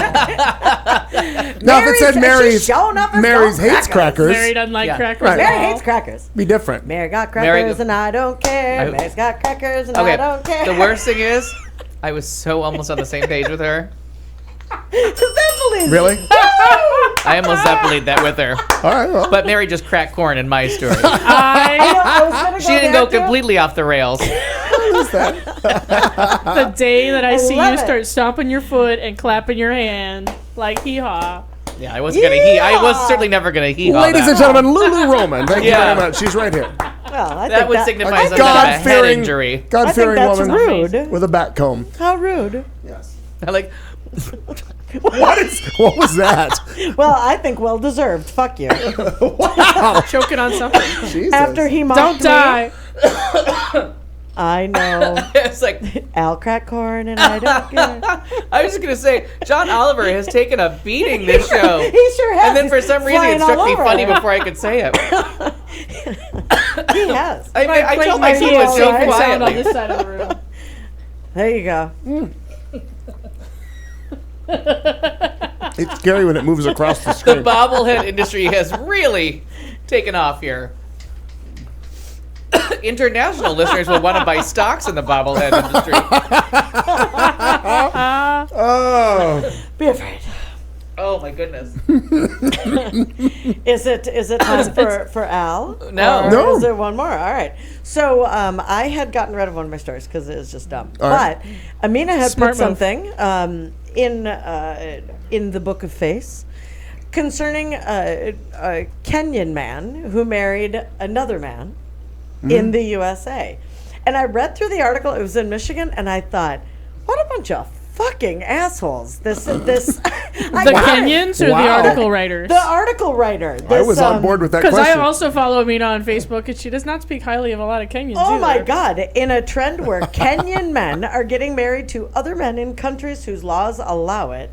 if it said Mary's, showing up as Mary's Gone hates crackers, Mary doesn't like Yeah. crackers. Right. at Mary all. hates crackers. be different. Mary got Mary- crackers and I don't care. Mary's got crackers and I don't care. The worst thing is, I was so almost on the same page with her. Zeppelin. Really? I almost Zeppelin that with her. All right. Well, But Mary just cracked corn in my story. I was gonna She didn't there go too. completely off the rails. The day that I see love you it. start stomping your foot and clapping your hand like hee-haw. Yeah, I wasn't gonna hee. I was certainly never gonna hee. ladies and gentlemen, Lulu Roman. Thank you Yeah. very much. She's right here. Well, I that think would signify something about a head God-fearing, injury. God-fearing I think woman that's rude. with a back comb. How rude. I like. What was that? Well, I think well deserved. Fuck you. Choking on something. Jesus. After he mocked Don't me, die. I know. It's like Al crack corn and I don't care. I was just gonna say, John Oliver has taken a beating this show. He sure has. And then for some reason it Flying struck all me over funny it. before I could say it. He has. I told my Like team it heels, so right? sound on quietly. this side of the room. There you go. It's scary when it moves across the The screen. bobblehead industry has really taken off here. International listeners will want to buy stocks in the bobblehead industry. Oh, Be afraid. Oh my goodness. Is it time for Al? No. Or No. Is there one more? All right. So I had gotten rid of one of my stories because it was just dumb. All right. But Amina had Smart put move. something in the Book of Face concerning a Kenyan man who married another man in the USA. And I read through the article. It was in Michigan, and I thought, what a bunch of fucking assholes. This The Kenyans. Kenyans or Wow. the article writers? The article writer. I was on board with that Because I question. also follow Amina on Facebook, and she does not speak highly of a lot of Kenyans. Oh my either. God. In a trend where Kenyan men are getting married to other men in countries whose laws allow it,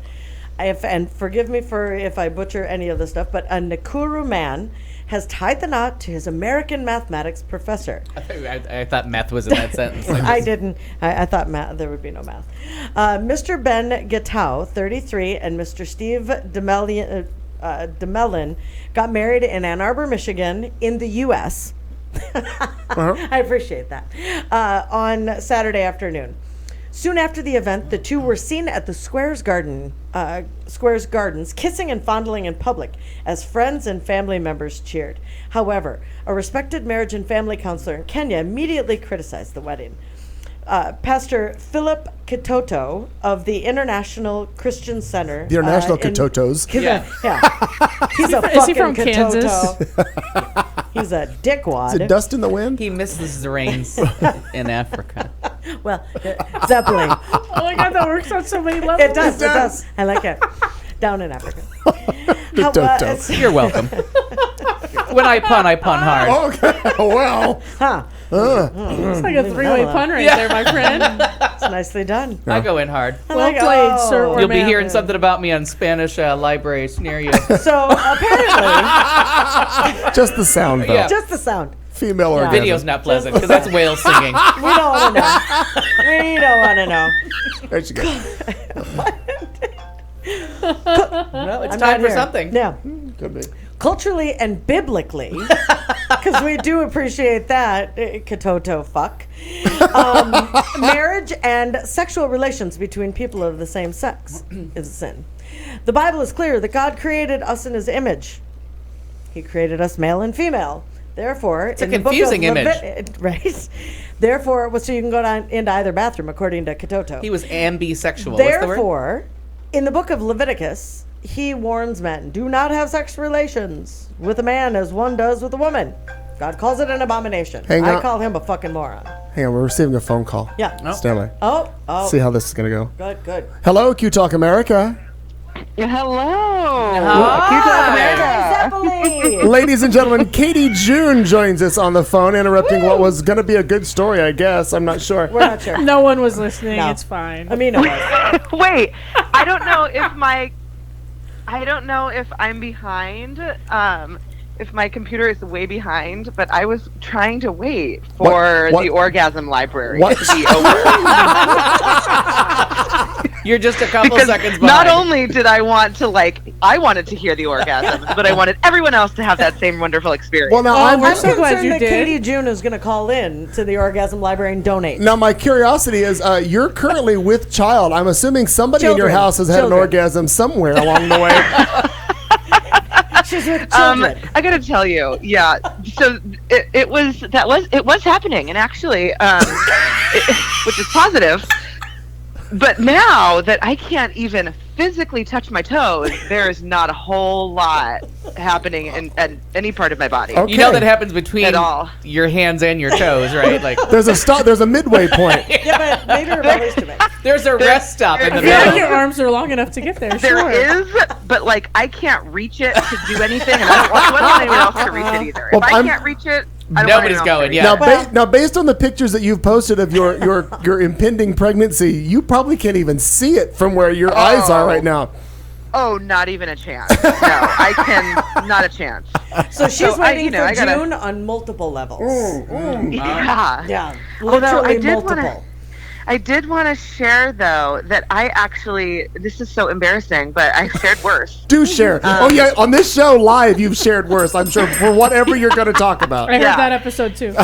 and forgive me for if I butcher any of this stuff, but a Nakuru man has tied the knot to his American mathematics professor. I thought meth was in that sentence. I didn't. I thought there would be no math. Mr. Ben Gatow, 33, and Mr. Steve DeMellon got married in Ann Arbor, Michigan, in the U.S. I appreciate that. On Saturday afternoon. Soon after the event, the two were seen at the Squares Gardens kissing and fondling in public as friends and family members cheered. However, a respected marriage and family counselor in Kenya immediately criticized the wedding. Pastor Philip Kitoto of the International Christian Center. The International in- Kitotos. Yeah. Yeah. He's a Is he fucking from Kitoto. Kansas? He's a dickwad. Is it dust in the wind? He misses the rains in Africa. Well, Zeppelin. Oh my God, that works on so many levels. It does. It does. I like it. Down in Africa. Toto. You're welcome. When I pun hard. Okay. Well. Huh. It's like a three-way pun right there, my friend. It's nicely done. I go in hard. Well like, played, oh. sir. or You'll be ma'am. hearing something about me on Spanish libraries near you. So apparently, Just the sound, though. Yeah. just the sound. Female orgasm. Video's not pleasant because that's whales singing. We don't want to know. We don't want to know. There she goes. Well, it's I'm time not for here. something. Yeah. Could be. culturally and biblically, because we do appreciate that, katoto fuck, marriage and sexual relations between people of the same sex is a sin. The Bible is clear that God created us in his image. He created us male and female. Therefore, it's a confusing image. Right? Therefore, so you can go down into either bathroom, according to Katoto. He was ambisexual. Therefore, in the book of Leviticus, he warns men, do not have sexual relations with a man as one does with a woman. God calls it an abomination. I call him a fucking moron. Hang on, we're receiving a phone call. Yeah. Oh. Stand by. Oh. See how this is going to go. Good. Hello, Q Talk America. Hello. Zeppeli. Ladies and gentlemen, Katie June joins us on the phone, interrupting what was going to be a good story, I guess. I'm not sure. We're not sure. No one was listening. No. It's fine. I mean, it was. Wait, I don't know if I'm behind. If my computer is way behind, but I was trying to wait for the orgasm library to be over. You're just a couple Because seconds not behind. only did I want to I wanted to hear the orgasms, but I wanted everyone else to have that same wonderful experience. Well, now I'm so glad concerned you that did. Katie June is going to call in to the Orgasm Library and donate. Now, my curiosity is, you're currently with child. I'm assuming somebody in your Children. house has had an orgasm somewhere along the way. She's with children. I gotta tell you, yeah. So it was happening, and actually, which is positive. But now that I can't even physically touch my toes, there is not a whole lot happening in any part of my body. Okay. You know that happens between At all. your hands and your toes, right? Like There's a midway point. Yeah, but maybe her belly's too big. there's a rest stop in the I feel like middle. your arms are long enough to get there. There Sure. is, but I can't reach it to do anything, and I don't want anyone else to reach it either. Well, If I I'm- can't reach it, I don't Nobody's want anyone else to going, reach yeah. it. Now, based on the pictures that you've posted of your impending pregnancy, you probably can't even see it from where your eyes are right now. Oh, not even a chance. No, I can, not a chance. So she's waiting for I gotta- June on multiple levels. Yeah. Yeah, Although literally I did want to share, though, that I actually, this is so embarrassing, but I shared worse. Do share. Oh, yeah, on this show live, you've shared worse, I'm sure, for whatever you're going to talk about. I heard Yeah. that episode too.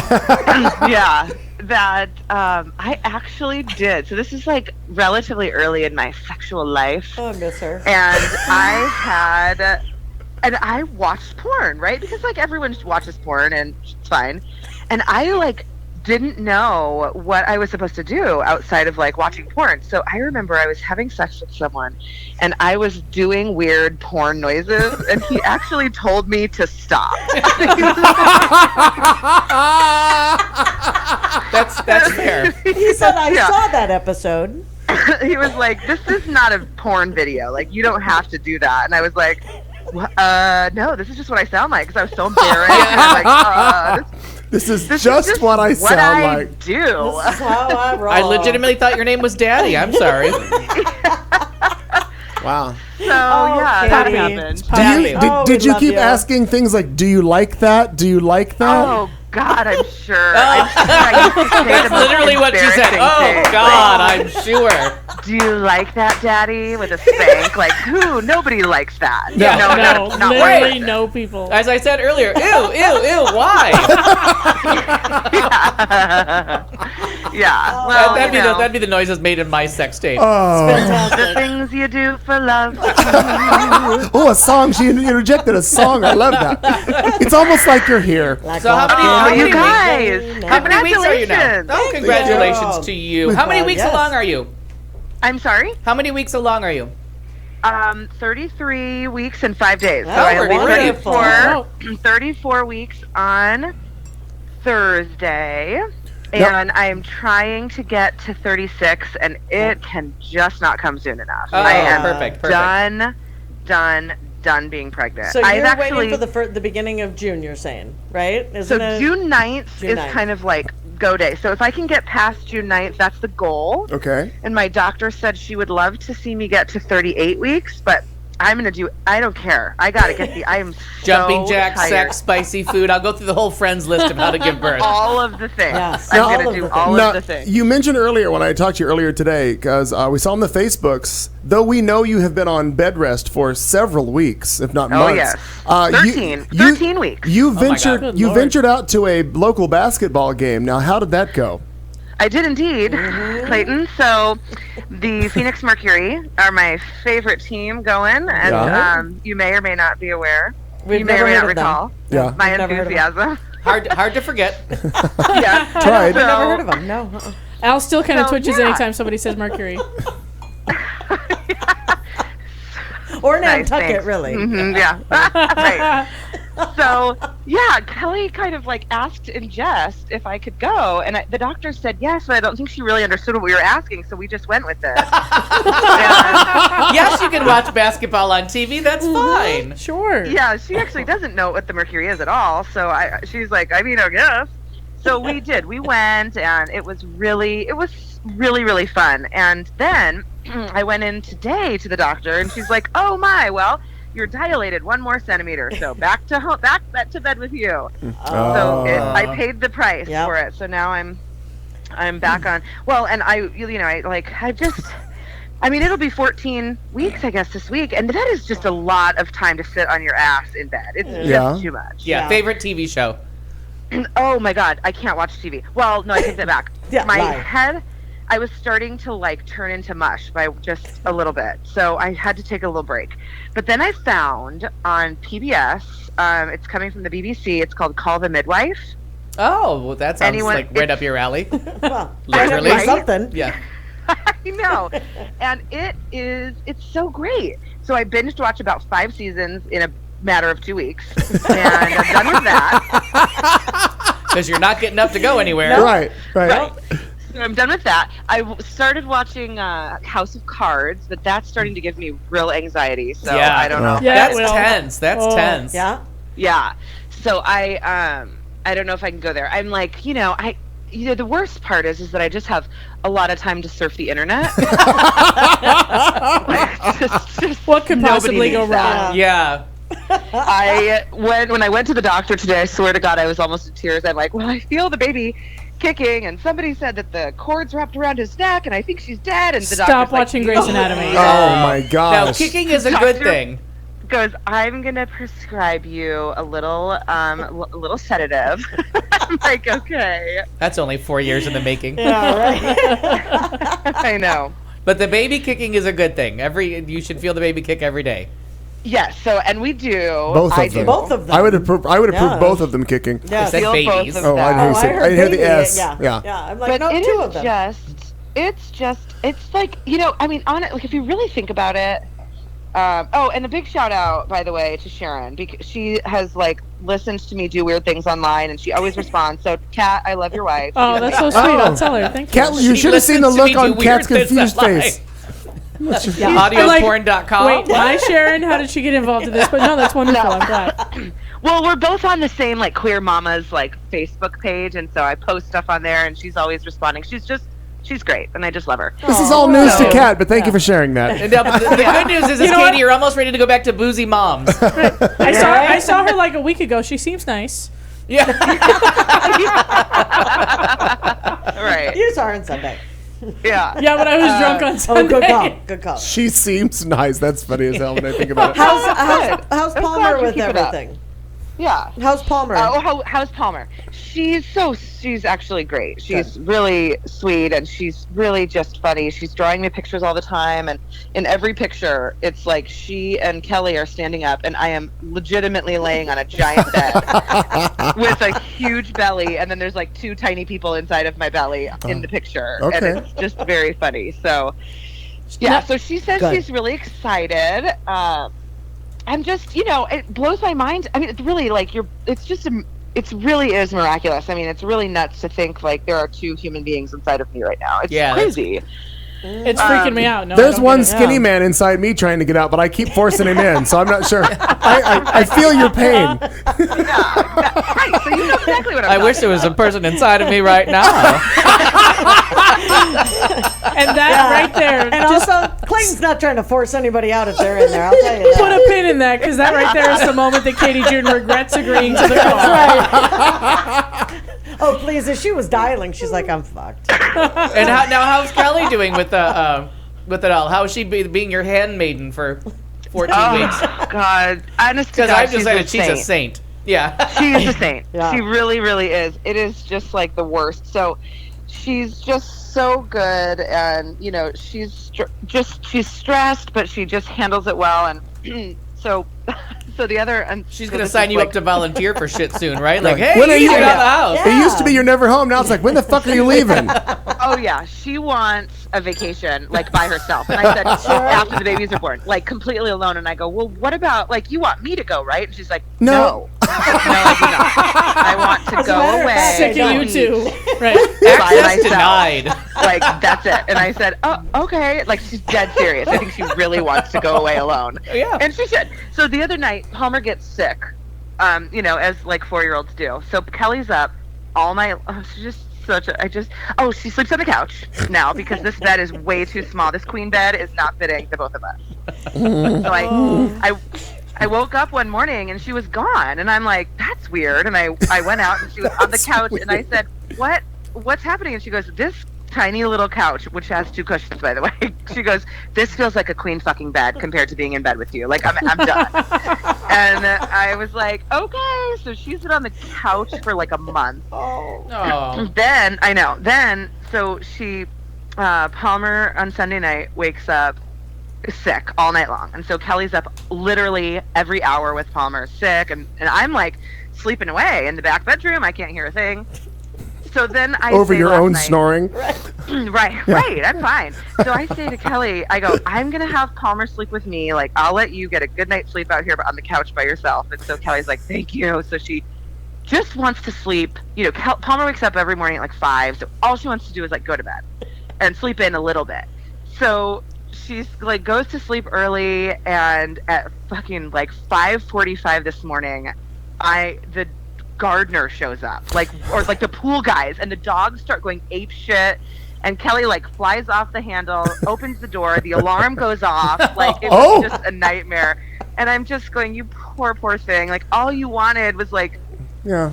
Yeah, that I actually did. So this is relatively early in my sexual life. Oh, I miss her. And I watched porn, right? Because everyone watches porn and it's fine. And I didn't know what I was supposed to do outside of watching porn. So I remember I was having sex with someone and I was doing weird porn noises and he actually told me to stop. That's fair. He said, I Yeah. saw that episode. He was like, this is not a porn video. You don't have to do that. And I was like, no, this is just what I sound like because I was so embarrassed. And I'm like, This is just what I sound like. Do. This is how I roll. I legitimately thought your name was Daddy. I'm sorry. Wow. So yeah, that Katie. happened. Did you love keep you. asking things like, do you like that? Do you like that? Oh God, I'm sure. I'm sure I used to say the That's most literally what she said. embarrassing Oh things, God, I'm sure. Do you like that, Daddy? With a spank? Who? Nobody likes that. No. no, No, not literally no people. As I said earlier, ew, why? Yeah. Well, That'd be the noises made in my sex tape. Oh, the Fantastic. things you do for love. oh, a song. She interjected a song. I love that. It's almost like you're here. Like So how many- walking how Oh, many you weeks- guys! How many weeks are you now? Congratulations! Oh, congratulations you. to you. How many weeks Yes. along are you? I'm sorry. How many weeks along are you? 33 weeks and 5 days. So Oh, I'll be wonderful. 34 weeks on Thursday. And I am trying to get to 36, and it can just not come soon enough. Oh, I am perfect. done being pregnant. So I've you're actually, waiting for the beginning of June, you're saying, right? so Isn't it? June 9th June is 9th. kind of go day. So if I can get past June 9th, that's the goal. Okay. And my doctor said she would love to see me get to 38 weeks, but I'm gonna do. I don't care. I gotta get the. I am Jumping so jack, tired. sex, spicy food. I'll go through the whole friends list of how to give birth. All of the things. Yes. I'm All gonna of do the all Now, of the things. you mentioned earlier when I talked to you earlier today, because we saw on the Facebooks, though we know you have been on bed rest for several weeks, if not months. yes. You- 13 weeks. You my ventured. God. You Lord. ventured out to a local basketball game. Now, how did that go? I did indeed, Clayton. So, the Phoenix Mercury are my favorite team going, and Yeah. you may or may not be aware. We've you may never or may heard not of them. recall Yeah. my We've never heard of them. enthusiasm. Hard to forget. Yeah, Tried. I've never heard of them. No. Al still kind of So, twitches yeah. anytime somebody says Mercury. Or Nice, Nantucket, thanks. really. Yeah, right. So yeah, Kelly kind of like asked in jest if I could go, and the doctor said yes, but I don't think she really understood what we were asking, so we just went with it. Yes, you can watch basketball on TV. That's fine. Sure. Yeah, she actually doesn't know what the Mercury is at all, so she's like, I mean, I guess. So we did. We went, and it was really, really fun. And then I went in today to the doctor, and she's like, "Oh my, well, you're dilated 1 more centimeter, so back to bed with you." So I paid the price Yep. for it. So now I'm back on. Well, and I mean, it'll be 14 weeks, I guess, this week, and that is just a lot of time to sit on your ass in bed. It's Yeah. just too much. Yeah, Yeah. favorite TV show. Oh my God, I can't watch TV. Well, no, I take that back. Yeah, My lie. head, I was starting to like turn into mush by just a little bit, so I had to take a little break. But then I found on PBS, it's coming from the BBC. It's called Call the Midwife. Oh, well, that sounds Anyone- like right up your alley. Well, Literally. that's something. Yeah. I know, and it's so great. So I binged watched about 5 seasons in a matter of 2 weeks, and I'm done with that. Because you're not getting up to go anywhere. Right. Right. So I'm done with that. Started watching House of Cards, but that's starting to give me real anxiety. So Yeah. I don't know. Yeah, That's it will. tense. That's tense. Yeah. Yeah. So I don't know if I can go there. I'm like, the worst part is that I just have a lot of time to surf the internet. What could Nobody possibly go needs that. wrong? Yeah. When I went to the doctor today, I swear to God, I was almost in tears. I'm like, well, I feel the baby kicking, and somebody said that the cord's wrapped around his neck, and I think she's dead. And the Stop doctor's watching like, Grey's Anatomy. Oh my Now, gosh. kicking is a good Doctor- thing. goes, I'm gonna prescribe you a little sedative. I'm like, okay. That's only 4 years in the making. Yeah, right. I know. But the baby kicking is a good thing. You should feel the baby kick every day. Yes. So, and we do. Both I of them. do. Both of them. I would approve Yeah. both of them kicking. Yeah. I said Feel babies. both of Oh, I them. knew you Oh, I said. heard I didn't hear the baby. S. Yeah. I'm like, But no, it 2 is of them. it's like, I mean, on it, like if you really think about it. And a big shout out, by the way, to Sharon, because she has like listened to me do weird things online, and she always responds. So, Kat, I love your wife. Oh, that's so sweet. I'll tell her. Thank you. Cat, you She should have seen the listens to look me on do Kat's weird things confused online. face. Audioporn.com. Wait, hi Sharon. How did she get involved in this? But no, that's wonderful. I'm glad. Well, we're both on the same like Queer Mamas like Facebook page, and so I post stuff on there, and she's always responding. She's great, and I just love her. This is all news to So- Kat, but thank you for sharing that. And the good news is, You know Katie, what? you're almost ready to go back to boozy moms. I saw her like a week ago. She seems nice. Yeah. Right? You saw her on Sunday. Yeah. Yeah, but I was drunk on Oh, Sunday. good call. Good call. She seems nice. That's funny as hell when I think about it. How's I'm Palmer glad you with keep it up. everything? Yeah. How's Palmer? How's Palmer? She's actually great. She's really sweet, and she's really just funny. She's drawing me pictures all the time, and in every picture, it's like she and Kelly are standing up, and I am legitimately laying on a giant bed with a huge belly, and then there's like 2 tiny people inside of my belly in the picture, Okay. and it's just very funny. So, yeah. So she says Good. she's really excited. I'm just, it blows my mind. I mean, it's really like it really is miraculous. I mean, it's really nuts to think like there are 2 human beings inside of me right now. It's crazy. It's freaking me out. No, I There's don't one get it. skinny man inside me trying to get out, but I keep forcing him in, so I'm not sure. I feel your pain. Right. So you know exactly what I'm I wish there was a person inside of me right now. And that right there, And just also, Clayton's not trying to force anybody out if they're in there. I'll tell you that. put a pin in that, because that right there is the moment that Katie June regrets agreeing to the call. Oh, please! As she was dialing, she's like, "I'm fucked." And how's Kelly doing with it all? How is she being your handmaiden for 14 weeks? God, honest to Because God, I've decided she's a saint. saint. Yeah. She is a saint. Yeah. She really, really is. It is just like the worst. So she's just so good, and she's she's stressed, but she just handles it well. And so the other, and She's so going to this sign is you like- up to volunteer for shit soon, right? Like, hey, When are you get out of gonna- the house. Yeah. It used to be you're never home. Now it's like, when the fuck are you leaving? Oh yeah, she wants a vacation like by herself. And I said after the babies are born, like completely alone. And I go, well, what about like you want me to go, right? And she's like, no, I do not. I want to go matter of away. fact, Sick of you too. Right. Access myself. denied. Like that's it. And I said, oh, okay. Like she's dead serious. I think she really wants to go away alone. Yeah. And she should. So the other night, Palmer gets sick, as like 4-year-olds do. So Kelly's up all night. Oh, she's just she sleeps on the couch now because this bed is way too small. This queen bed is not fitting the both of us. So I woke up one morning and she was gone, and I'm like, that's weird. And I went out and she was on the couch, and I said, what's happening? And she goes, this tiny little couch, which has 2 cushions, by the way. She goes, this feels like a queen fucking bed compared to being in bed with you. Like I'm done. And I was like, okay. So she's been on the couch for like a month. Oh. Then so she Palmer on Sunday night wakes up sick all night long, and so Kelly's up literally every hour with Palmer sick, and I'm like sleeping away in the back bedroom. I can't hear a thing. So then I Over say your last own night- snoring. right, I'm fine. So I say to Kelly, I go, I'm gonna have Palmer sleep with me. Like I'll let you get a good night's sleep out here, but on the couch by yourself. And so Kelly's like, thank you. So she just wants to sleep. Palmer wakes up every morning at like 5, so all she wants to do is like go to bed and sleep in a little bit. So she's like goes to sleep early, and at fucking like 5:45 this morning, the gardener shows up, or the pool guys, and the dogs start going ape shit. And Kelly like flies off the handle, opens the door, the alarm goes off, like it was just a nightmare. And I'm just going, you poor thing. Like all you wanted was like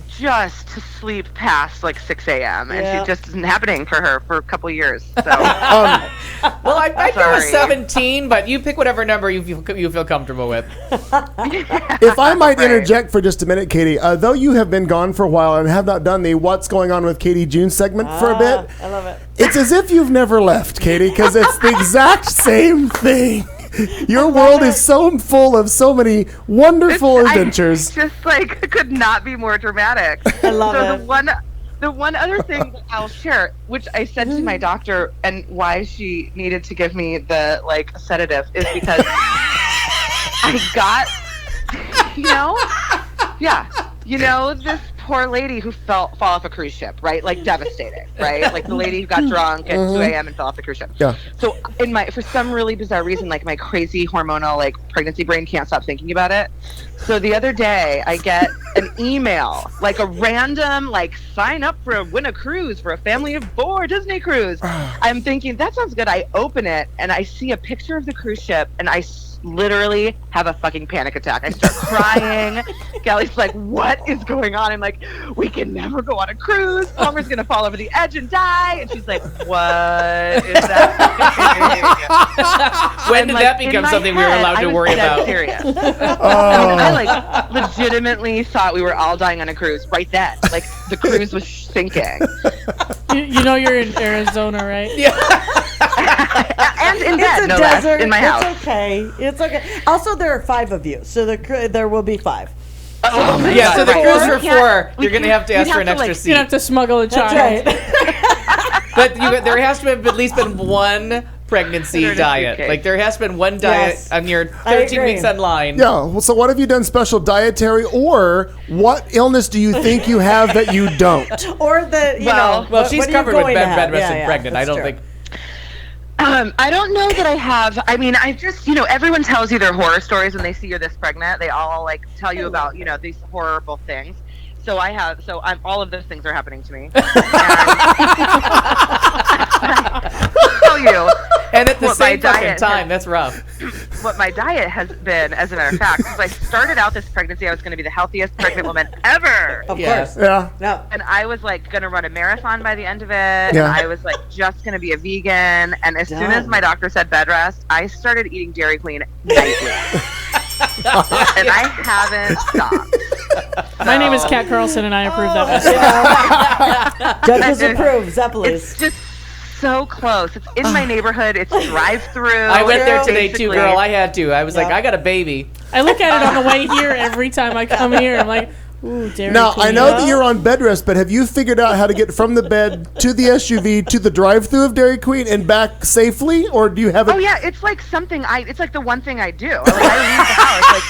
just to sleep past like 6 a.m. and it just isn't happening for her for a couple of years. So Well, I go with Sorry. 17, but you pick whatever number you feel comfortable with. If I might interject for just a minute, Katie, though you have been gone for a while and have not done the What's Going On with Katie June segment for a bit, I love it. it's as if you've never left, Katie, because it's the exact same thing. Your world is so full of so many wonderful adventures. Just like could not be more dramatic. I love so it. The one other thing that I'll share, which I said to my doctor, and why she needed to give me the like sedative, is because I got, this poor lady who fall off a cruise ship, right? Like devastating, right? Like the lady who got drunk at 2 a.m. and fell off the cruise ship. Yeah. So for some really bizarre reason, like my crazy hormonal like pregnancy brain can't stop thinking about it. So the other day I get an email, like a random like sign up for win a cruise for a family of 4 Disney cruise. I'm thinking that sounds good. I open it and I see a picture of the cruise ship, and I literally have a fucking panic attack. I start crying. Kelly's like, what is going on? I'm like, we can never go on a cruise. Palmer's gonna fall over the edge and die. And she's like, what is that? When did that become something we were allowed to worry about? Serious. I like legitimately thought we were all dying on a cruise right then. Like the cruise was sinking. You know you're in Arizona, right? Yeah. And in It's bed, a no less, desert. in my house. It's okay. It's okay. Also, there are 5 of you, so there will be 5. Yeah, so the Right. cruise for We can't- 4, we you're going to have to can't- ask for we'd an have to, extra like, seat. You have to smuggle a child. That's right. But there has to have at least been one pregnancy Put it in a diet. suitcase. Like there has been one diet Yes. on your I 13 agree. weeks online. Yeah. Well, so what have you done special dietary, or what illness do you think you have that you don't? Or the Well, Well, what she's are you covered with going to bed have? rest Yeah, and yeah, pregnant. I that's don't true. think. I don't know that I have. I mean, I just, everyone tells you their horror stories when they see you're this pregnant. They all like tell you about, these horrible things. So I'm all of those things are happening to me. And I'll tell you. And at the What my same fucking diet time, has- that's rough. What my diet has been, as a matter of fact, because I started out this pregnancy, I was going to be the healthiest pregnant woman ever. Of Yeah. course. Yeah. No. And I was like going to run a marathon by the end of it. And Yeah. I was like just going to be a vegan. And as soon as Done. my doctor said bed rest, I started eating Dairy Queen nightly. And I haven't stopped. My name is So- Kat Carlson, and I approve that message. Judges approve. Zeppelins. It's just so close. It's in my neighborhood. It's drive-through. I went there today too, basically. girl. I had to. I was like, Yeah. I got a baby. I look at it on the way here every time I come here. I'm like, ooh, Dairy Now, Queen. I know that you're on bed rest, but have you figured out how to get from the bed to the SUV to the drive-through of Dairy Queen and back safely, or do you have it? Oh yeah, it's like something it's like the one thing I do. Like, I leave the house. Like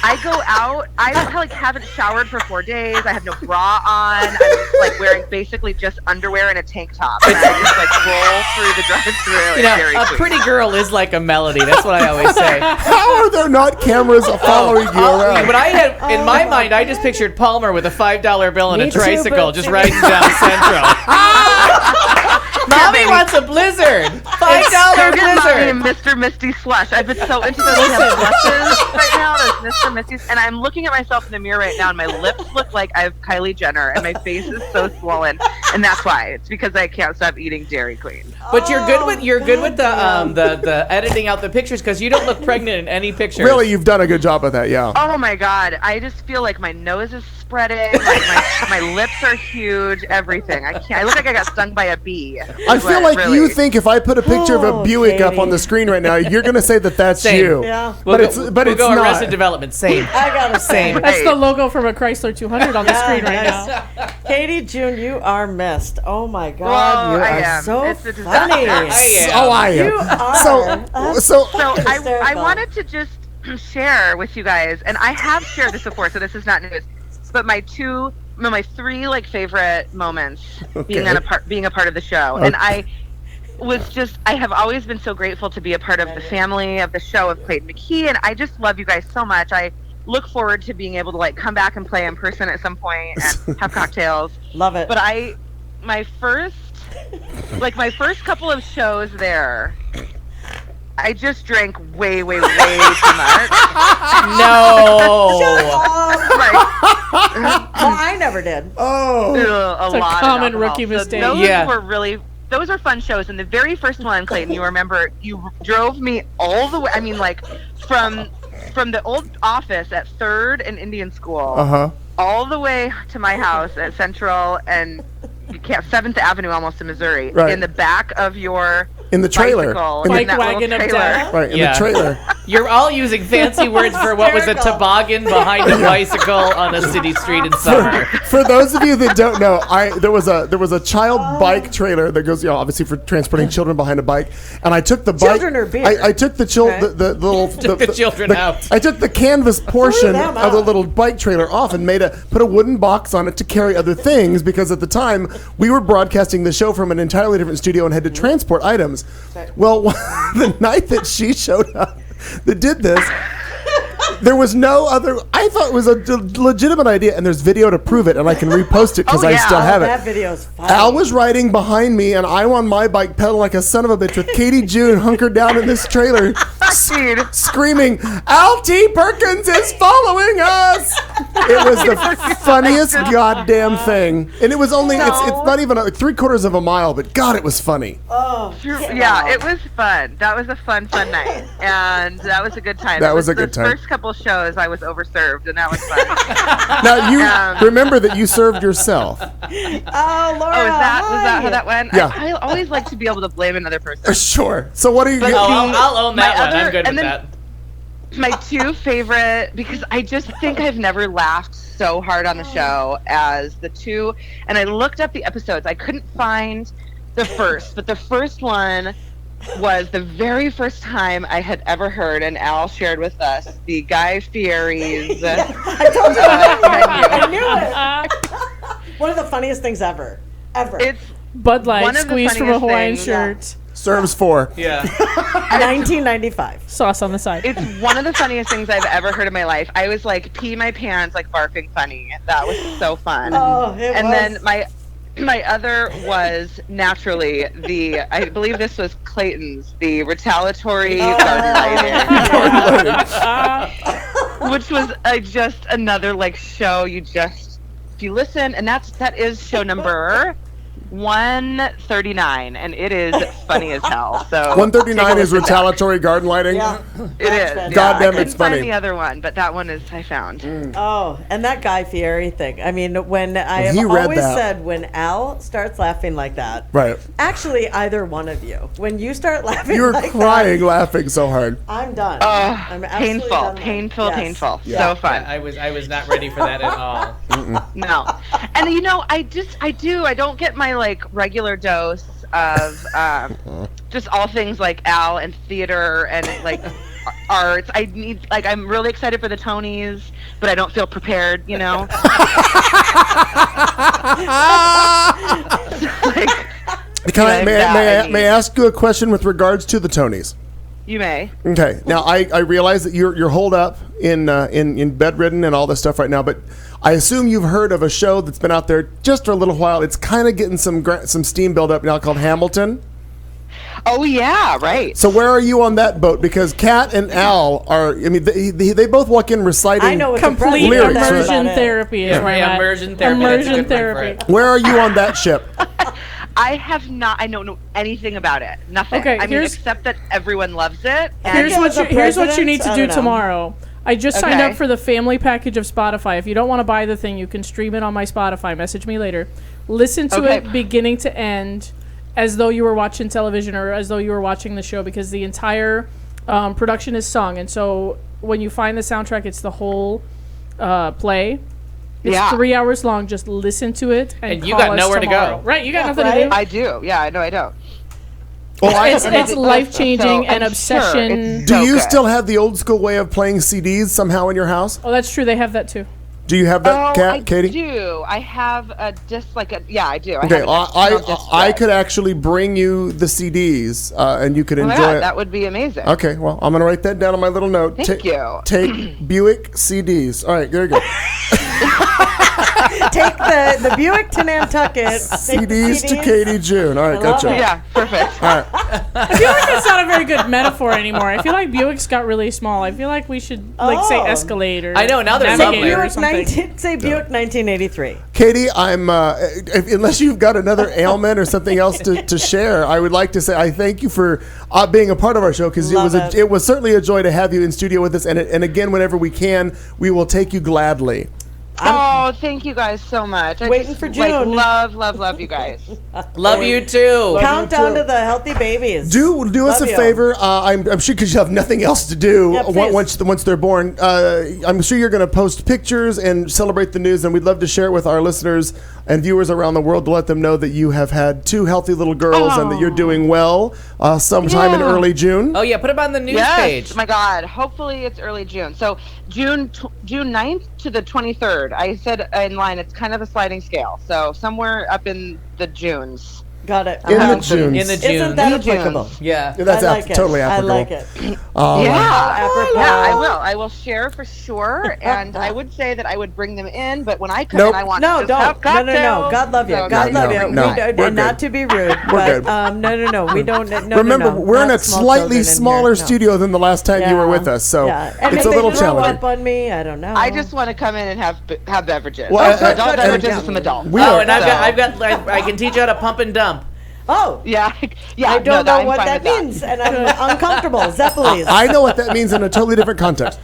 I go out. I haven't showered for 4 days. I have no bra on. I'm just like wearing basically just underwear and a tank top. And I just like roll through the drive-through. You at Dairy know, a Queen. pretty girl is like a melody. That's what I always say. How are there not cameras following you around? But I had, in my mind, I just pictured Palmer with a $5 bill and Me a too, tricycle but- just riding down Central. Mommy wants a Blizzard. $5 Go get Blizzard. Mommy Mr. Misty slush. I've been so into those slushes right now. Those Mr. Misty's, and I'm looking at myself in the mirror right now, and my lips look like I have Kylie Jenner, and my face is so swollen, and that's why. It's because I can't stop eating Dairy Queen. But you're good with the editing out the pictures because you don't look pregnant in any pictures. Really, you've done a good job of that, yeah. Oh my God! I just feel like my nose is spreading. Like my lips are huge. Everything. I can't. I look like I got stung by a bee. I feel like really. you think if I put a picture of a Oh, Buick up Katie. on the screen right now, you're going to say that that's Same. you. Yeah. We'll But go, it's we'll it's go not. Arrested Development. Same. I gotta say. Same. That's the logo from a Chrysler 200 on the screen right now. Katie June, you are missed. Oh my God, Well, you I are am. so It's a disaster. funny. Oh, I am. You are. So So I Hysterical. wanted to just share with you guys, and I have shared this before, so this is not news. But my three like favorite moments being a part of the show, and I have always been so grateful to be a part of the family of the show of Clayton McKee, and I just love you guys so much. I look forward to being able to like come back and play in person at some point and have cocktails. Love it. But my first couple of shows there, I just drank way too much. No. Like, well, I never did. oh, a It's a lot common of alcohol. rookie So mistake. those Yeah. were those are fun shows. And the very first one, Clayton, you remember, you drove me all the way. I mean, like from the old office at 3rd and Indian School, all the way to my house at Central and 7th Avenue, almost in Missouri, Right. in the back of your in the trailer. bicycle, In in Bike that little wagon of trailer. death. Right, in Yeah. the trailer. You're all using fancy words for what was a Hysterical. toboggan behind a bicycle on a city street in summer. For those of you that don't know, there was a child bike trailer that goes, obviously for transporting children behind a bike, and I took the bike. Children are beer. I took the Okay. the little the children out. I took the canvas portion them of the out. little bike trailer off and put a wooden box on it to carry other things because at the time we were broadcasting the show from an entirely different studio and had to transport items. Well, the night that she showed up that did this, there was no other. I thought it was a legitimate idea, and there's video to prove it, and I can repost it because Oh, I yeah. still have it. That video is funny. Al was riding behind me, and I'm on my bike pedaling like a son of a bitch with Katie June hunkered down in this trailer, Dude. screaming, Al T. Perkins is following us! It was the funniest goddamn thing. And it was only, it's not even like 3/4 of a mile, but God, it was funny. Oh, Yeah, it was fun. That was a fun night, and that was a good time. That It was a good the time. First couple shows, I was overserved, and that was fun. Now, you remember that you served yourself. Laura. Oh, was that how that went? Yeah. I always like to be able to blame another person. Sure. So what are you But getting? I'll own that My one. I'm other- good and with then- that. My two favorite, because I just think I've never laughed so hard on the show as the two, and I looked up the episodes. I couldn't find the first, but the first one was the very first time I had ever heard, and Al shared with us, the Guy Fieri's I told you menu. I knew it. One of the funniest things ever. Ever. It's Bud Light One of the squeezed from a funniest Hawaiian things, shirt. Serves 4. Yeah. 1995. Sauce on the side. It's one of the funniest things I've ever heard in my life. I was like pee my pants, like barfing funny. That was so fun. Oh, it and was. then My other was naturally I believe this was Clayton's, the retaliatory garden lighting, which was just another like show if you listen, and that is show number 139, and it is funny as hell. So 139 is retaliatory garden lighting. Yeah, it is. God damn, I it's couldn't funny. find the other one, but that one I found. Oh, and that Guy Fieri thing. I mean, when I have he read always that. said when Al starts laughing like that, Right. actually, either one of you, when you start laughing, You were like crying, that, laughing so hard. I'm done. I'm absolutely done. Painful. Yes. So fun. I was not ready for that at all. No. And I don't get my like regular dose of just all things like Al and theater and like arts. I'm really excited for the Tonys, but I don't feel prepared, you know. May I ask you a question with regards to the Tonys? You may. Okay. Now I realize that you're holed up in bedridden and all this stuff right now, but I assume you've heard of a show that's been out there just for a little while. It's kind of getting some steam build up now, called Hamilton. Oh yeah, right. So where are you on that boat? Because Kat and Al are. I mean, they both walk in reciting. I know what Complete lyrics, right? immersion therapy is where I'm at. Immersion therapy. That's a good one for it. Where are you on that ship? I have not. I don't know anything about it. Nothing. Okay, I mean, except that everyone loves it. And Here's what you need to do know. tomorrow. I just signed Okay. up for the family package of Spotify. If you don't want to buy the thing, you can stream it on my Spotify. Message me later. Listen to Okay. it beginning to end as though you were watching television or as though you were watching the show, because the entire production is sung. And so when you find the soundtrack, it's the whole play. It's 3 hours long. Just listen to it. And you call got us nowhere to tomorrow. go. Right, you got nothing right? to do. I do. Yeah, I know I don't. It's life-changing So and I'm obsession. sure it's Do so you good. still have the old school way of playing CDs somehow in your house? Oh, that's true. They have that too. Do you have that, I Katie? do. I have a disc, I do. Okay, have an external disc I drive. could actually bring you the CDs, and you could Oh my enjoy God, it. that would be amazing. Okay, well, I'm gonna write that down on my little note. Thank you. Take Buick CDs. All right, there you go. Take the Buick to Nantucket. CDs to Katie June. All right, I love gotcha. it. Yeah, perfect. All right. I feel like that's not a very good metaphor anymore. I feel like Buicks got really small. I feel like we should say Oh. Escalade or I know, now they're Navigator lovely. or something. Buick 1983. Katie, I'm unless you've got another ailment or something else to share, I would like to say I thank you for being a part of our show, because Love it. it was certainly a joy to have you in studio with us, and again, whenever we can, we will take you gladly. Oh, thank you guys so much. I Waiting just, for like, June. love you guys. Love you too. Countdown to the healthy babies. Do us Love a you. favor. I'm sure, because you have nothing else to do Yeah, please. once they're born. I'm sure you're going to post pictures and celebrate the news, and we'd love to share it with our listeners and viewers around the world to let them know that you have had 2 healthy little girls and that you're doing well sometime in Yeah. early June. Oh yeah, put them on the news Yes, page. my God. Hopefully it's early June. So June 9th to the 23rd. I said in line it's kind of a sliding scale. So somewhere up in the Junes. Got it. In the Uh-huh. Junes. In the June. Isn't that In the applicable? Junes. Yeah. Yeah, that's I like it. totally I applicable. like it. Yeah. apropos. Yeah, I will. I will share for sure. And I would say that I would bring them in, but when I come Nope. in, I want No, to just have don't. No. cocktails. God love you. So God no, love no, you. no. We don't, We're and not good. to be rude, We're but good. no. We don't. No, Remember, no. we're in Not a small slightly children in smaller here. No. studio than the last time you were with us, so yeah. And it's if a little they throw challenging. up on me, I don't know. I just want to come in and have beverages. Well, So adult and- beverages and- with some adults. We Oh, are- and I've got I can teach you how to pump and dump. Oh, Yeah, yeah. I don't know I'm what fine that with means, and I'm uncomfortable. Zeppelis. I know what that means in a totally different context.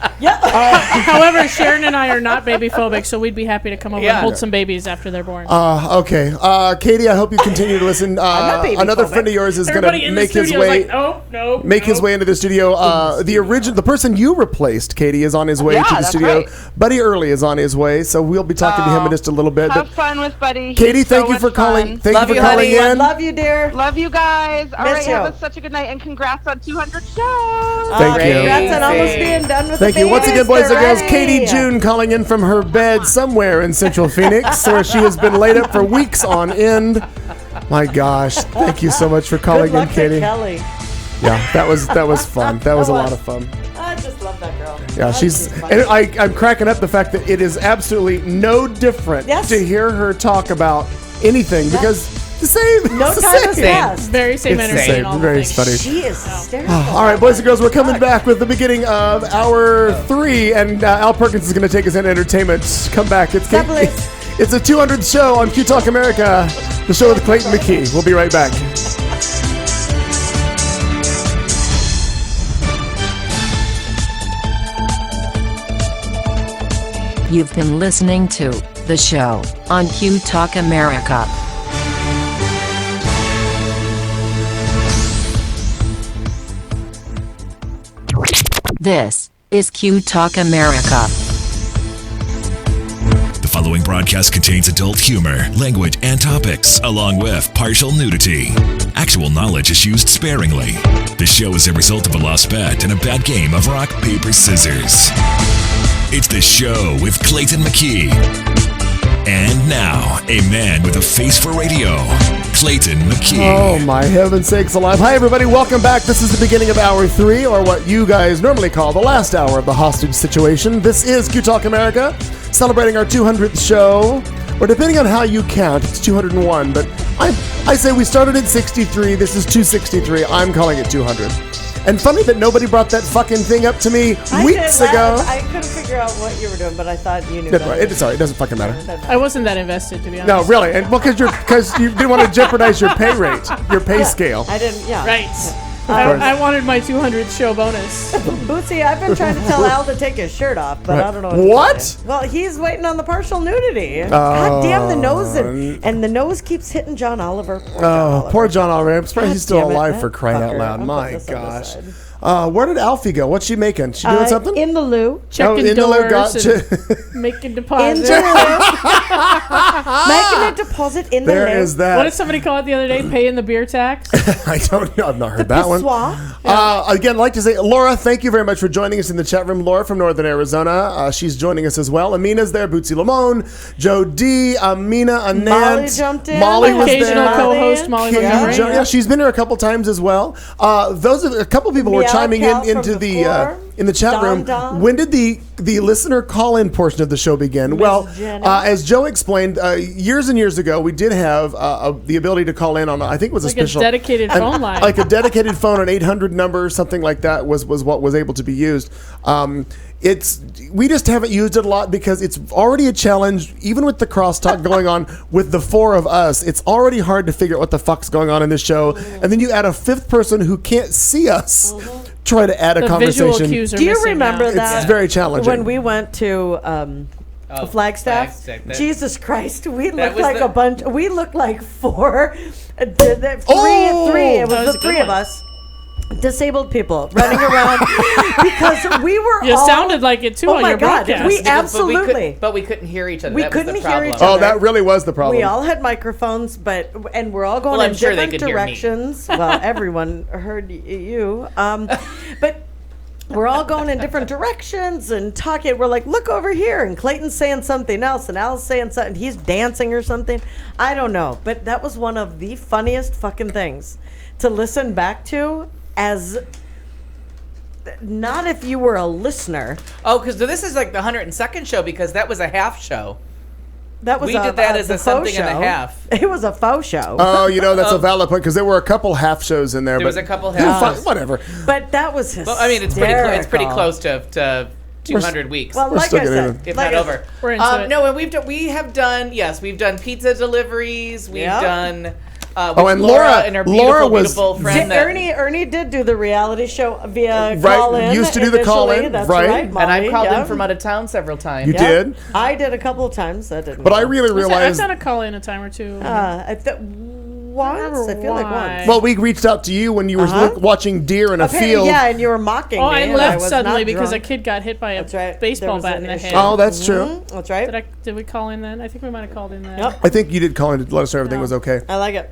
However, Sharon and I are not baby phobic, so we'd be happy to come over Yeah. and hold some babies after they're born. Okay. Katie, I hope you continue to listen. not baby Another phobic. friend of yours is going Everybody to in the make his studio is way. like, oh, no. Make his way into the studio. The person you replaced, Katie, is on his way Yeah, to the that's studio. right. Buddy Early is on his way, so we'll be talking to him in just a little bit. Have But fun with Buddy. Katie, He's thank so you for much calling. fun. Thank Love you for you, calling honey. in. Love you, dear. Love you guys. All Miss right, you. have such a good night, and congrats on 200 shows. Thank you. Congrats on almost Crazy. being done with Thank the you. Once again, babies. boys and They're girls, ready. Katie June calling in from her bed somewhere in Central Phoenix, where she has been laid up for weeks on end. My gosh. Thank you so much for calling Good luck in, Katie. to Kelly. Yeah, that was fun. That was a lot of fun. I just love that girl. Yeah, she's. And I'm cracking up the fact that it is absolutely no different Yes. to hear her talk about anything because the same. No it's the time has same. passed. Very same It's the energy same. and all the Very things. funny. She is hysterical. All right, boys and girls, we're coming back with the beginning of hour 3, and Al Perkins is going to take us into entertainment. Come back. It's a 200th show on Q Talk America, the show with Clayton McKee. We'll be right back. You've been listening to the show on Q Talk America. This is Q Talk America. The following broadcast contains adult humor, language, and topics, along with partial nudity. Actual knowledge is used sparingly. The show is a result of a lost bet and a bad game of rock, paper, scissors. It's the show with Clayton McKee. And now, a man with a face for radio, Clayton McKee. Oh, my heaven sakes alive. Hi, everybody. Welcome back. This is the beginning of hour 3, or what you guys normally call the last hour of the hostage situation. This is Q Talk America, celebrating our 200th show. Or depending on how you count, it's 201. But I say we started at 63. This is 263. I'm calling it 200. And funny that nobody brought that fucking thing up to me weeks ago. I couldn't figure out what you were doing, but I thought you knew. Sorry, it doesn't fucking matter. I wasn't that invested, to be honest. No, really, and well, because you didn't want to jeopardize your pay rate, your pay scale. I didn't. Yeah. Right. I wanted my 200th show bonus. Bootsy, I've been trying to tell Al to take his shirt off, but I don't know what. To say. Well, he's waiting on the partial nudity. God damn the nose, and the nose keeps hitting John Oliver. Poor John Oliver. I'm surprised he's still damn it, alive that for crying out fucker. loud. I'll My put this on the gosh. side. Where did Alfie go? What's she making? She doing something? In the loo. Checking in the loo, doors gotcha. and making In the deposits. loo. Making a deposit in the loo. There is that. What did somebody call it the other day? Paying the beer tax? I don't know. I've not heard that one. Pissoir. Again, I'd like to say, Laura, thank you very much for joining us in the chat room. Laura from Northern Arizona. She's joining us as well. Amina's there. Bootsy Lamone. Joe D. Amina. Anand. Molly jumped in. Molly was Occasional there. co-host Molly Katie Montgomery. yeah, she's been here a couple times as well. Those are a couple people were Meow chiming Cal in into from the before. in the chat room. Don. When did the listener call-in portion of the show begin? Well, Jenny. as Joe explained, years and years ago, we did have the ability to call in on. I think it was Like a special dedicated phone line. like a dedicated phone, an 800 number, something like that was what was able to be used. We just haven't used it a lot because it's already a challenge, even with the crosstalk going on with the 4 of us. It's already hard to figure out what the fuck's going on in this show, and then you add a 5th person who can't see us. Try to add a The conversation. visual cues are Do you missing remember now. that? It's very challenging. When we went to Flagstaff, Flagstaff. Jesus Christ, we looked was like the- a bunch. We looked like 4, three. Oh! It That was was the a good 3 of one. us. Disabled people running around because we were You all, sounded like it too Oh on my your God, broadcast. we But absolutely. we couldn't hear each other. We That was couldn't the hear problem. each other. Oh, that really was the problem. We all had microphones, and we're all going Well, I'm in sure they different could hear me. directions. Well, everyone heard you, but we're all going in different directions and talking. We're like, look over here, and Clayton's saying something else, and Al's saying something. He's dancing or something. I don't know, but that was one of the funniest fucking things to listen back to as. Not if you were a listener. Oh, because this is like the 102nd show because that was a half show. That was We did that as the a faux something and a show. half. It was a faux show. Oh, that's a valid point because there were a couple half shows in there. There but was a couple Yeah, half shows. Whatever. But that was hysterical. Well, I mean, it's pretty close to 200 weeks. Well, We're like still I getting said, if like not I- over. We're into it. No, and we've done pizza deliveries. We've Yep. done. And Laura Laura- and her Laura beautiful, was- beautiful friend. that- Ernie did do the reality show via Right, call-in. used to do the initially. call-in, That's right. right. and I've Molly, called yeah. in from out of town several times. You did? I did a couple of times. That didn't. But I work. really I've realized. done a call in a time or two. Once. I feel like why. once. Well, we reached out to you when you were watching deer in a Apparently, field. yeah, and you were mocking Oh, me. I and left was suddenly not because drunk. a kid got hit by a That's right. There baseball was bat an in the issue. head. Oh, that's true. Mhm, that's right. Did we call in then? I think we might have called in then. Yep. I think you did call in to let us know everything was okay. I like it.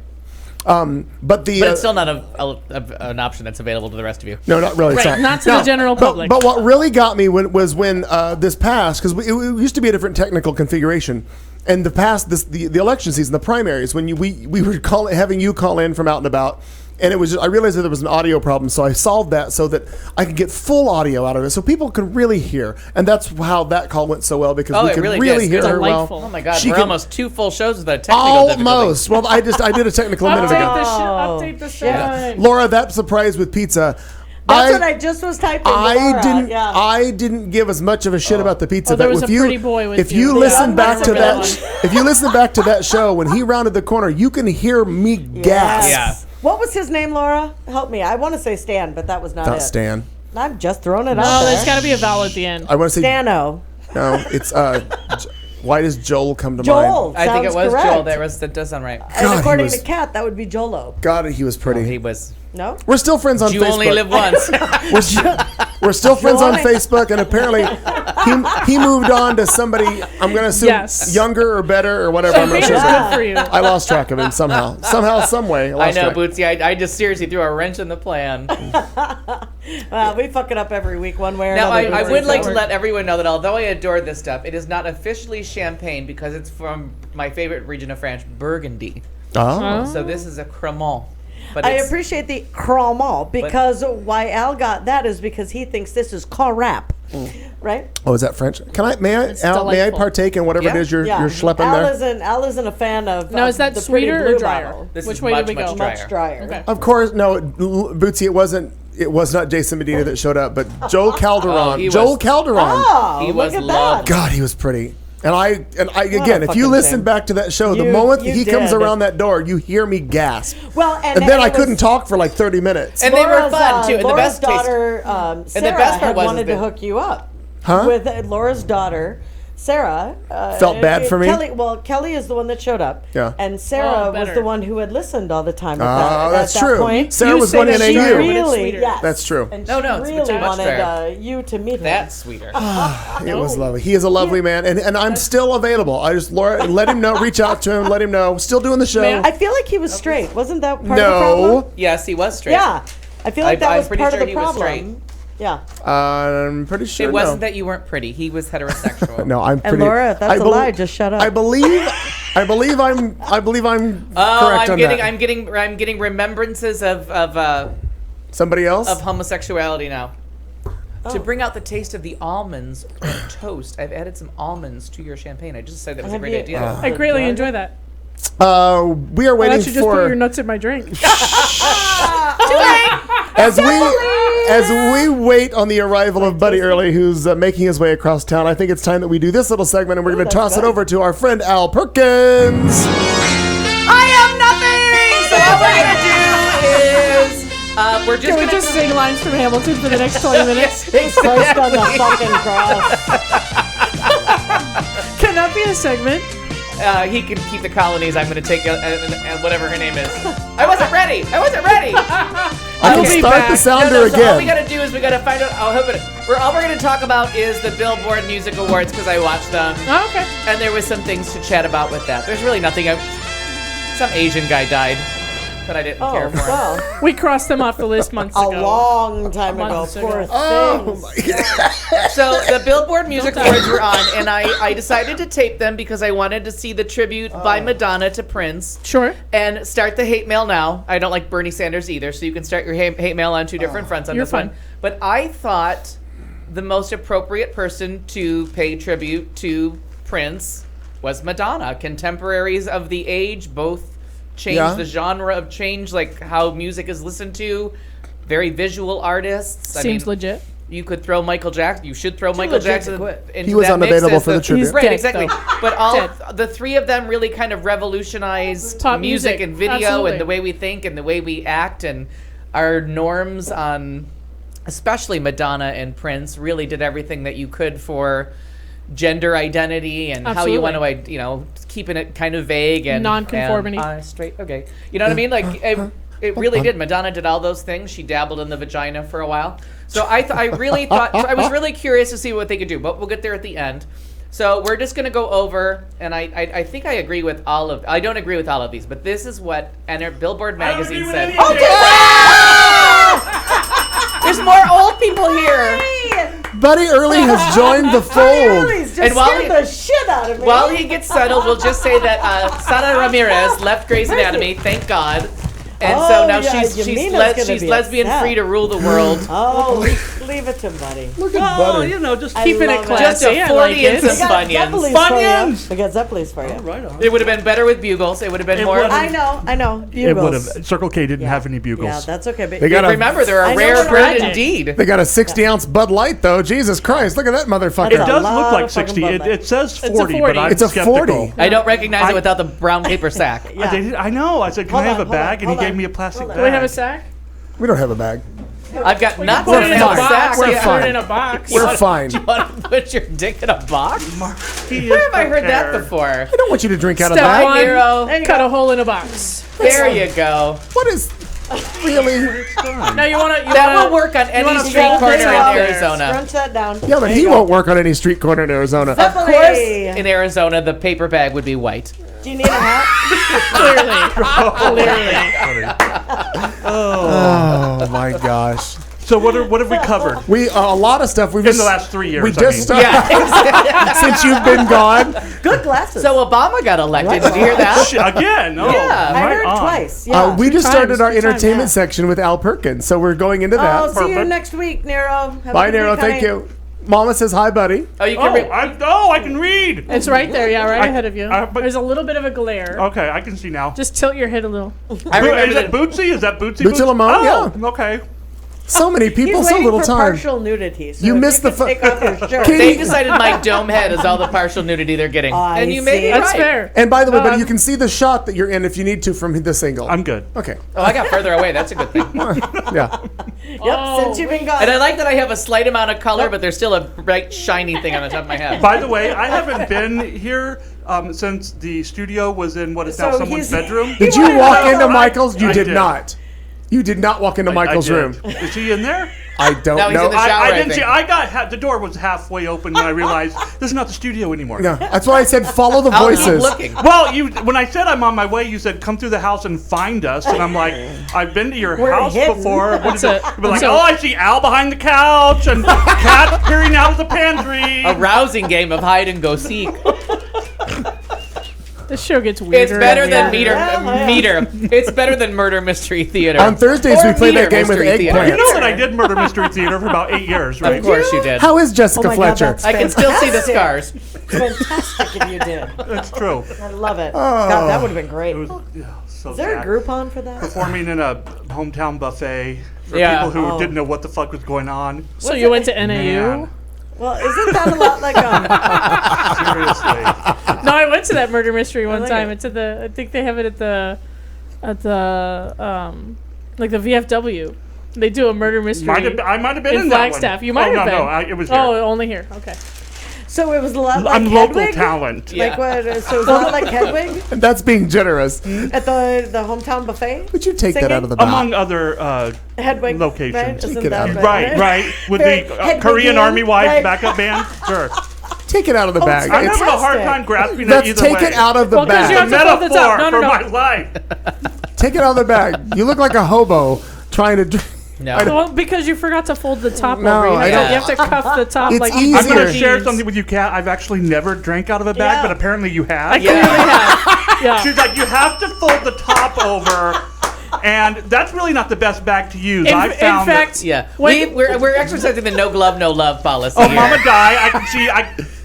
But the But it's still not an option that's available to the rest of you. no, not really. it's Right, not to the general public. But what really got me was when this passed because it used to be a different technical configuration. And the election season, the primaries, when we were having you call in from out and about, and it was I realized that there was an audio problem, so I solved that so that I could get full audio out of it, so people could really hear. And that's how that call went so well, because we it could really really did. hear her Delightful. well. Oh my God, She we're could- almost 2 full shows without a technical difficulty. Almost. Well, I did a technical a minute ago. Update the sign. Laura, that surprise with pizza. That's what I just was typing. to I Laura. didn't. Yeah. I didn't give as much of a shit about the pizza. Oh, there but was if a you, pretty boy with if you. you Yeah. listen back That's to a that, good one. if you listen back to that show when he rounded the corner, you can hear me gasp. Yeah. What was his name, Laura? Help me. I want to say Stan, but that was not Not it. Stan. I'm just throwing it out No, there. there's got to be a vowel at the end. I want to say Stano. no. It's why does Joel come to Joel. mind? I think it Sounds was correct. Joel. That does sound right. And God, according he was- to Kat, that would be Jolo. God, he was pretty. He was. No? We're still friends on You Facebook. only live once. We're still friends on only- Facebook, and apparently he moved on to somebody. I'm gonna assume Yes. younger or better or whatever. I'm not sure. Good for you. I lost track of him somehow, some way. I lost know, track. Bootsy. I just seriously threw a wrench in the plan. We fuck it up every week one way or Now, another. I would like to So- let everyone know that although I adore this stuff, it is not officially champagne because it's from my favorite region of France, Burgundy. Oh. So this is a Cremant. But I it's, appreciate the Cremant because why Al got that is because he thinks this is Carap, right? Oh, is that French? Can I? May I? It's Al, may I delightful. partake in whatever Yeah. it is you're schlepping there? Al isn't a fan of. Now, is that the Pretty sweeter Blue or drier? bottle. This Which is way much, did we much go? drier. Much drier. Okay. Of course, no, Bootsy. It was not Jason Medina that showed up, but Joel Calderon. he Joel was- Calderon. Oh, He look was at lovely. that. God, he was pretty. And I again, if fucking you listen shame. back to that show, the You- moment you he comes did. around that door, you hear me gasp. Well, And then I it was- couldn't talk for like 30 minutes. And they were Laura's, fun too. And the Laura's best taste. daughter, Sarah, best part had was wanted that- to hook you up. Huh? With Laura's daughter, Sarah. Felt bad for me? Kelly is the one that showed up. Yeah. And Sarah Oh, was better. the one who had listened all the time. Oh, that's at that true. Point. Sarah You was say going in that AU. she really- Really, sweeter. yes. That's true. And No, she it's really much wanted drier. you to meet him. That's sweeter. It was lovely. He is a lovely man, and I'm still available. I just let him know, reach out to him, let him know. Still doing the show. Man, I feel like he was straight. Wasn't that part of the No, problem? Yes, he was straight. Yeah. I feel like that I'm was pretty part sure of the he was problem. straight. Yeah. I'm pretty sure. It wasn't no. that you weren't pretty. He was heterosexual. No, I'm pretty. And Laura, if that's I a bel- lie, just shut up. I believe I'm Oh, correct on that. I'm getting remembrances of Somebody else? homosexuality now. Oh. To bring out the taste of the almonds and toast, I've added some almonds to your champagne. I just said that was a Have great you- idea. I greatly enjoy that. We are Why waiting don't you just put for your nuts in my drink? as we wait on the arrival of Buddy Early, who's making his way across town. I think it's time that we do this little segment, and we're going to toss it over to our friend Al Perkins. I have nothing. So all we're gonna do is we're just Can we gonna just sing lines from Hamilton for the next 20 minutes? First on the fucking cross. Can that be a segment? He can keep the colonies. I'm going to take whatever her name is. I wasn't ready. I We'll can be start back. the sounder So all we again. got to do is we got to find out. I'll hope it. All we're going to talk about is the Billboard Music Awards because I watched them, Oh, okay. and there was some things to chat about with that. There's really nothing. Some Asian guy died, but I didn't care Oh, for him. well. We crossed them off the list months A ago. long time ago. Months ago. Poor Oh things. my God. So the Billboard Music Awards were on, and I decided to tape them because I wanted to see the tribute by Madonna to Prince. Sure. And start the hate mail now. I don't like Bernie Sanders either, so you can start your hate mail on two different fronts on You're this fine. one. But I thought the most appropriate person to pay tribute to Prince was Madonna. Contemporaries of the age, both changed Yeah. the genre of change, like how music is listened to. Very visual artists. Seems legit. You could throw Michael Jackson. You should throw Michael legit to Jackson quit. into He was that mix unavailable as for the tribute. He's Right, dead, exactly. though. But all Dead. the three of them really kind of revolutionized Top music music. and video Absolutely. and the way we think and the way we act and our norms on, especially Madonna and Prince, really did everything that you could for gender identity and how you want to, keeping it kind of vague and Non-conformity. and, straight. Okay, you know what I mean? Like it really did. Madonna did all those things. She dabbled in the vagina for a while. So I really thought I was really curious to see what they could do, but we'll get there at the end. So we're just going to go over, and I think I agree with all of. I don't agree with all of these, but this is what Billboard magazine said. There's more old people here. Buddy Early has joined the fold. He's just And while scared the shit out of me. While he gets settled, we'll just say that Sara Ramirez left Grey's Anatomy. Thank God. And Oh, so now yeah, she's Yamina's gonna she's be lesbian upset. free to rule the world. Oh, leave it to Buddy. Look at Well, Buddy. you know, just I Keeping it love Just classy. a I 40 like and it. some Funyuns. Funyuns! We got Zeppelis for you. right on. It would have been better with bugles. It would have been It more. would've. I know. It would Bugles. have. Circle K didn't have any bugles. Yeah, that's okay. But They got a Remember, they're I a know rare what breed I- indeed. They got a 60-ounce Bud Light though. Jesus Christ! Look at that motherfucker. It That's a does lot look of like fucking 60. Bud It, Light. it says a 40, 40. but I'm It's a skeptical. 40. I don't recognize it without the brown paper sack. Yeah. I know. I said, can Hold I have on, a bag? And he hold gave on, me a plastic hold on. bag. Do we have a sack? We don't have a bag. I've got nuts Put it in a a sack. box. We're Yeah, fine. Put it in a box. We're fine. Do you want to put your dick in a box? He Where is have I heard that prepared. before? I don't want you to drink out of Step that. one, Nero. There you cut go. a hole in a box. There you go. What is really? Now you want to. That will work on any wanna street fold corner this in out there. Arizona. Scrunch that down. Yeah, but he won't work on any street corner in Arizona. Of course, in Arizona, the paper bag would be white. Do you need a hat? Clearly. Oh my gosh. So what have we covered? We a lot of stuff we've In just the last 3 years, We I just mean. since you've been gone. Good glasses. So Obama got elected. Did you hear that? Again? Oh, Yeah. I right heard on. twice. Yeah. We just times, started our 2 times, entertainment yeah. section with Al Perkins, so we're going into that. Oh, see you Perfect. next week, Nero. Have a Bye, good Nero. week, Thank honey. you. Mama says hi, buddy. Oh, you can. I can read. It's right there. Yeah, right I- ahead of you. but- There's a little bit of a glare. Okay, I can see now. Just tilt your head a little. I remember Is that that. Bootsy? Is that Bootsy? Bootsy Lamone, Oh, yeah. okay. So many people, He's so waiting little for time. partial nudity. So You if missed you the could take off your shirt. Katie- They decided my dome head is all the partial nudity they're getting, I and you may see. be That's right. fair. And by the way, No, buddy, I'm- you can see the shot that you're in if you need to from the single. I'm good. Okay. Oh, I got further away. That's a good thing. Yeah. Yep, Oh, since you've been gone. And I like that I have a slight amount of color, but there's still a bright, shiny thing on the top of my head. By the way, I haven't been here since the studio was in what is now So someone's he's- bedroom. Did you walk into Michael's? You I did did. not. You did not walk into Michael's I did. room. Is he in there? I don't No, he's know. in the shower. I I didn't think. see. I got the door was halfway open when I realized this is not the studio anymore. No, that's why I said follow the I'll keep voices. looking. Well, when I said I'm on my way, you said come through the house and find us, and I'm like, I've been to your We're house hidden. before. What is it? That's You'd be like, so- oh, I see Al behind the couch and Cat peering out of the pantry. A rousing game of hide and go seek. This show gets weirder. It's better and than weirder. meter. It's better than murder mystery theater. On Thursdays, we Or play that meter game with mystery theater. eggplant. You know that I did Murder Mystery Theater for about 8 years, right? Of course you did. How is Jessica Oh my God, Fletcher? that's I can still see the fantastic. scars. Fantastic if you did. That's true. I love it. God, that would have been great. It was so Is there a sad. Groupon for that? Performing in a hometown buffet for Yeah. people who Oh. didn't know what the fuck was going on. So you went to NAU? Man, Well, isn't that a lot like seriously. No, I went to that murder mystery one like time. it. It's at the. I think they have it at the like the VFW. They do a murder mystery I might have been in in that one. Flagstaff. You might oh, have no, been. No, it was here. Oh, only here. Okay. So it was a lot like I'm local Hedwig? talent. Yeah. Like what? So it was a lot like Hedwig That's being generous. at the hometown buffet. Would you take that Singing? out of the bag? Among other Hedwig locations. Right? Take Isn't it that out. right, with Very the Hedwigian, Korean Army wife right. backup band. Sure. Take it out of the bag. I'm It's- having a hard fantastic. time grasping Let's it either take way. it out of the Well, 'cause bag. you have The to fold the metaphor top. No, for no. my life. Take it out of the bag. You look like a hobo trying to drink. No. Well, because you forgot to fold the top No, over. I don't- You have to cuff the top It's like easy. you I'm do going to Easier. share jeans. something with you, Kat. I've actually never drank out of a bag, Yeah. but apparently you have. Yeah. Yeah. She's like, you have to fold the top over, and that's really not the best bag to use. I In found fact, Yeah, when- we're exercising the no glove, no love policy. Oh, here. Mama Di, I can see.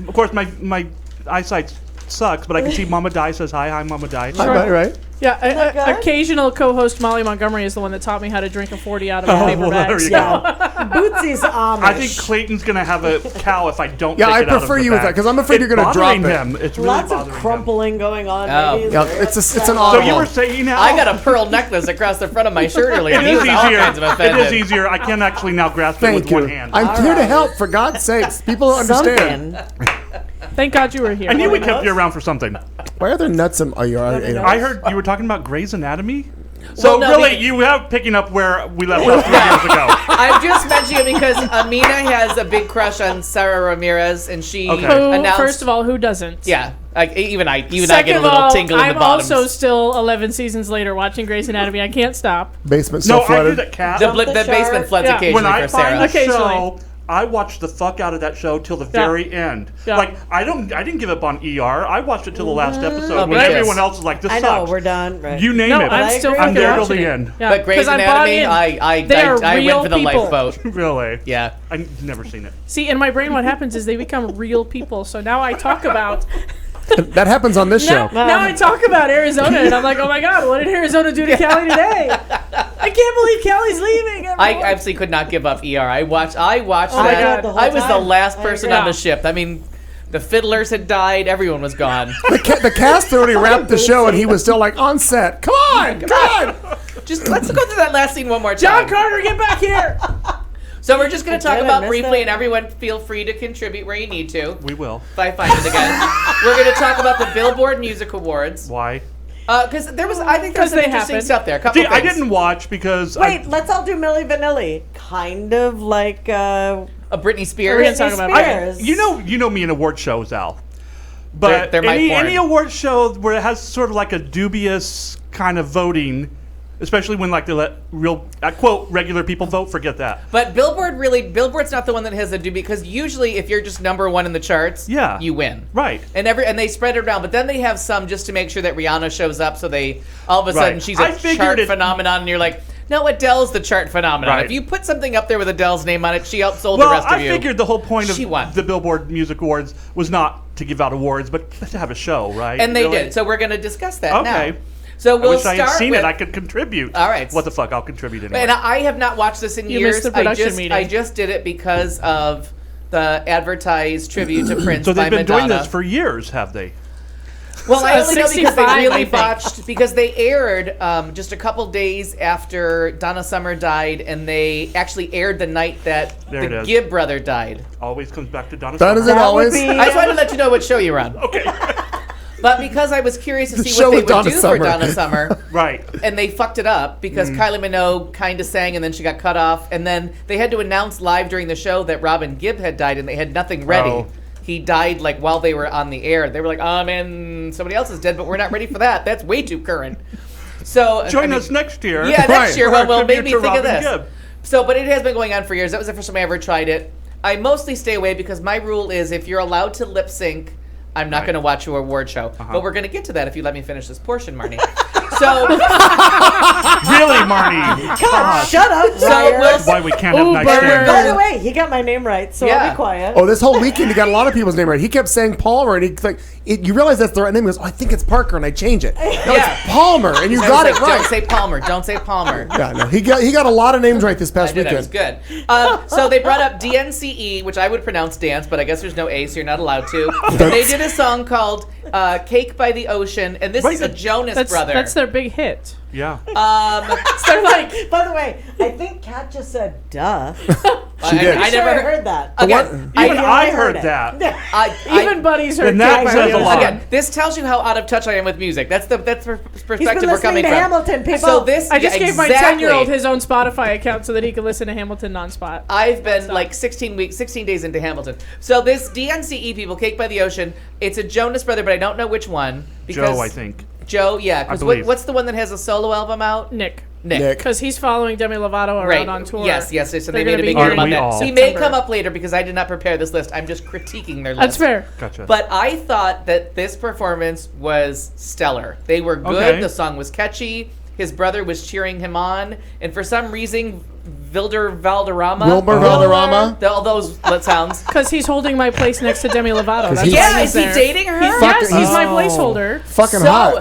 Of course, my eyesight sucks, but I can see Mama Di says hi. Hi, Mama Di. Right, right. Yeah, that good? occasional co-host Molly Montgomery is the one that taught me how to drink a 40 out of a paper well, there bag. you so- go. Bootsy's Amish. I think Clayton's gonna have a cow if I don't. Yeah, take I it out of prefer the you with bag. that, 'cause I'm afraid It's you're gonna drop bothering it. him. It's really Lots bothering of him. crumpling going on. Oh. Maybe. Yeah, it's an So audible. you were saying now? I got a pearl necklace across the front of my shirt earlier. It and he is was all easier. kinds of It offended. is easier. I can actually now grasp it Thank with you. one hand. I'm here to right. help, for God's sakes. People don't understand. Something. Thank God you were here. I knew we kept you around for something. Why are there nuts in? Oh, you're already. I heard you were talking about Grey's Anatomy. So no, really, the- you have picking up where we left off 3 years ago. I'm just mentioning it because Amina has a big crush on Sarah Ramirez, and she Okay. Who, announced. first of all, who doesn't? yeah, like even I get Second a of little all, tingle in I'm the bottoms. also still 11 seasons later watching Grey's Anatomy. I can't stop. Basement No, so I do flooded. that, Cat. the the basement shark. floods Yeah. occasionally When I for find Sarah. a show Occasionally. I watched the fuck out of that show till the very end. Yeah. Like I didn't give up on ER. I watched it till the last episode Oh, when me too. everyone else was like, "This I sucks." know, we're done. Right. You name No, it. I'm still agree. fucking there till watching the it. end. Yeah, But Grey's 'cause I bought Anatomy, in. They are I went real for the people. lifeboat. Really? Yeah. I've never seen it. See, in my brain, what happens is they become real people. So now I talk about That happens on this show. now I talk about Arizona, and I'm like, oh my god, what did Arizona do to Callie today? I can't believe Callie's leaving. I everyone. absolutely could not give up ER. I watched my that. God, the whole I was the time. last I person agree. on the ship. I mean, the fiddlers had died. Everyone was gone. The cast had already wrapped the show, and he was still like on set. Come on, come on. Just let's go through that last scene one more John time. Carter, get back here. So we're just going to talk did, I about missed briefly, that. and everyone feel free to contribute where you need to. We will. If I find it again, we're going to talk about the Billboard Music Awards Why? because I think there's some they interesting happen. stuff there. A couple See, I things. didn't watch because Wait, let's all do Milli Vanilli. Kind of like A Britney We're Spears. gonna talk about Spears. you know me in award shows, Al. But They're my porn. any award show where it has sort of like a dubious kind of voting, especially when like they let real quote regular people vote, forget that. But Billboard's not the one that has a due because usually if you're just number one in the charts, Yeah. you win. Right. And they spread it around, but then they have some just to make sure that Rihanna shows up, so they all of a sudden Right. she's I a figured chart it- phenomenon, and you're like, no, Adele's the chart phenomenon. Right. If you put something up there with Adele's name on it, she outsold Well, the rest of I you. figured the whole point She of won. the Billboard Music Awards was not to give out awards, but to have a show, right? And they Really? did. So we're going to discuss that Okay. now. So I we'll wish I start had seen with, it. I could contribute. All right. What the fuck? I'll contribute anyway. And I have not watched this in You years. missed the production I meeting. just did it because of the advertised tribute to Prince so by they've been Madonna. doing this for years, have they? Well, I only know because they 65, really I think. botched because they aired just a couple days after Donna Summer died, and they actually aired the night that There it the is. Gibb brother died. Always comes back to Donna. That is Summer. it always. I just wanted to let you know what show you're on. Okay. But because I was curious to The see show what they with would Donna do Summer. for Donna Summer, Right. and they fucked it up because Kylie Minogue kind of sang and then she got cut off, and then they had to announce live during the show that Robin Gibb had died, and they had nothing ready. Oh. He died like while they were on the air. They were like, "Oh man, somebody else is dead, but we're not ready for that. That's way too current." So Join I mean, us next year. Yeah, next Right. year. For Well, our made tribute me to think of Robin this. Gibb. So, but it has been going on for years. That was the first time I ever tried it. I mostly stay away because my rule is if you're allowed to lip sync, I'm not Right. going to watch your award show. But we're going to get to that if you let me finish this portion, Marnie. So, Really, Marnie? Come on. Shut up, so Ryan. we'll Why we can't have Ooh, nice burn. things. By the way, he got my name right, so I'll Yeah. be quiet. Oh, this whole weekend he got a lot of people's name right. He kept saying Palmer, and you realize that's the right name. He goes, "Oh, I think it's Parker," and I change it. No, Yeah. it's Palmer, and you I got was it like, right. Don't say Palmer. Don't say Palmer. Yeah, no, he got a lot of names right this I past did. That was weekend. good. So they brought up DNCE, which I would pronounce dance, but I guess there's no A, so you're not allowed to. They did a song called "Cake by the Ocean," and this Right. is a Jonas That's brother. that's their big hit. Yeah. They're like, By the way, I think Kat just said "duh." She did. I Sure, never I heard. heard that. Again, Even I heard heard it. that. even buddies are And that cake says by a the lot. ocean. Again, this tells you how out of touch I am with music. That's the He's perspective been we're listening coming to from. Hamilton, people. So this, I just yeah, gave my exactly. 10-year-old his own Spotify account so that he could listen to Hamilton non-spot. I've been like 16 days into Hamilton. So this DNCE people, Cake by the Ocean, it's a Jonas brother, but I don't know which one. Joe, I think. Joe, yeah. Because believe. what's the one that has a solo album out? Nick. Nick. Because he's following Demi Lovato around Right. on tour. Yes. So they They're made a gonna big be deal about here that. in He may September. come up later because I did not prepare this list. I'm just critiquing their list. That's fair. Gotcha. But I thought that this performance was stellar. They were good. Okay. The song was catchy. His brother was cheering him on. And for some reason, Wilmer Valderrama. All those sounds. Because he's holding my place next to Demi Lovato. That's he's- why Yeah, he's is he there. dating her? Yes, he's my Oh. placeholder. Fucking So, hot.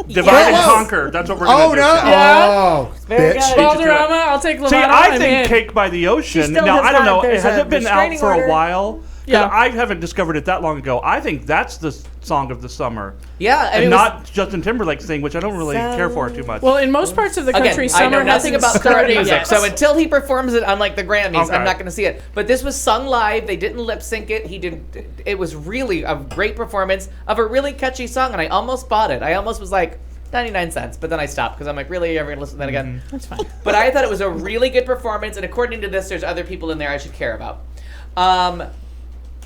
Divide and yes. conquer. That's what we're going to Oh do. no! Yeah. Oh, Very bitch. good. Valderrama, I'll take Lovato. See, I I'm think in. Cake by the Ocean. still Now, has I don't not- know. there's Has a it been out restraining for a order. while? 'Cause Yeah. I haven't discovered it that long ago. I think that's the song of the summer. Yeah, and And it was- not Justin Timberlake's thing, which I don't really care for too much. Well, in most parts of the country, Again, I summer know nothing hasn't about current started music, yet. so until he performs it on like the Grammys, Okay. I'm not going to see it. But this was sung live. They didn't lip sync it. He did. It was really a great performance of a really catchy song, and I almost bought it. I almost was like 99 cents, but then I stopped because I'm like, really, you're ever going to listen to that again? That's fine. But I thought it was a really good performance, and according to this, there's other people in there I should care about.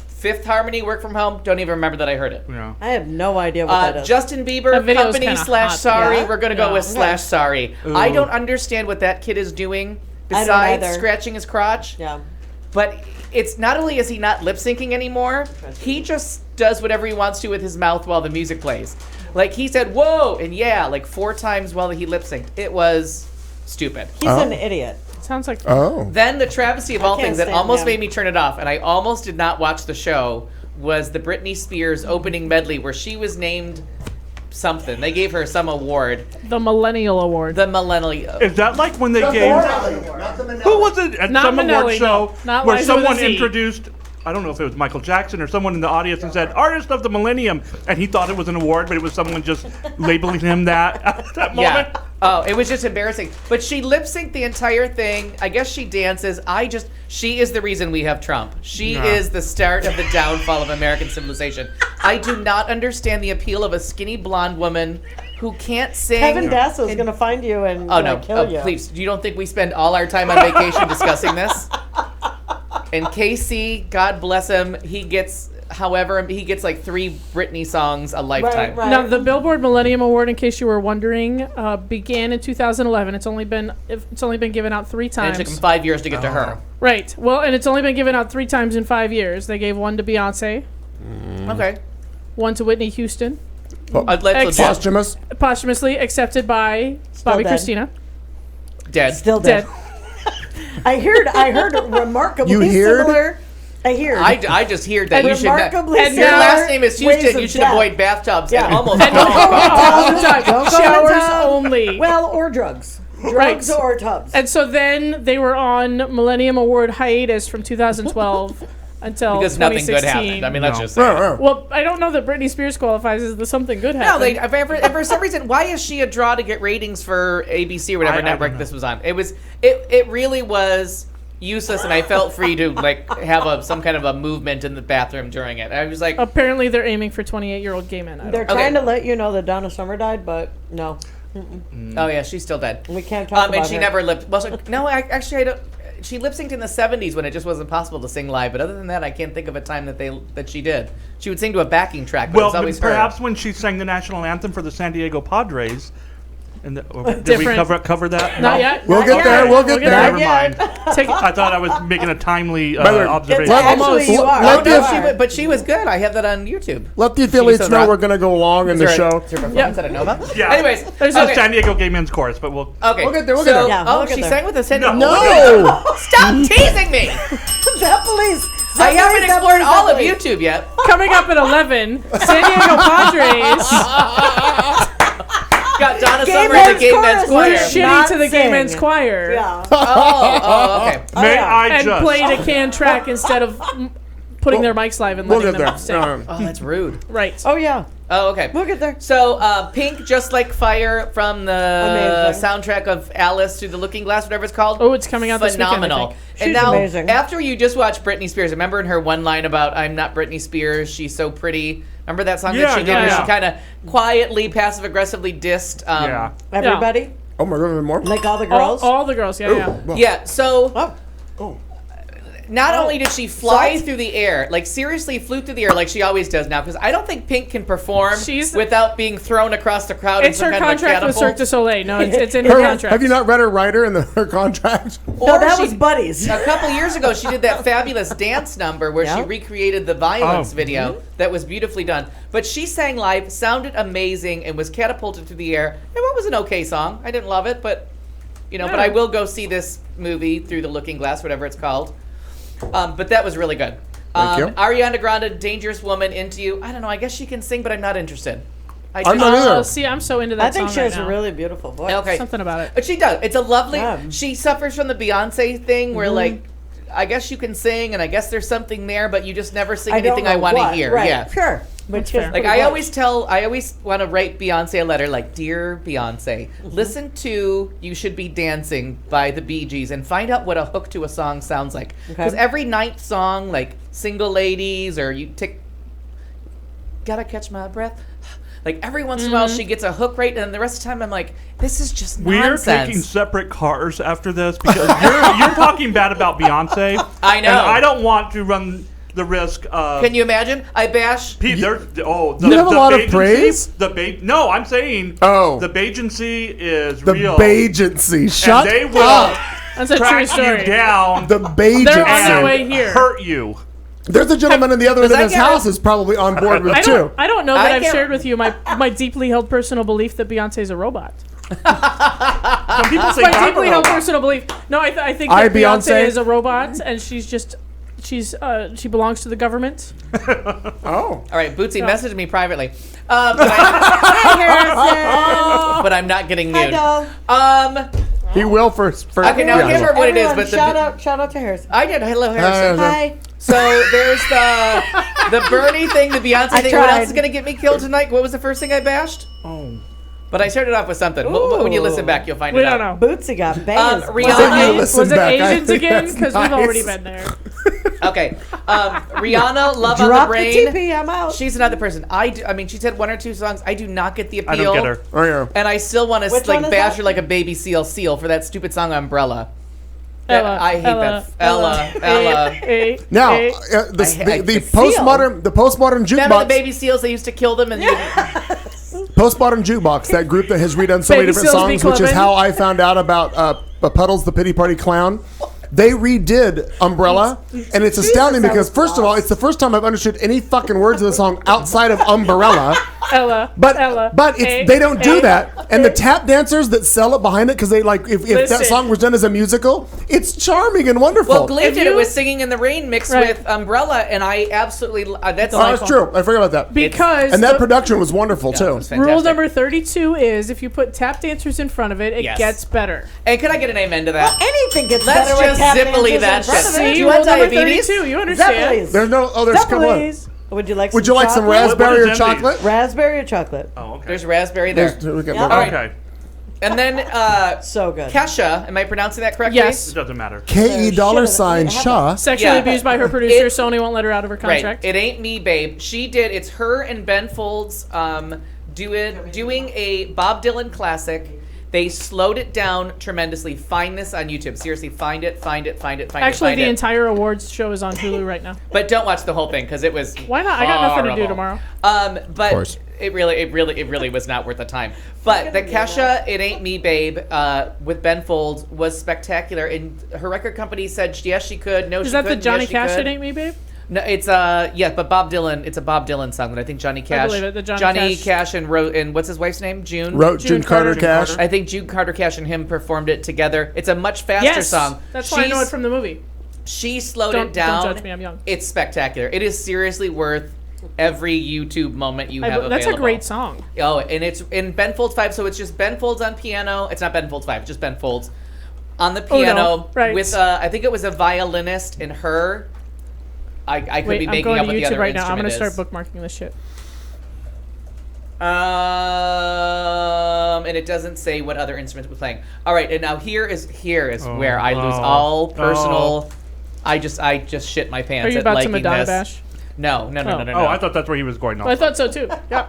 Fifth Harmony, Work From Home. Don't even remember that I heard it. Yeah. I have no idea what that is. Justin Bieber, That video's Company kinda / hot. Sorry. Yeah? We're going to go Yeah. with Okay. / Sorry. Ooh. I don't understand what that kid is doing I don't besides either. scratching his crotch. Yeah. But it's not only is he not lip syncing anymore, he just does whatever he wants to with his mouth while the music plays. Like he said, "Whoa," and "yeah," like 4 times while he lip synced. It was stupid. He's an idiot. Sounds like Then the travesty of all can't things that stand almost him. made me turn it off, and I almost did not watch the show, was the Britney Spears opening medley where she was named something. They gave her some award. the Millennial Award. The Millennial. Is that like when they gave? Who was it at Not some award Minnelli, show no. Not where Liza with a someone Z. introduced? I don't know if it was Michael Jackson or someone in the audience and said "Artist of the Millennium," and he thought it was an award, but it was someone just labeling him that at that moment. Yeah. Oh, it was just embarrassing. But she lip synced the entire thing. I guess she dances. She is the reason we have Trump. She is the start of the downfall of American civilization. I do not understand the appeal of a skinny blonde woman who can't sing. Kevin Dasso is going to find you and kill you. Please, you don't think we spend all our time on vacation discussing this? And Casey, God bless him, he gets like 3 Britney songs a lifetime. Right. Now, the Billboard Millennium Award, in case you were wondering, began in 2011. It's only been given out 3 And times. it took him 5 years to get to her. Right. Well, and it's only been given out 3 times in 5 years. They gave 1 to Beyonce, Okay. 1 to Whitney Houston, Let's Posthumous. posthumously accepted by Bobby dead. Christina. dead. Still Dead. dead. I heard remarkably You heard? similar. I hear. I just hear that you should not. remarkably And your similar last name is ways Houston. of You should death. avoid bathtubs Yeah. and almost. All the time. Don't go to Showers town. only. Well, or drugs. Drugs or tubs. And so then they were on Millennium Award hiatus from 2012 until because nothing 2016. good happened. I mean, let's just say. Well, I don't know that Britney Spears qualifies as the something good No, happened. and for some reason, why is she a draw to get ratings for ABC or whatever I network don't know. this was on? It really was useless, and I felt free to like have some kind of a movement in the bathroom during it. I was like, Apparently, they're aiming for 28-year-old gay men. They're trying to let you know that Donna Summer died, but no. oh yeah, she's still dead. We can't talk about and she her. never lived. Well, I don't. She lip synced in the 70s when it just wasn't possible to sing live. But other than that, I can't think of a time that she did. She would sing to a backing track, but it was Well, always perhaps her. when she sang the national anthem for the San Diego Padres. And did we Different. cover that? Not No? yet. We'll get there. We'll get there. Never yet. mind. Take it. I thought I was making a timely By the way, observation. Actually, you are. Let You the- are. But she was good. I have that on YouTube. Let the affiliates so know not- we're going to go long in the show. Is there a performance that I know about? Yeah. Anyways, There's okay. a San Diego Gay Men's Chorus, but we'll. Okay. We'll get there, we'll get there. Yeah, Oh, we'll get she there. sang with the San Diego. No! Stop teasing me! That police. I haven't that explored police, all that of police. YouTube yet. Coming up at 11, San Diego Padres Got Donna Gay Summer men's at the Gay Men's chorus. Choir. We're shitty Not to the gay sing. men's choir Yeah. Oh, okay. May yeah. I and just. played a canned track instead of putting their mics live and We'll letting get them there. sing. Oh, that's rude. Right. Oh yeah. Oh, okay. We'll get there. So, Pink, Just Like Fire from the Amazing. soundtrack of Alice Through the Looking Glass, whatever it's called. Oh, it's coming out this weekend, I Phenomenal. think. And She's now, amazing. after you just watched Britney Spears, remember in her one line about "I'm not Britney Spears, she's so pretty." Remember that song that Yeah, she did, yeah, where yeah. she kind of quietly, passive aggressively dissed. Yeah. Everybody, Oh my God, more? like all the girls. All the girls, yeah. Yeah. So. Oh. Not only did she fly Salt? through the air, like seriously flew through the air like she always does now, because I don't think Pink can perform without being thrown across the crowd in It's some her kind of a contract with catapult. Cirque du Soleil. No, it's in her Her, contract. have you not read her writer in her contract? No, that was Buddies. A couple years ago, she did that fabulous dance number where she Yeah. recreated the Violence Oh. video that was beautifully done. But she sang live, sounded amazing, and was catapulted through the air. And what was an okay song? I didn't love it, but but I will go see this movie Through the Looking Glass, whatever it's called. But that was really good. Thank you. Ariana Grande, Dangerous Woman, Into You. I don't know. I guess she can sing, but I'm not interested. I'm not either. See, I'm so into that I think song she has right a now. really beautiful voice. Okay. Something about it. But she does. It's a lovely. Yeah. She suffers from the Beyonce thing, where like, I guess you can sing, and I guess there's something there, but you just never sing I don't anything I know want to what. hear. Right. Yeah. Sure. But she has fair. Like pretty I voice. always want to write Beyonce a letter, like, "Dear Beyonce, listen to You Should Be Dancing by the Bee Gees and find out what a hook to a song sounds like." Because every ninth song, like Single Ladies or Gotta Catch My Breath, like every once in a while she gets a hook right, and then the rest of the time I'm like, this is just We're nonsense. taking separate cars after this because you're talking bad about Beyonce. I know. And I don't want to run the risk of. Can you imagine? I bash. You have a lot of praise? No, I'm saying. Oh. The Bagency is The real. Bagency. Shut and they will, up. That's a true track story. you down The Bay They're on their Gypsy. way here. hurt you. There's a gentleman in the other end of I his get house it. is probably on board with I too. don't know that I I've can't- shared with you my deeply held personal belief that Beyonce's a robot. Some people say My I'm a deeply held robot. personal belief. No, I think I, that Beyonce Beyonce? is a robot, and she belongs to the government. Oh. All right, Bootsy, message me privately. But I'm not getting Hi, nude. doll. He will first. Okay, now yeah. here's what it is. Everyone, But shout out to Harrison. I did. Hello, Harrison. Hi. So there's the Bernie thing, the Beyonce I thing. What tried. else is gonna get me killed tonight? What was the first thing I bashed? Oh. But I started off with something. When you listen back, you'll find We it don't out. know. Bootsy got banged. Rihanna. listen Was it back. I Asians think again? that's Because nice. we've already been there. Okay. Rihanna, Love on the Drop the Brain. TP, I'm out. She's another person. I mean, she's had one or two songs. I do not get the appeal. I don't get her. Oh yeah. And I still want to Which one like is bash that? her like a baby seal for that stupid song Umbrella. Ella, I hate Ella, that. Ella. Now, I the hate postmodern Remember the jukebox, baby seals? They used to kill them and postmodern jukebox, that group that has redone so many Baby different Seals be songs, which is clubbing. how I found out about Puddles the Pity Party Clown. They redid Umbrella, and it's astounding because, first of all, it's the first time I've understood any fucking words of the song outside of Umbrella. Ella, But Ella, they don't do that, and the tap dancers that sell it behind it because they like if that Listen. song was done as a musical, it's charming and wonderful. Well, Glee did it you- with Singing in the Rain mixed Right. with Umbrella, and I absolutely that's Oh, that's true. I forgot about that. because And that the- production was wonderful it too. was fantastic. rule number 32 is if you put tap dancers in front of it, it Yes. gets better. And can I get an amen to that? Anything gets Let's better with just tap zippily dancers that in front shit. of See, it. you rule want number diabetes? 32, you understand. Zeppelis. There's no there's a couple of Please. Would you like Would some you like some chocolate? raspberry or What is envy? chocolate? Raspberry or chocolate? Oh, okay. There's raspberry there. We got Yeah. more. All right. Okay. And then So good. Kesha, am I pronouncing that correctly? Yes. It doesn't matter. KE dollar Should've- sign it Shaw. Sexually Yeah. abused by her producer, It- Sony won't let her out of her contract. Right. It ain't me, babe. She did. It's her and Ben Folds doing a Bob Dylan classic. They slowed it down tremendously. Find this on YouTube. Seriously, find it. Actually, the entire awards show is on Hulu right now. But don't watch the whole thing because it was. Why not? I got nothing to do horrible. tomorrow. But course. it really was not worth the time. But the Kesha, It Ain't Me, Babe, with Ben Folds was spectacular. And her record company said yes she could, no Is she that couldn't, the Johnny yes, she Cash could. It Ain't Me, Babe? No, it's but Bob Dylan. It's a Bob Dylan song that I think Johnny Cash. believe it, the Johnny Cash and and what's his wife's name? June. Wrote June Carter Carter. Cash. I think June Carter Cash and him performed it together. It's a much faster Yes. song. That's why I know it from the movie. She slowed Don't- it down. don't judge me, I'm young. It's spectacular. It is seriously worth every YouTube moment you have available. That's a great song. Oh, and it's in Ben Folds 5, so it's just Ben Folds on piano. It's not Ben Folds 5, it's just Ben Folds on the Oh, no. piano Right. with I think it was a violinist and her. I could Wait, be I'm making going up to what the YouTube other right now. I'm instrument going is. to start bookmarking this shit. And it doesn't say what other instruments we're playing. All right, and now here is where I lose oh, all personal. oh. I just shit my pants Are you at about to liking Madonna this. bash? No. Oh, I thought that's where he was going. Well, I thought so too. Yeah.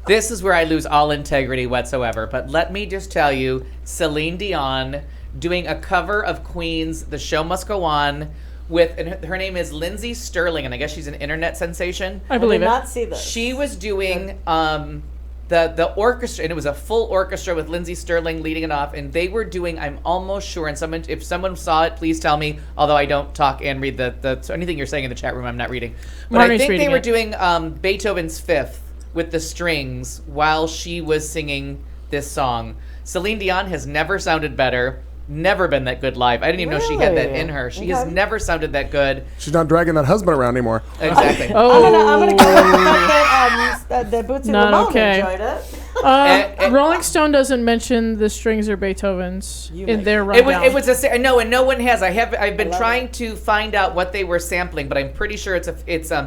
This is where I lose all integrity whatsoever. But let me just tell you, Celine Dion doing a cover of Queen's "The Show Must Go On" and her name is Lindsay Sterling, and I guess she's an internet sensation. I believe did it. not see this. She was doing the orchestra, and it was a full orchestra with Lindsay Sterling leading it off, and they were doing, I'm almost sure, and if someone saw it, please tell me, although I don't talk and read so anything you're saying in the chat room, I'm not reading. But I Marnie's think they reading were it. doing Beethoven's Fifth with the strings while she was singing this song. Celine Dion has never sounded better. Never been that good live. I didn't even know she had that Really? in her. She has Okay. never sounded that good. She's not dragging that husband around anymore. Exactly. I'm gonna go with the fact that Bootsy Not Lamone okay. enjoyed it. Rolling Stone doesn't mention the strings or Beethoven's in make their It was rundown. it was a no, and no one has. I've been trying to find out what they were sampling, but I'm pretty sure it's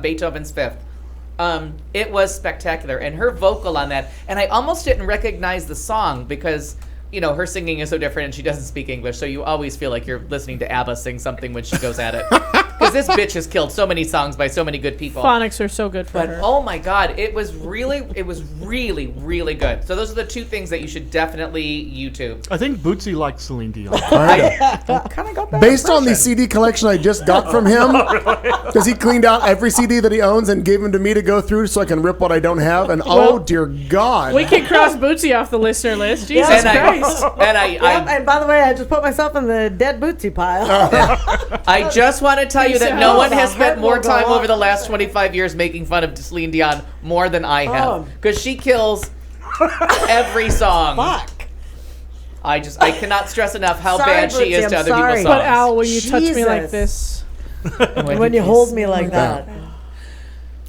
Beethoven's Fifth. It was spectacular, and her vocal on that, and I almost didn't recognize the song because her singing is so different, and she doesn't speak English, so you always feel like you're listening to ABBA sing something when she goes at it. Because because this bitch has killed so many songs by so many good people. Phonics are so good for But her. oh my god, it was really, really good. So those are the two things that you should definitely YouTube. I think Bootsy likes Celine Dion. Kind of got that Based on the impression. CD collection I just got from him, because he cleaned out every CD that he owns and gave them to me to go through so I can rip what I don't have. And oh dear God, We can cross Bootsy off the listener list. Jesus And Christ. And by the way, I just put myself in the dead Bootsy pile. I just want to tell you that no Oh, one has the spent heart more will go time up. over the last 25 years making fun of Celine Dion more than I Oh. have. Because she kills every song. Fuck. I cannot stress enough how Sorry, bad she is Bootsy, to I'm other sorry. people's songs. But Al, when you touch me like Jesus. this. When you hold me like that.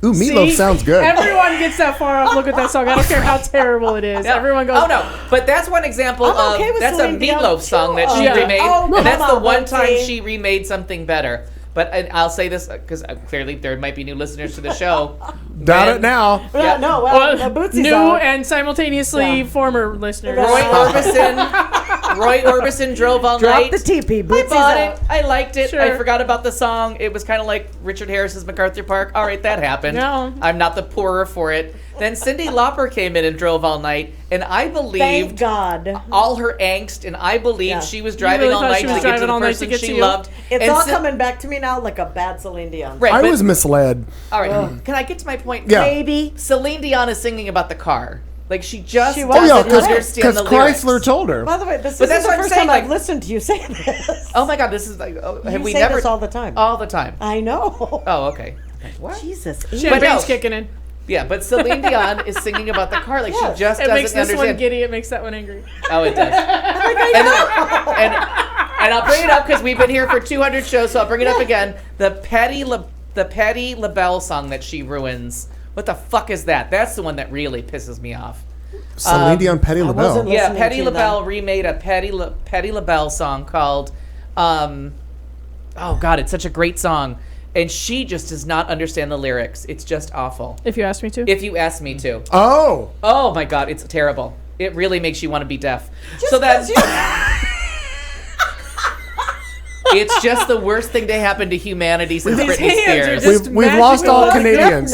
ooh, Meatloaf See? sounds good. Everyone gets that far off. Look at that song. I don't care how terrible it is. Yeah. Everyone goes, Oh no! But that's one example I'm okay of with that's Celine a Dion, Meatloaf song that she Yeah. remade, Oh, and that's come the on, one time Bootsy. she remade something better. But and I'll say this because clearly there might be new listeners to the show. Got When it now. Yeah. No, well, Bootsy's new out. and simultaneously Yeah. former listeners. Roy Orbison drove all Drop night. the TP. I Bootsy's bought out. it. I liked it. Sure. I forgot about the song. It was kind of like Richard Harris's MacArthur Park. All right, that happened. No. I'm not the poorer for it. Then Cyndi Lauper came in and drove all night, and I Thank believed God. all her angst, and I believed Yeah. she was driving really all thought night she to was get to driving the all night to person get to she you? loved. It's And all Cin- coming back to me now like a bad Celine Dion. Right, I but- was misled. All right, can I get to my point? Yeah. Maybe. Celine Dion is singing about the car. Like she just She was. Oh yeah, doesn't understand the Chrysler lyrics. told her. By the way, this But is that's the what I'm first saying, time I've like- listened to you say this. Oh my God, this is like have You we say never this all the time. all the time? I know. Oh, okay. What? Jesus. Champagne's no. kicking in. Yeah, but Celine Dion is singing about the car. Like Yes. she just It makes doesn't this one understand. giddy. It makes that one angry. Oh, it does. and I'll bring it up because we've been here for 200 shows, so I'll bring it up again. The Patti LaBelle song that she ruins. What the fuck is that? That's the one that really pisses me off. Celine Dion, Patti wasn't LaBelle. Yeah, listening Patti to LaBelle remade a Patti LaBelle song called, oh God, it's such a great song, and she just does not understand the lyrics. It's just awful. If you ask me to. If you ask me to, Oh, oh my God, it's terrible. It really makes you want to be deaf. So that it's just the worst thing to happen to humanity since These Britney hands are Spears. just we've lost all magical. Canadians.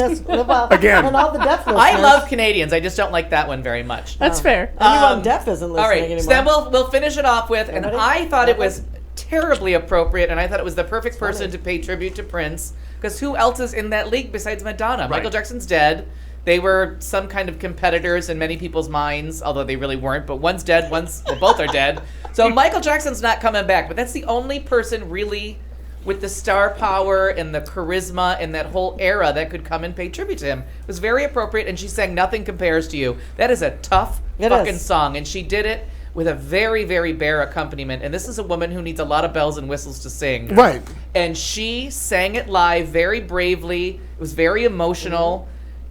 Again. And all the deaf listeners. I love Canadians. I just don't like that one very much. That's fair. Anyone deaf isn't listening All right, anymore. so then we'll finish it off with, and Ready? I thought it was terribly appropriate, and I thought it was the perfect person to pay tribute to Prince, because who else is in that league besides Madonna? Michael Jackson's dead. They were some kind of competitors in many people's minds, although they really weren't. But one's dead, both are dead. So Michael Jackson's not coming back, but that's the only person really with the star power and the charisma and that whole era that could come and pay tribute to him. It was very appropriate, and she sang "Nothing Compares to You." That is a tough It fucking is. song, and she did it with a very, very bare accompaniment. And this is a woman who needs a lot of bells and whistles to sing. right. And she sang it live very bravely. It was very emotional.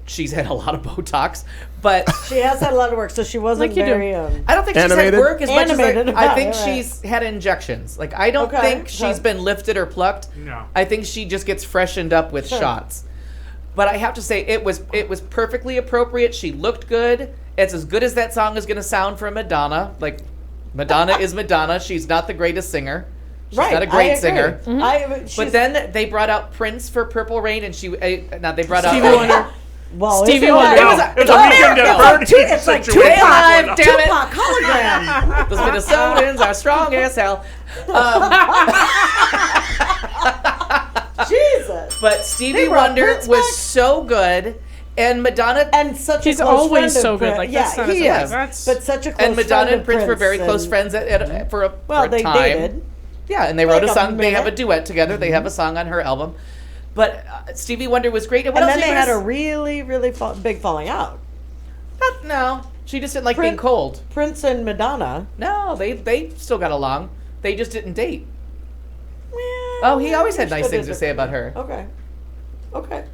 She's had a lot of Botox, but She has had a lot of work, so she wasn't Like you do. very. I don't think she's Animated? had work as much Animated, as I think right. she's had injections. Like I don't Okay, think sure. she's been lifted or plucked. No. I think she just gets freshened up with Sure. shots. But I have to say it was perfectly appropriate. She looked good. It's as good as that song is going to sound from Madonna. Like Madonna is Madonna. She's not the greatest singer. She's Right. not a I great agree. singer. She's- But then they brought out Prince for Purple Rain, and she they brought out Stevie Wonder. well, Stevie isn't Wonder. that- It was It's a weekend at Bernie's It's like situation. Stay alive, Tupac. damn it. Tupac hologram. Those Minnesotans are strong as hell. Jesus. But Stevie They brought Wonder Prince was back? so good, and Madonna And such He's a close always friend so of good, Prince. like, yeah, that's not a he surprise. is. That's- But such a close and Madonna friend and of Prince were very close and- friends for a Well, for a they time. dated. Yeah, and they wrote Like a a song. They have a minute. duet together. They have a song on her album. But Stevie Wonder was great. And what And else then are they you had a gonna really, really big falling out. No, she just didn't like being Prin- cold. Prince and Madonna. No, they still got along. They just didn't date. Well, Oh, he always had they nice still things did to say about her. Okay. Okay.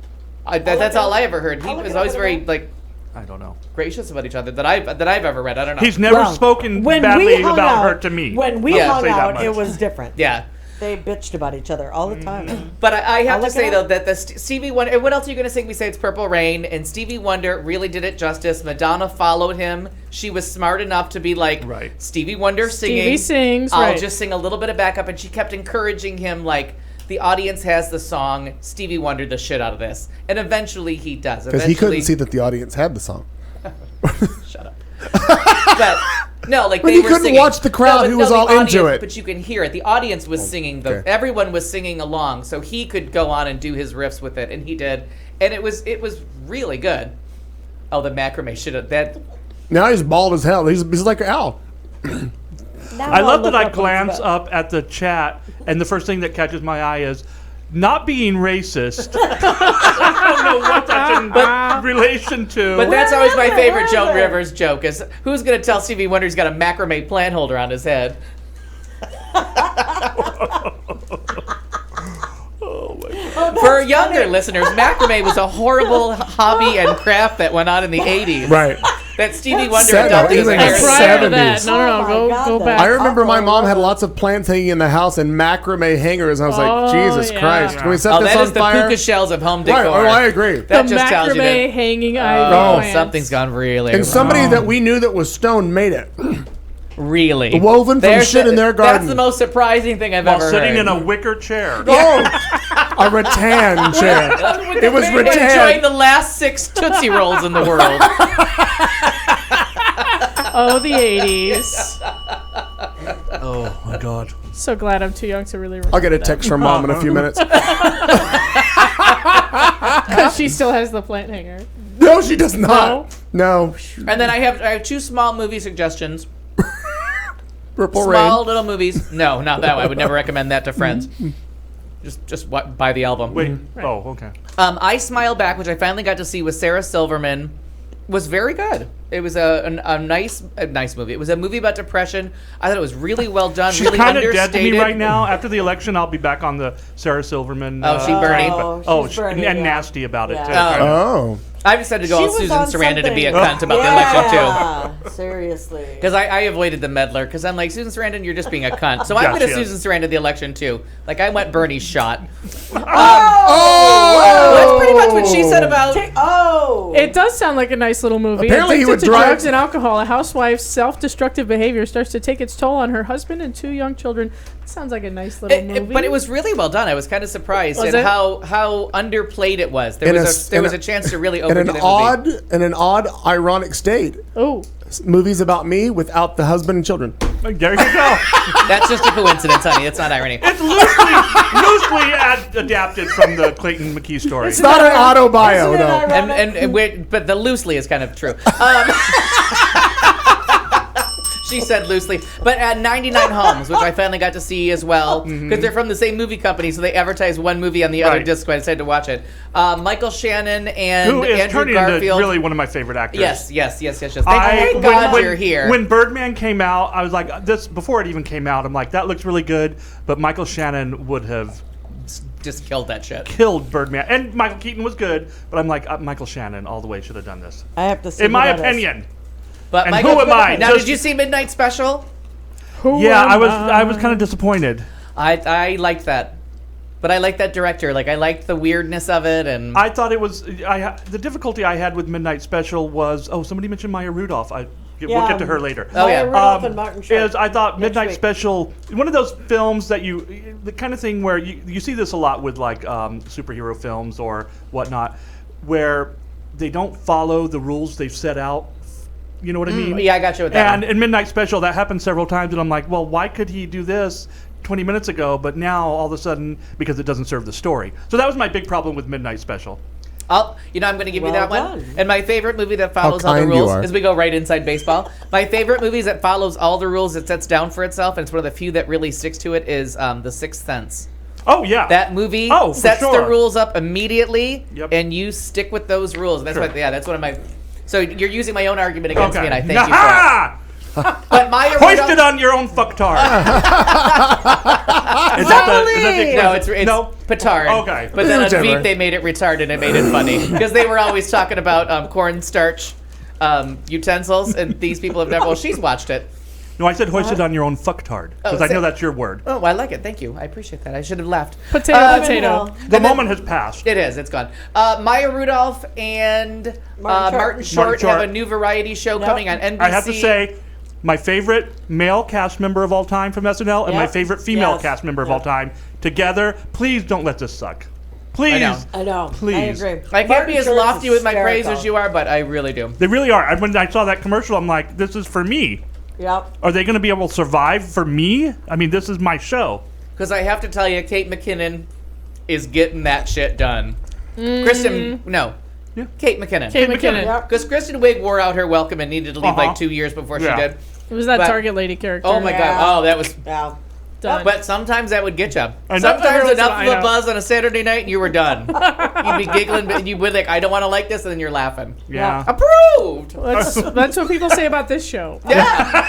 That's all I ever heard. He I'll look was it always up very again. like I don't know. gracious about each other that I've ever read. I don't know. He's never Well, spoken when badly we hung about out, her to me. When we Yeah, hung say that out, much. it was different. yeah. They bitched about each other all the time. But I have I'll to look say it though up. that the Stevie Wonder. And what else are you going to sing besides "Purple Rain"? And Stevie Wonder really did it justice. Madonna followed him. She was smart enough to be like, Right. Stevie Wonder singing. Stevie sings, I'll right. just sing a little bit of backup, and she kept encouraging him like, the audience has the song Stevie Wondered the shit out of this, and eventually he does. Because he couldn't see that the audience had the song. Shut up. But no, like But they he were couldn't singing. watch the crowd who was the all into audience- it. But you can hear it. The audience was singing. Okay. Everyone was singing along, so he could go on and do his riffs with it, and he did, and it was really good. Oh, the macrame should have that. Now he's bald as hell. He's like Al. I love that I glance up at the chat, and the first thing that catches my eye is not being racist. I don't know what that's in relation to. But that's always my favorite Joan Rivers joke is who's going to tell Stevie Wonder he's got a macrame plant holder on his head? For younger listeners, macrame was a horrible hobby and craft that went on in the 80s. Right. That Stevie Wonder Seven- adopted as a even hair. Prior to that, 70s. go back. I remember my mom had lots of plants hanging in the house and macrame hangers. And I was like, Jesus yeah. Christ. Can we set Oh, this that on is the fire? puka shells of home decor. Right. Oh, I agree. That The just tells you macrame that hanging ivy Oh, plants. something's gone really And somebody wrong. that we knew that was stoned made it. Really? Woven from shit in their garden. That's the most surprising thing I've While ever sitting heard. in a wicker chair. Oh, a rattan chair. It was Enjoying rattan. the last 6 Tootsie Rolls in the world. Oh, the 80s. Oh my God. So glad I'm too young to really remember. I'll get a text from mom in a few minutes. Because she still has the plant hanger. No, she does not. No. And then I have 2 small movie suggestions. Purple Small Rain. little movies. No, not that one. I would never recommend that to friends. Just buy the album. Wait. Oh, okay. I Smile Back, which I finally got to see with Sarah Silverman, was very good. It was a nice movie. It was a movie about depression. I thought it was really well done. She's really kind of understated. dead to me right now. After the election, I'll be back on the Sarah Silverman. Oh, she Bernie. She's Bernie, and yeah. nasty about it Yeah. too. Oh. I decided to go She all was Susan on Sarandon to be a something. cunt about the election too. Yeah, seriously. Because I avoided the meddler. Because I'm like, Susan Sarandon, you're just being a cunt. So I'm Yeah, going to she is. Susan Sarandon the election too. Like I went Bernie's shot. Oh! That's pretty much what she said about. It does sound like a nice little movie. Apparently he Addicted would to drive- drugs and alcohol, a housewife's self-destructive behavior starts to take its toll on her husband and 2 young children. It sounds like a nice little movie. But it was really well done. I was kind of surprised Was at it? how underplayed it was. There In was a- in was a- a chance to really In overdo an that odd, ironic state. Oh, Movies about me without the husband and children. There you go. movie. That's just a coincidence, honey. It's not irony. It's loosely adapted from the Clayton McKee story. It's not an auto bio, Isn't it no. ironic? But the loosely is kind of true. She said loosely, but at 99 Homes, which I finally got to see as well, because they're from the same movie company, so they advertise one movie on the other Right. disc. But I decided to watch it. Michael Shannon and Who is Andrew turning into Garfield. really one of my favorite actors. Yes. Thank God you're here. When Birdman came out, I was like, this before it even came out. I'm like, that looks really good, but Michael Shannon would have just killed that shit. killed Birdman, and Michael Keaton was good, but I'm like, Michael Shannon all the way should have done this. I have to see In my who that is. opinion. But And Michael, who am I? Now, Just- did you see Midnight Special? Yeah, I was kind of disappointed. I liked that, but I liked that director. Like I liked the weirdness of it, and I thought it was. The difficulty I had with Midnight Special was. Oh, somebody mentioned Maya Rudolph. We'll get to her later. Oh, yeah. Maya Rudolph and Martin Short. Is I thought next Midnight week. Special, one of those films that the kind of thing where you see this a lot with like superhero films or whatnot, where they don't follow the rules they've set out. You know what I mean? yeah, I got you with that. And in Midnight Special, that happened several times, and I'm like, well, why could he do this 20 minutes ago, but now all of a sudden, because it doesn't serve the story. So that was my big problem with Midnight Special. I'm going to give you that Well one. done. And my favorite movie that follows How all the kind you rules are. is we go right inside baseball. My favorite movie that follows all the rules, it sets down for itself, and it's one of the few that really sticks to it, is The Sixth Sense. Oh, yeah. That movie Oh, for sets the sure. rules up immediately, Yep. and you stick with those rules. And that's Sure. that's one of my. So you're using my own argument against me, and I thank you for Aha! it. But Maya Hoist Rudolph- it on your own fucktard. Is that the No, it's no? petard. Okay. But then on Whichever. Veep they made it retarded and made it funny because they were always talking about cornstarch utensils, and these people have never. Well, she's watched it. No, I said hoist it on your own fucktard because I know that's your word. Oh, I like it. Thank you. I appreciate that. I should have laughed. Potato. The moment has passed. It is. It's gone. Maya Rudolph and Martin Martin Short. Short have a new variety show coming on NBC. I have to say, my favorite male cast member of all time from SNL and my Yep. favorite female Yes. cast member of all time together. Please don't let this suck. Please. I know. Please. I agree. I can't Martin be as Short's lofty with my praise hysterical. as you are, but I really do. They really are. When I saw that commercial, I'm like, this is for me. Yep. Are they going to be able to survive for me? I mean, this is my show. Because I have to tell you, Kate McKinnon is getting that shit done. Kristen, no. Yeah. Kate McKinnon. Kate McKinnon. Yep. Because Kristen Wiig wore out her welcome and needed to leave Uh-huh. like 2 years before Yeah. she did. It was that But- Target lady character. Oh my Yeah. god. Oh, that was. Yeah. Done. But sometimes that would get you. I know. Sometimes Every once in a enough while, of I a know. buzz on a Saturday night and you were done. You'd be giggling, but you would like, I don't want to like this, and then you're laughing. Yeah. Approved. That's what people say about this show. Yeah.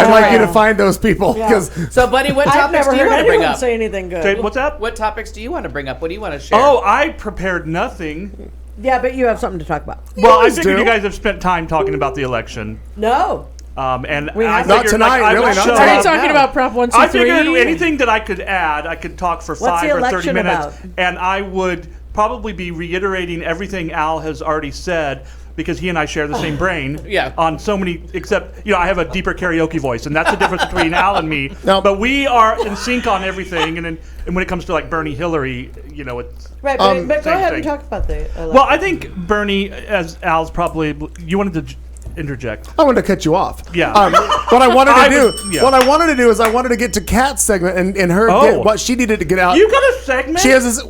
I'd like you to find those people Yeah. because So, buddy, what I've topics never do you heard want to bring anyone up? say anything good. Okay, what's that? What topics do you want to bring up? What do you want to share? Oh, I prepared nothing. Yeah, but you have something to talk about. Well, I always figured do. you guys have spent time talking about the election. No. And We I have- Not figured, tonight, I would really, not show Are tonight. you up. talking No. about Prop 1, 2, I 3? figured anything that I could add, I could talk for What's 5 the or 30 election minutes, about? and I would probably be reiterating everything Al has already said because he and I share the same brain. Yeah. On so many, except I have a deeper karaoke voice, and that's the difference between Al and me. No. But we are in sync on everything, and when it comes to like Bernie Right, Hillary, but go same ahead and thing. talk about the election. Well, I think Bernie, as Al's probably, you wanted to interject. I wanted to cut you off. Yeah. What I wanted to do, yeah. what I wanted to do is I wanted to get to Kat's segment and her Oh. get what she needed to get out. You got a segment? She has this.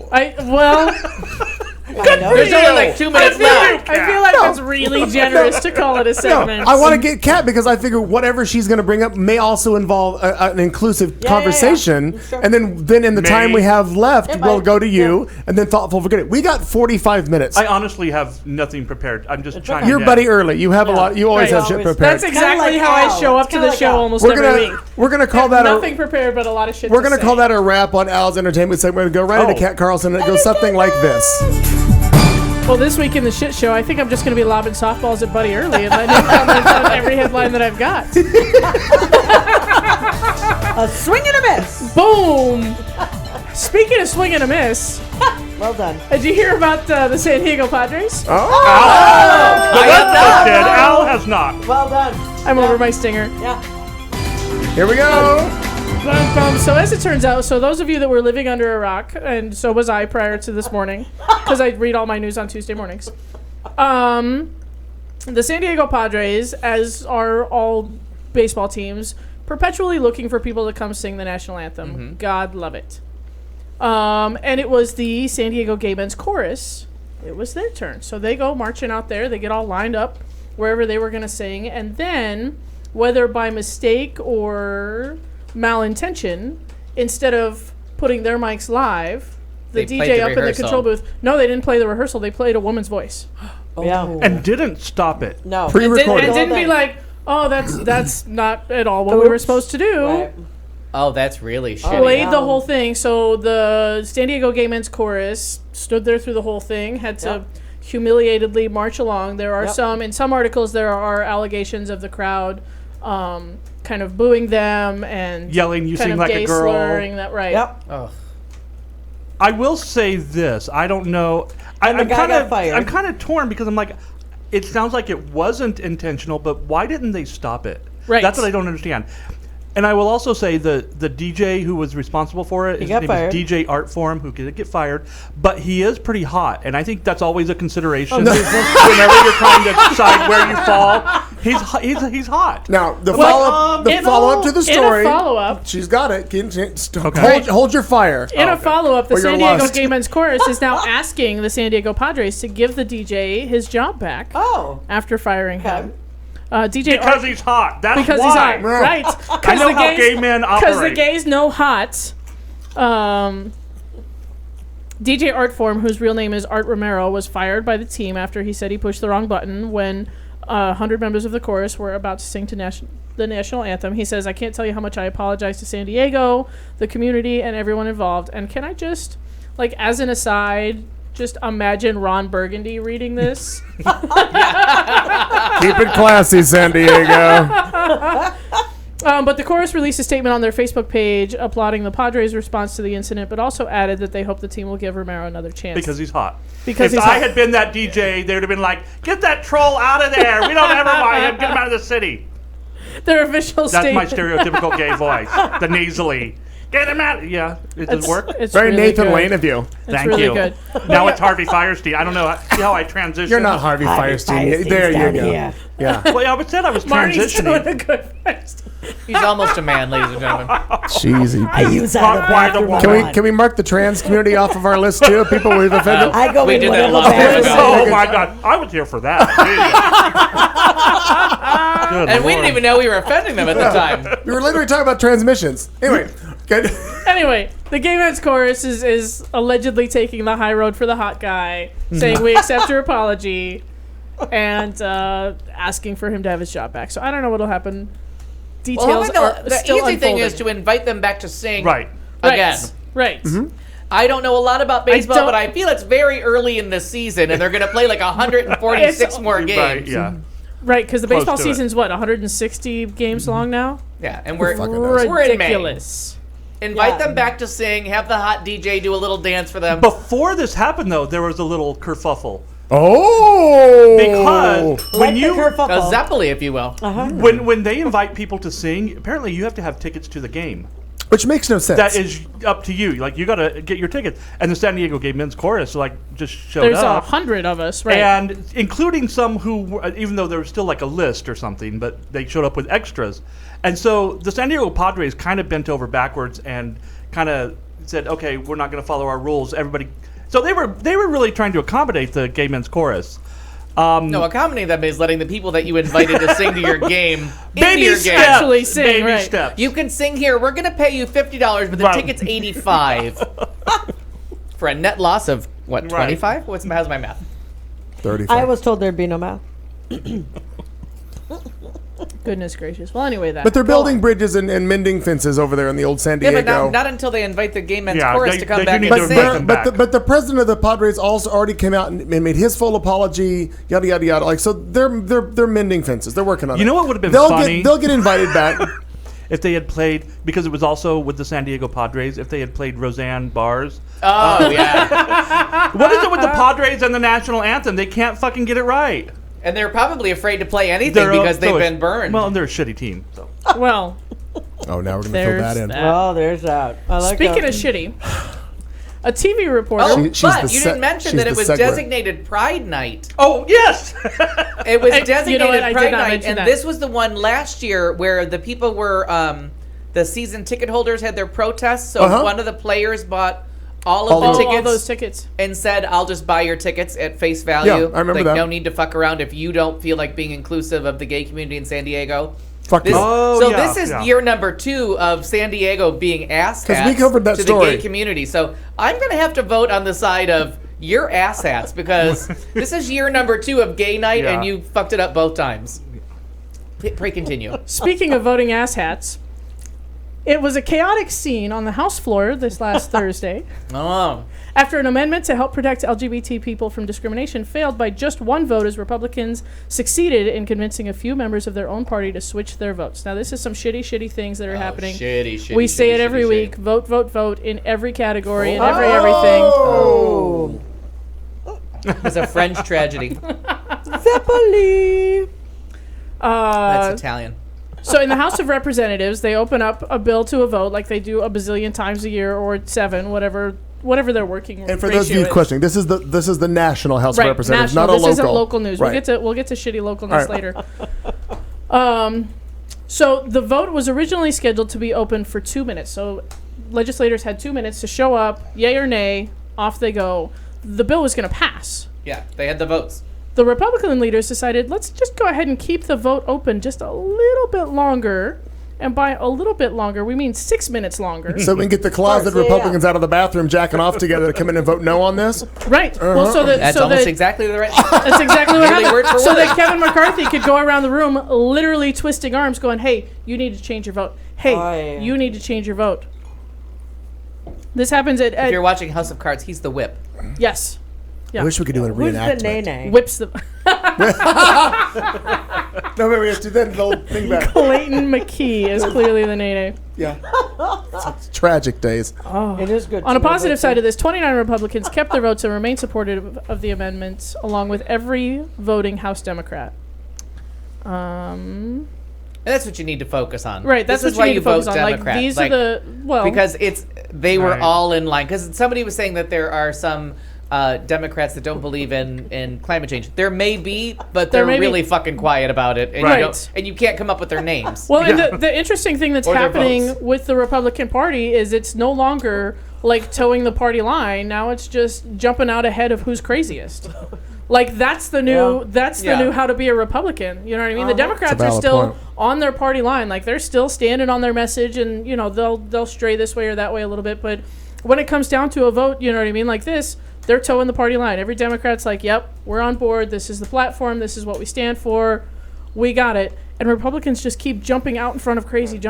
There's only like 2 minutes left. I feel like that's really generous to call it a No, segment. I want to get Kat because I figure whatever she's going to bring up may also involve an inclusive yeah, conversation, yeah. Sure. and then in the time we have left, It we'll might. go to you, and then thoughtful forget it. We got 45 minutes. I honestly have nothing prepared. I'm just trying You're to buddy early. You have a lot. You always Right. have shit Always. prepared. That's exactly like how I Al. show It's up to kinda the like show Al. almost we're every gonna week. we're gonna call that Nothing prepared, but a lot of shit. we're to gonna say. call that a wrap on Al's entertainment segment. We're gonna go right into Oh. Kat Carlson, and it goes something like this. Well, this week in the shit show, I think I'm just going to be lobbing softballs at Buddy Early and letting him comment on every headline that I've got. A swing and a miss. Boom! Speaking of swing and a miss, Well done. did you hear about the San Diego Padres? The rest of us did. Al has not. Well done. I'm over my stinger. Yeah. Here we go. So as it turns out, so those of you that were living under a rock, and so was I prior to this morning, because I read all my news on Tuesday mornings. The San Diego Padres, as are all baseball teams, perpetually looking for people to come sing the national anthem. God love it. And it was the San Diego Gay Men's Chorus. It was their turn. So they go marching out there. They get all lined up wherever they were going to sing. And then, whether by mistake or malintention, instead of putting their mics live, the They played DJ the up in the rehearsal. control booth. No, they didn't play the rehearsal. They played a woman's voice. Yeah. And didn't stop it. No. And Pre-recorded. didn't be like, oh, that's not at all what we were Oops. supposed to do. Right. Oh, that's really shitty. Played yeah. the whole thing. So the San Diego Gay Men's Chorus stood there through the whole thing, had to humiliatedly march along. There are Yep. in some articles, there are allegations of the crowd kind of booing them and Yelling, "You kind sing of like a gay girl." slurring that, right. Yep. Oh. I will say this. I don't know. And the I'm guy kind got of fired. I'm kind of torn because I'm like, it sounds like it wasn't intentional, but why didn't they stop it? Right. That's what I don't understand. And I will also say the DJ who was responsible for it, his got name fired. is DJ Artform, who did get fired, but he is pretty hot, and I think that's always a consideration whenever you're trying to decide where you fall. He's hot. Now the Well, follow up to the story. In a follow-up, She's got it. Okay. Hold your fire. In a follow-up, the Or you're San Diego lost. Gay Men's Chorus is now asking the San Diego Padres to give the DJ his job back Oh. after firing Okay. him. DJ Because he's hot. That's because why. he's hot, right? I know how gay men Because the operate. gays know hot. DJ Artform, whose real name is Art Romero, was fired by the team after he said he pushed the wrong button when 100 members of the chorus were about to sing to the national anthem. He says, "I can't tell you how much I apologize to San Diego, the community, and everyone involved." And can I just, like, as an aside, just imagine Ron Burgundy reading this? Keep it classy, San Diego. But the chorus released a statement on their Facebook page applauding the Padres' response to the incident, but also added that they hope the team will give Romero another chance. Because he's hot. Because if he's I hot. had been that DJ, they would have been like, "Get that troll out of there! We don't ever want him. Get him out of the city." Their official That's my statement. stereotypical gay voice. The nasally. Get him out! Yeah, it does work. It's Very really Nathan good. Lane of you. It's Thank really you. good. Now it's Harvey Firestein. I don't know how I transition. You're not Harvey Firestein. There you go. Here. Yeah. Well, I said I was Marty's doing transitioning. a good first. He's almost a man, ladies and gentlemen. Cheesy. I use that in the bathroom. Can we mark the trans community off of our list too? People we've offended. I go We in did that a whatever long time bathroom. ago. Oh my God! I was here for that. Good And we Lord. didn't even know we were offending them at the time. We were literally talking about transmissions. Anyway, good. Anyway, the Gay Men's Chorus is allegedly taking the high road for the hot guy, saying we accept your apology, and asking for him to have his job back. So I don't know what'll happen. Details are the still easy thing unfolding. is to invite them back to sing Right. again. Right. I don't know a lot about baseball, don't- but I feel it's very early in the season, and they're going to play like 146 It's- more games. Right. Yeah. Right, because the Close baseball to it. season's what, 160 games long now? Yeah, and we're Fucking knows. we're in May. Ridiculous. Invite them back to sing. Have the hot DJ do a little dance for them. Before this happened, though, there was a little kerfuffle Oh. because Like when the you A kerfuffle. Zeppeli, if you will. when they invite people to sing, apparently you have to have tickets to the game. Which makes no sense. That is up to you. Like you got to get your tickets. And the San Diego Gay Men's Chorus like just showed There's up. 100 of us, right? And including some who, even though there was still like a list or something, but they showed up with extras. And so the San Diego Padres kind of bent over backwards and kind of said, "Okay, we're not going to follow our rules." Everybody, so they were really trying to accommodate the Gay Men's Chorus. No, accommodating them is letting the people that you invited to sing to your game into your game. Actually sing, baby right. steps. You can sing here. We're going to pay you $50, but the Right. ticket's $85 for a net loss of what? Right. 25? How's my math? 35. I was told there'd be no math. Goodness gracious. Well, anyway, that. But they're building bridges and mending fences over there in the old San Yeah, Diego. but not until they invite the Gay Men's Yeah, Chorus they- to come they back do and need to sing. invite them back. But the president of the Padres also already came out and made his full apology. Yada yada yada. Like so, they're mending fences. They're working on it. You know what would have been they'll funny? They'll get invited back. If they had played, because it was also with the San Diego Padres, if they had played Roseanne Barrs. Oh, yeah. What is it with the Padres and the national anthem? They can't fucking get it right. And they're probably afraid to play anything because they've been burned. Well, they're a shitty team. So. Well, Oh, now we're gonna fill there's that in. that. Well, there's that. I like Speaking that. of shitty, a TV reporter. Oh, She's but the you se- didn't mention she's that it the was segue. designated Pride Night. Oh, yes! It was Hey, you know designated what? I did Pride not Night, mention and that. this was the one last year where the people were, the season ticket holders had their protests. So Uh-huh. one of the players bought all All of the of tickets all those tickets. and said, "I'll just buy your tickets at face value." Yeah, I remember like, that. No need to fuck around if you don't feel like being inclusive of the gay community in San Diego. Fuck This, you. Oh, so yeah, this is yeah. year number 2 of San Diego being ass 'Cause we hats covered that to story. the gay community. So I'm going to have to vote on the side of your ass hats because this is year number 2 of gay night Yeah. and you fucked it up both times. Pray continue. Speaking of voting asshats, it was a chaotic scene on the House floor this last Thursday Oh. after an amendment to help protect LGBT people from discrimination failed by just one vote as Republicans succeeded in convincing a few members of their own party to switch their votes. Now, this is some shitty things that are happening. Shitty. We say it every week. Vote, vote, vote in every category, in everything. Oh. It's a French tragedy. Zeppeli. That's Italian. So in the House of Representatives, they open up a bill to a vote like they do a bazillion times a year or 7, whatever they're working. And for those of you ratio is. questioning, this is the National House of Right, Representatives, national. not a This local. isn't local news. Right. We'll get to shitty localness All right. later. So the vote was originally scheduled to be open for 2 minutes. So legislators had 2 minutes to show up, yay or nay, off they go. The bill was going to pass. Yeah, they had the votes. The Republican leaders decided, let's just go ahead and keep the vote open just a little bit longer. And by a little bit longer, we mean 6 minutes longer. So we can get the closet Yeah, yeah. Republicans out of the bathroom jacking off together to come in and vote no on this. Right. Well, so that That's so almost that exactly the right. that's exactly what Nearly happened. word for So word. that Kevin McCarthy could go around the room, literally twisting arms, going, "Hey, you need to change your vote. Hey, Oh, yeah. you need to change your vote." This happens at If you're watching House of Cards, he's the whip. yes, I wish we could do a Who's the reenactment. nay-nay? whips the No, wait, we have to then the whole thing back. Clayton McKee is clearly the Nene. Yeah. It's tragic days. It is good. On a positive side of this, 29 Republicans kept their votes and remain supportive of the amendments, along with every voting House Democrat. And that's what you need to focus on. Right, that's this is what why you need you to focus vote on. Democrat. Like, these are the, well... Because they were Right. all in line. Because somebody was saying that there are some Democrats that don't believe in climate change. There may be, but they're really fucking quiet about it. And, Right. and you can't come up with their names. Well, and the interesting thing that's Or their happening votes. with the Republican Party is it's no longer like towing the party line. Now it's just jumping out ahead of who's craziest. Like that's the new the new how to be a Republican. You know what I mean? The Democrats are still on their party line. Like they're still standing on their message, and you know they'll stray this way or that way a little bit. But when it comes down to a vote, you know what I mean? Like this, they're towing the party line. Every Democrat's like, "Yep, we're on board. This is the platform. This is what we stand for. We got it." And Republicans just keep jumping out in front of crazy. And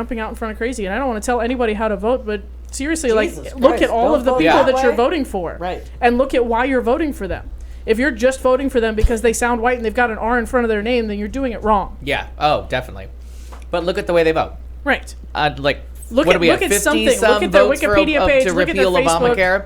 I don't want to tell anybody how to vote, but seriously, Jesus look Christ, at all don't of the vote people that that you're way. voting for. Right. And look at why you're voting for them. If you're just voting for them because they sound white and they've got an R in front of their name, then you're doing it wrong. Yeah. Oh, definitely. But look at the way they vote. Right. Like, Look what at- do we look have? at 50 something. some Look at their votes Wikipedia page, to look at their repeal Facebook. Obamacare.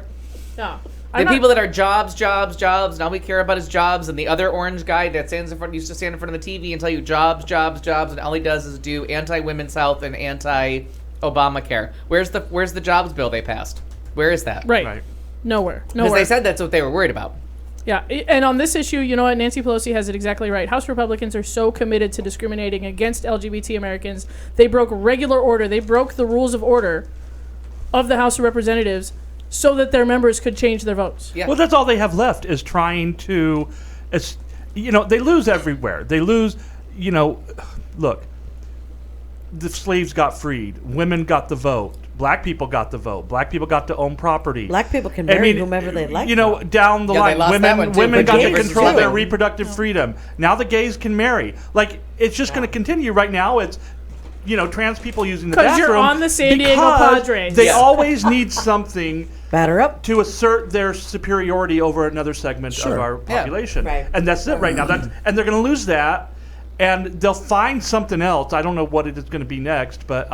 Yeah. The people that are jobs, and all we care about is jobs, and the other orange guy that used to stand in front of the TV and tell you jobs, and all he does is do anti-women's health and anti-Obamacare. Where's the jobs bill they passed? Where is that? Right. Nowhere. Because they said that's what they were worried about. Yeah, and on this issue, you know what? Nancy Pelosi has it exactly right. House Republicans are so committed to discriminating against LGBT Americans. They broke regular order. They broke the rules of order of the House of Representatives so that their members could change their votes. Yeah. Well, that's all they have left is trying to, they lose everywhere. They lose, look, the slaves got freed. Women got the vote. Black people got the vote. Black people got to own property. Black people can marry whomever they like. Down the Yeah, they line, lost that one too. women But got to gays control too. their reproductive freedom. Now the gays can marry. Like, it's just going to continue. Right now, it's, trans people using the 'Cause bathroom. you're on the San Diego because Padres. They Yeah. always need something batter up to assert their superiority over another segment of our Yeah. population. Right. And that's it right now. And they're going to lose that, and they'll find something else. I don't know what it is going to be next, but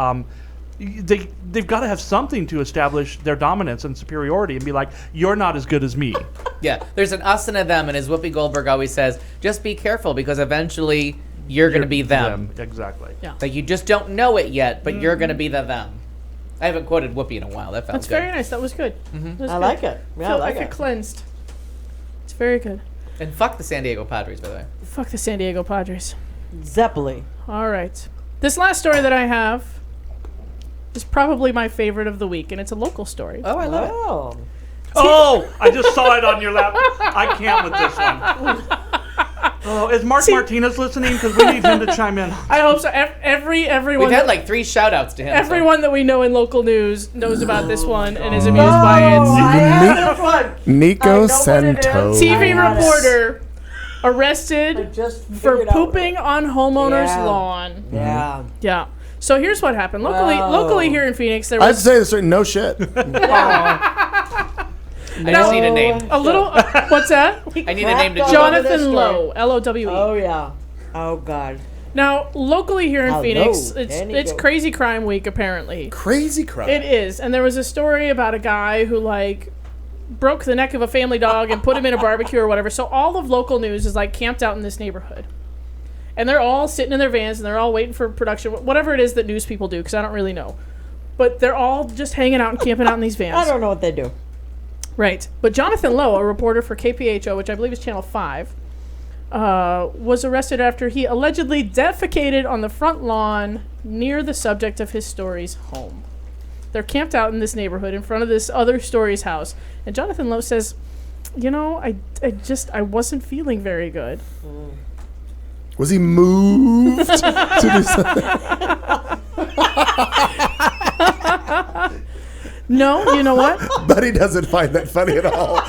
they've got to have something to establish their dominance and superiority and be like, you're not as good as me. Yeah, there's an us and a them, and as Whoopi Goldberg always says, just be careful because eventually you're going to be them. Exactly. Yeah. Like you just don't know it yet, but you're going to be the them. I haven't quoted Whoopi in a while. That felt That's good. very nice. That was good. That was I good. like it. Yeah, I Felt like like it. it cleansed. It's very good. And fuck the San Diego Padres, by the way. Fuck the San Diego Padres. Zeppeli. All right. This last story that I have is probably my favorite of the week, and it's a local story. Oh, I love it. Oh. Oh, I just saw it on your lap. I can't with this one. Oh, is Mark Martinez listening? Because we need him to chime in. I hope so. Everyone. We've had like 3 shout-outs to him. so- Everyone that we know in local news knows about this one and is amused by it. Nico Santos. TV reporter arrested Just for figured out- pooping on homeowner's Yeah. lawn. Yeah. Yeah. So here's what happened. Locally here in Phoenix, there I have to was say this right. No shit. I just need a name. a little. What's that? I need a name to do it. Jonathan Lowe, Lowe. Oh yeah. Oh god. Now, locally here in Hello, Phoenix, Danny it's Go. Crazy Crime Week apparently. Crazy crap. It is, and there was a story about a guy who broke the neck of a family dog and put him in a barbecue or whatever. So all of local news is camped out in this neighborhood, and they're all sitting in their vans and they're all waiting for production, whatever it is that news people do, because I don't really know. But they're all just hanging out and camping out in these vans. I don't know what they do. Right. But Jonathan Lowe, a reporter for KPHO, which I believe is Channel 5, was arrested after he allegedly defecated on the front lawn near the subject of his story's home. They're camped out in this neighborhood in front of this other story's house. And Jonathan Lowe says, I wasn't feeling very good. Was he moved to do something? No, you know what? But he doesn't find that funny at all.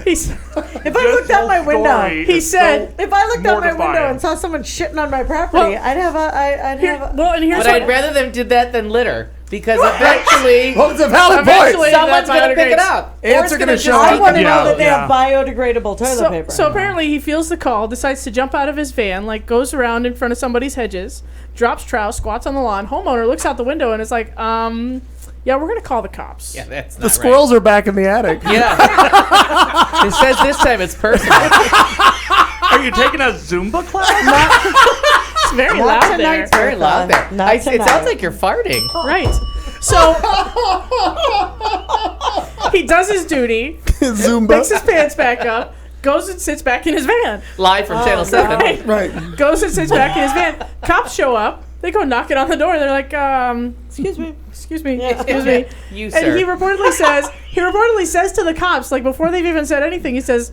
He's, If I looked out my window, he said, if I looked out my window mortifying. and saw someone shitting on my property, Well, I'd have a. and here's But what, I'd rather them did that than litter. Because eventually, Well, it's a valid point. Eventually- someone's that going to pick it biodegrades. up. Ants Or it's are gonna gonna show just up. I want to Yeah, know that they yeah. have biodegradable toilet paper. So apparently he feels the call, decides to jump out of his van, like goes around in front of somebody's hedges, drops trow, squats on the lawn. Homeowner looks out the window and is like, yeah, we're gonna call the cops. Yeah, that's not The squirrels are back in the attic. Right. Yeah. It says this time it's personal. Are you taking a Zumba class? It's very Not loud tonight, there. It's very loud there. Not It tonight. sounds like you're farting. Right. So he does his duty, Zumba. picks his pants back up, goes and sits back in his van. Live from Channel 7. Right. Right. Goes and sits back in his van. Cops show up. They go knocking on the door. They're like, Excuse me. excuse me, excuse me. You, And sir. he reportedly says to the cops, like before they've even said anything, he says,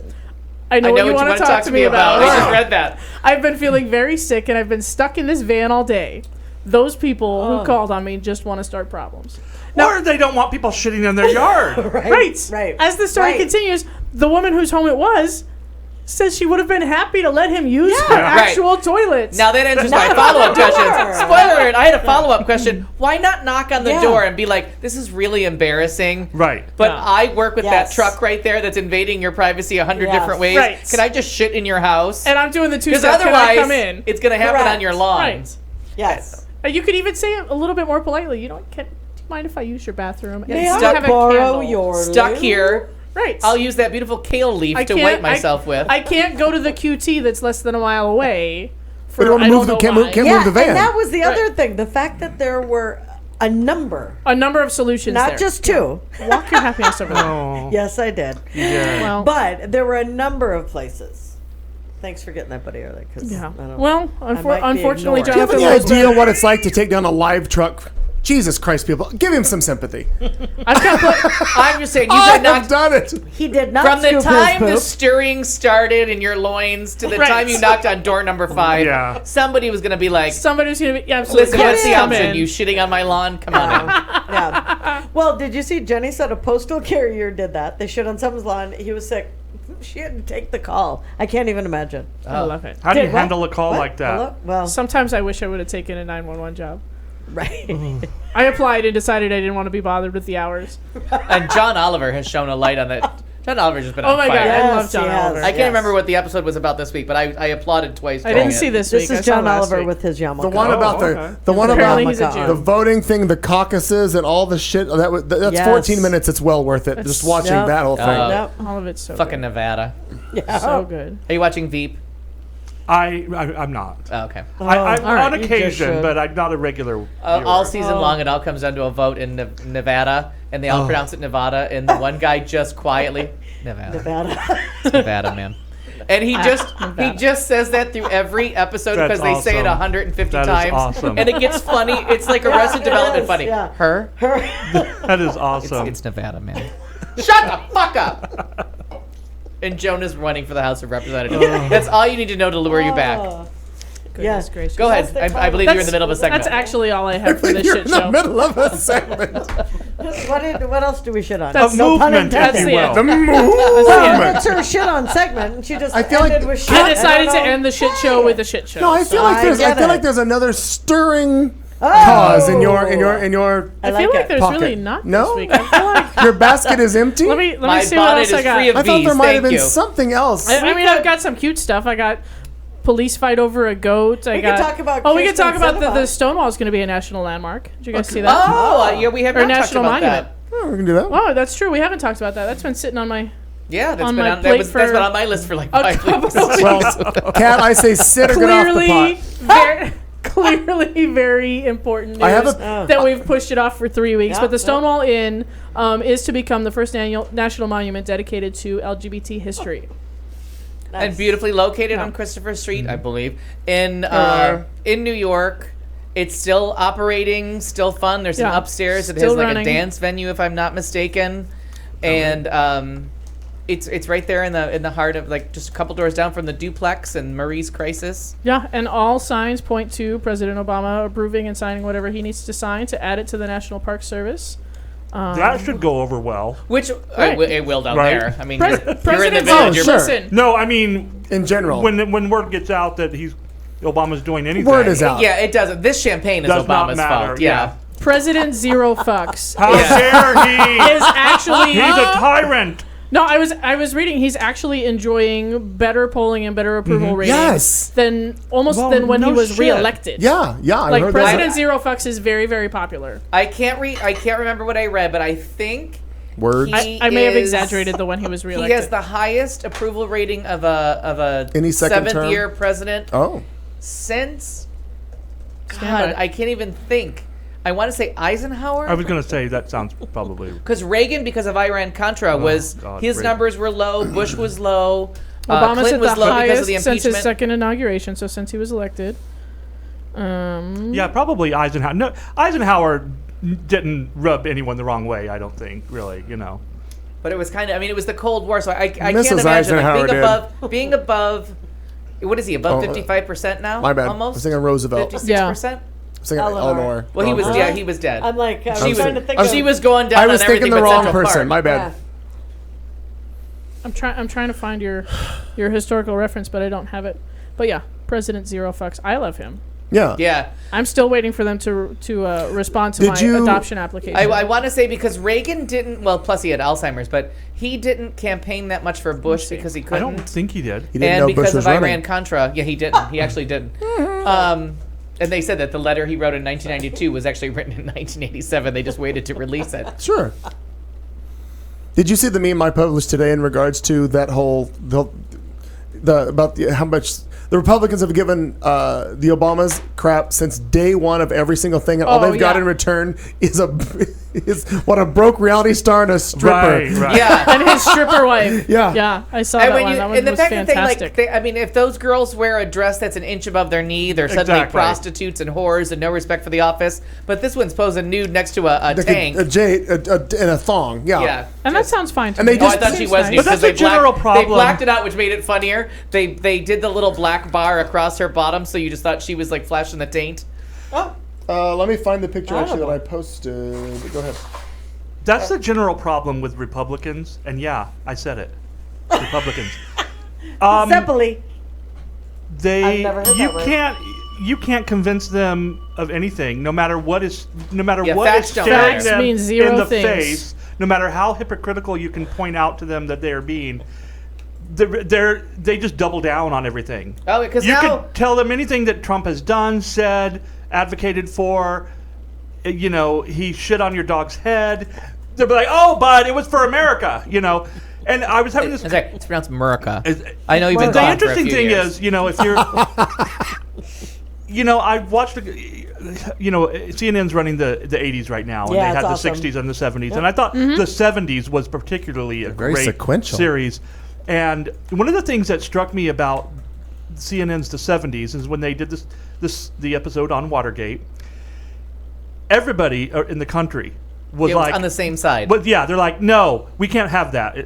I know what you want to talk to me about. I just read that. I've been feeling very sick and I've been stuck in this van all day. Those people who called on me just want to start problems. Or they don't want people shitting in their yard. Right. Right. As the story Right. continues, the woman whose home it was says she would have been happy to let him use her Right. actual toilets. Now that answers my Knock follow-up on the question. door. Spoiler alert, I had a follow-up question. Why not knock on the Yeah. door and be like, this is really embarrassing. Right. But Yeah. I work with that Yes. truck right there that's invading your privacy 100 Yes. different ways. Right. Can I just shit in your house? and I'm doing the Because two-step, can I otherwise, come in? it's going to happen Correct. on your lawns. Yes. You could even say it a little bit more politely. You know, do you mind if I use your bathroom? And May still I have a borrow candle? your Stuck loo? here. Right. I'll use that beautiful kale leaf to wipe myself with. I can't go to the QT that's less than a mile away. We don't I move the know can't why. move, can't Yeah, move the van. and that was the Right. other thing. The fact that there were a number, A number of solutions not there. just two. Walk your happiness over there. Oh. Yes, I did. Yeah. Well, But there were a number of places. Thanks for getting that, buddy, early. yeah. I don't, Well, might be unfortunately, ignored. Do you have Jonathan any was idea what it's like to take down a live truck? Jesus Christ, people. Give him some sympathy. I've got I'm just saying, you I could not. have done it. he did not From the scoop time the his poop. stirring started in your loins to the Right. time you knocked on door number 5, Yeah. somebody was going to be like, somebody's gonna be. Yeah, absolutely. listen, what's the Come option? in. You shitting on my lawn? Come on in. Yeah. Well, did you see Jenny said a postal carrier did that? They shit on someone's lawn. He was sick. She had to take the call. I can't even imagine. I love it. How do you Did what? handle a call What? like that? Hello? Well, Sometimes I wish I would have taken a 911 job. right. I applied and decided I didn't want to be bothered with the hours. And John Oliver has shown a light on that. John Oliver's just been Oh on my fire. god, I Yes, love John he has. Oliver. I can't remember what the episode was about this week, but I applauded twice. I during didn't it. see this week. This I is saw John last Oliver week. with his yarmulke. The one about okay. the one Apparently about he's a Jew. the voting thing, the caucuses, and all the shit. That's Yes. 14 minutes. It's well worth it. Just watching Yep. that whole thing. Yep. All of it's so Fucking Nevada. Yeah. so good. Are you watching Veep? I'm not. Oh, okay. I'm all right, on you just occasion, should. but I'm not a regular. All viewer. season long, it all comes down to a vote in Nevada, and they all pronounce it Nevada, and the one guy just quietly Nevada, Nevada. Nevada, man. And he just says that through every episode That's because they say it awesome. 150 That is times, awesome. and it gets funny. It's like Arrested it Development is, funny. yeah. Her? That is awesome. It's Nevada, man. Shut the fuck up. And Jonah's running for the House of Representatives. That's all you need to know to lure you back. Goodness Yeah. gracious. Go That's ahead. the I believe you're in the middle of a segment. That's actually all I have for this You're shit in the show. middle of a segment. What else do we shit on? That's- a no pun movement, if intended. you the will. end. The Well, movement. that's her shit on segment, and she just I feel like- ended with shit. I decided don't to know. end the shit show with a shit show. No, I feel like I there's. I get feel it. like there's another stirring Oh. cause in your. I I like feel like it. there's Pocket. really not No? this week. I feel like Your basket is empty. let me My see what bonnet else I is got. free of I thought bees. there might have Thank been you. something else. I mean, I've got some cute stuff. I got police fight over a goat. I We got. could talk about Oh, we could Kirsten talk about the Cinema. Stonewall is going to be a national landmark. Did you guys see that? Oh, yeah, we have Or not talked national about monument. that. Oh, we can do that. Oh, that's true. We haven't talked about that. That's been sitting on my Yeah, that's On been my on. plate That's for been on my list for like a 5 couple weeks. of Well, Kat, I say sit or get off the clearly, pot. clearly very important news I have that we've pushed it off for 3 weeks. Yeah, but the yeah. Stonewall Inn is to become the first annual national monument dedicated to LGBT history. And beautifully located Yeah. on Christopher Street, I believe, in are. New York. It's still operating, still fun. There's an Yeah, upstairs. It still has like running. a dance venue, if I'm not mistaken, and it's right there in the heart of like just a couple doors down from the Duplex and Marie's Crisis. Yeah, and all signs point to President Obama approving and signing whatever he needs to sign to add it to the National Park Service. That should go over well. Which Right. it will down Right. there. I mean, Pres- you're in the President village. Oh, you're- sure. listen, No, I mean In general, when word gets out that Obama's doing anything. word is out. Yeah, it doesn't. This champagne is Does not Obama's matter, fault. Yeah. President Zero Fucks How dare he? is actually He's a tyrant. No, I was reading. He's actually enjoying better polling and better approval ratings Yes. than Well, than when he no was shit. reelected. Yeah, I Like heard President that. Zero Fucks is very, very popular. I can't remember what I read, but I think Words. I may have exaggerated the when he was he reelected. has the highest approval rating of a Any second term? seventh-year president Oh. since. Stand God, by. I can't even think. I want to say Eisenhower. I was going to say that sounds probably. Because Reagan, because of Iran-Contra, was God, his Reagan. numbers were low. Bush was low. Obama's Clinton at was the low because highest of the since his impeachment. second inauguration. So since he was elected. Yeah, probably Eisenhower. No, Eisenhower didn't rub anyone the wrong way. I don't think really. But it was kind of. I mean, it was the Cold War, so I can't Mrs. imagine Eisenhower like, did. being above. What is he above Oh, 55% now? My bad. I was Almost thinking Roosevelt. 56%. I was thinking Eleanor. Eleanor. Well, he Wrong was person. yeah, he was dead. I'm like, I She was was- trying to think. she of, was going down. I was on thinking everything the but wrong Central person. Park. My bad. Yeah. I'm trying to find your historical reference, but I don't have it. But yeah, President Zero Fucks. I love him. Yeah. Yeah. I'm still waiting for them to respond to Did my you- adoption application. I want to say because Reagan didn't. Well, plus he had Alzheimer's, but he didn't campaign that much for Bush because he I couldn't. don't think he did. He didn't And know because Bush was of running. Iran-Contra, yeah, he didn't. He actually didn't. And they said that the letter he wrote in 1992 was actually written in 1987. They just waited to release it. Sure. Did you see the meme I published today in regards to that whole how much the Republicans have given the Obamas crap since day one of every single thing, and all Oh, they've got yeah. in return is a broke reality star and a stripper. Right. Yeah. and his stripper wife. Yeah. Yeah, I saw And that when one. you, That one and the was fact that fantastic. I mean, if those girls wear a dress that's an inch above their knee, they're suddenly Exactly. prostitutes and whores and no respect for the office. But this one's posing nude next to a Like tank. a jade and a thong. Yeah. Yeah. and that sounds fine to And me. they Oh, I just- thought she Seems was nice. nude But that's because a general they problem. blacked it out, which made it funnier. They did the little black bar across her bottom, so you just thought she was like flashing the taint. Let me find the picture actually that I posted. Go ahead. That's the general problem with Republicans, and yeah, I said it. Republicans. Zeppeli. They I've never heard you that word. you can't convince them of anything, no matter what is Yeah, what facts is don't staring matter. them means zero in the things. face, no matter how hypocritical you can point out to them that they are being. They just double down on everything. Oh, because You now could tell them anything that Trump has done, said, advocated for. He shit on your dog's head. They'll be like, "Oh, but it was for America," And I was having this. it's like, it's pronounced Murica. Is- I know you've been The gone for a interesting few thing years. is, if you're, I've watched, CNN's running the 80s right now, and Yeah, they had it's the awesome. 60s and the 70s, and I thought the 70s was particularly a Very great sequential. series. And one of the things that struck me about CNN's the 70s is when they did the episode on Watergate. Everybody in the country was It was like on the same side. But yeah, they're like, no, we can't have that.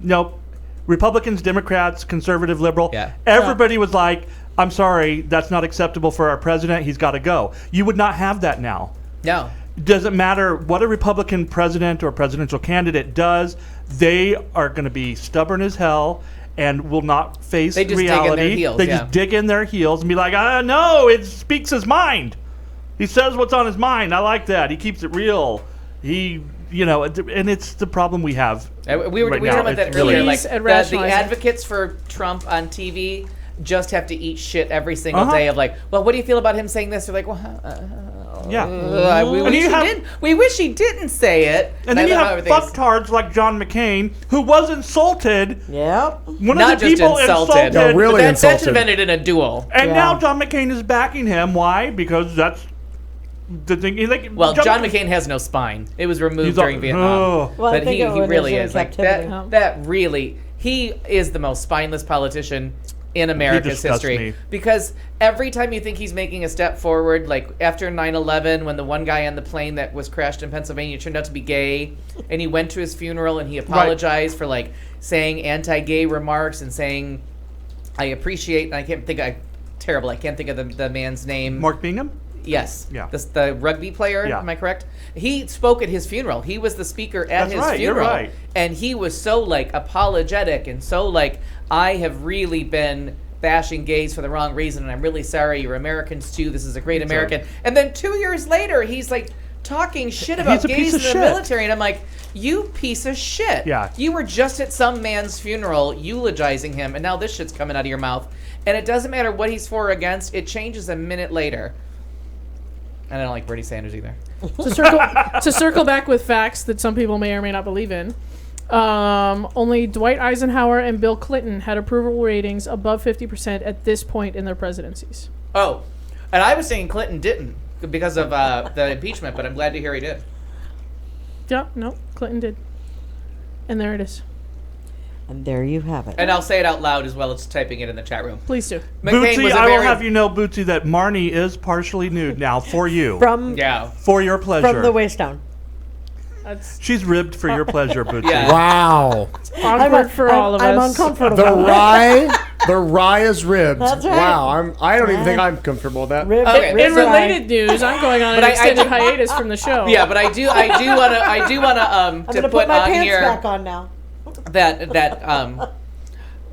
Nope. Republicans, Democrats, conservative, liberal. Yeah. Everybody was like, I'm sorry, that's not acceptable for our president. He's got to go. You would not have that now. No. Doesn't matter what a Republican president or presidential candidate does, they are going to be stubborn as hell and will not face They just dig in reality. their heels, they yeah. just dig in their heels and be like, no, it speaks his mind. He says what's on his mind. I like that. He keeps it real. And it's the problem we have. We were right talking now. about that It's earlier. really- Like Please, and the rationalize it. advocates for Trump on TV just have to eat shit every single Uh-huh. day of like, well, what do you feel about him saying this? They're like, well, Yeah. we And wish you he have- didn't. We wish he didn't say it. And then you I love have how everything's- fucktards like John McCain, who was insulted. Yep. One Not of the just people insulted. No, really But that's insulted. invented in a duel. And Yeah. now John McCain is backing him. Why? Because that's the thing. Well, John McCain has no spine. It was removed He's during all- Vietnam. oh. Well, I But think he it when really he was is in like captivity. that. That really, he is the most spineless politician in America's disgusts history. me. Because every time you think he's making a step forward, like after 9/11, when the one guy on the plane that was crashed in Pennsylvania turned out to be gay, and he went to his funeral and he apologized for like saying anti-gay remarks and saying, "I appreciate." And I can't think. Terrible. I can't think of the man's name. Mark Bingham? Yes. Yeah. The rugby player, Yeah. am I correct? He spoke at his funeral. He was the speaker at That's his right, you're funeral. right. And he was so like apologetic and so like, I have really been bashing gays for the wrong reason and I'm really sorry. You're Americans too. This is a great American. And then 2 years later, he's like talking shit about He's a piece gays in of the shit. military, and I'm like, you piece of shit. Yeah. You were just at some man's funeral eulogizing him, and now this shit's coming out of your mouth. And it doesn't matter what he's for or against, it changes a minute later. And I don't like Bernie Sanders either. To circle back with facts that some people may or may not believe in, only Dwight Eisenhower and Bill Clinton had approval ratings above 50% at this point in their presidencies. Oh, and I was saying Clinton didn't because of the impeachment, but I'm glad to hear he did. Yeah, no, Clinton did. And there it is. And there you have it. And I'll say it out loud as well as typing it in the chat room. Please do. McCain Bootsy, was a I will very- have you know, Bootsy, that Marnie is partially nude now for you. Yeah. For your pleasure. From the waist down. She's ribbed for your pleasure, Bootsy. Yeah. Wow. Awkward for all of I'm us. uncomfortable. The rye is ribs. That's right. Wow. I don't even think I'm comfortable with that. Okay, In so- related news, I'm going on an But I extended do- hiatus from the show. Yeah, but I do wanna I'm to gonna put put my on pants here back on now. that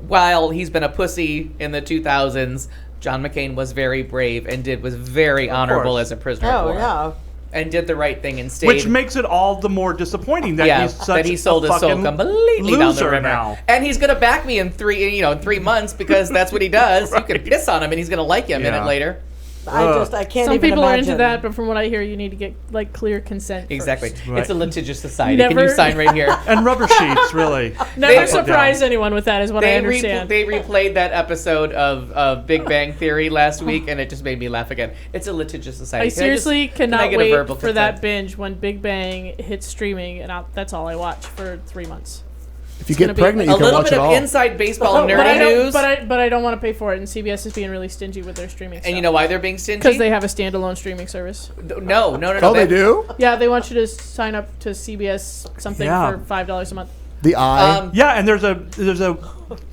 while he's been a pussy in the 2000s, John McCain was very brave and was very honorable course. as a prisoner of Oh war. yeah. And did the right thing and stayed. Which makes it all the more disappointing that he's such that he sold a his soul fucking completely down the loser river. now. And he's gonna back me in 3 months because that's what he does. You can piss on him and he's gonna like you a minute Yeah. later. I can't Some even people are into imagine. that, but from what I hear, you need to get like clear consent. Exactly. first. Right. It's a litigious society. Can you Never- sign right here? And rubber sheets, really. Never They- surprise anyone with that, is what I understand. They replayed that episode of Big Bang Theory last week, and it just made me laugh again. It's a litigious society. I seriously can I cannot get a wait verbal for that consent? binge when Big Bang hits streaming, and that's all I watch for 3 months. If you gonna get be pregnant, A you can little watch bit it of all. inside baseball But I nerdy don't- news. but I don't want to pay for it, and CBS is being really stingy with their streaming. And you know why they're being stingy? Because they have a standalone streaming service. No. Oh, they do? Yeah, they want you to sign up to CBS something Yeah. for $5 a month. The Eye. Yeah, and there's a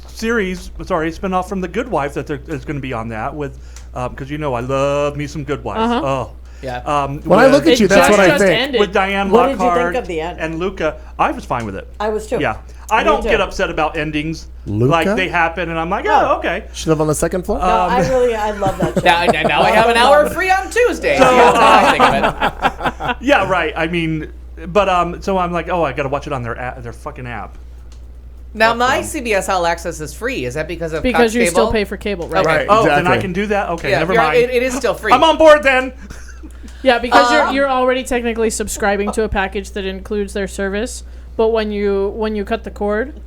series, spinoff from The Good Wife that is going to be on that with, because I love me some Good Wife. Uh-huh. Oh. Yeah. When I look at you, that's what I just think. ended. With Diane What did you Lockhart think of the end? and Luca, I was fine with it. I was too. Yeah. I Me don't too. get upset about endings. Luca? Like they happen, and I'm like, oh, okay. She live on the second floor? No, I love that show. Now I have an hour free on Tuesday. So, That's how I think of it. Yeah, right. I mean, but so I'm like, oh, I got to watch it on their fucking app. Now my CBS All Access is free. Is that because of Because Cox you Cable? still pay for cable, right? Right. Oh, then I Exactly. can do that. Okay, Yeah, never you're- mind. It is still free. I'm on board then. Yeah, because you're already technically subscribing to a package that includes their service, but when you cut the cord,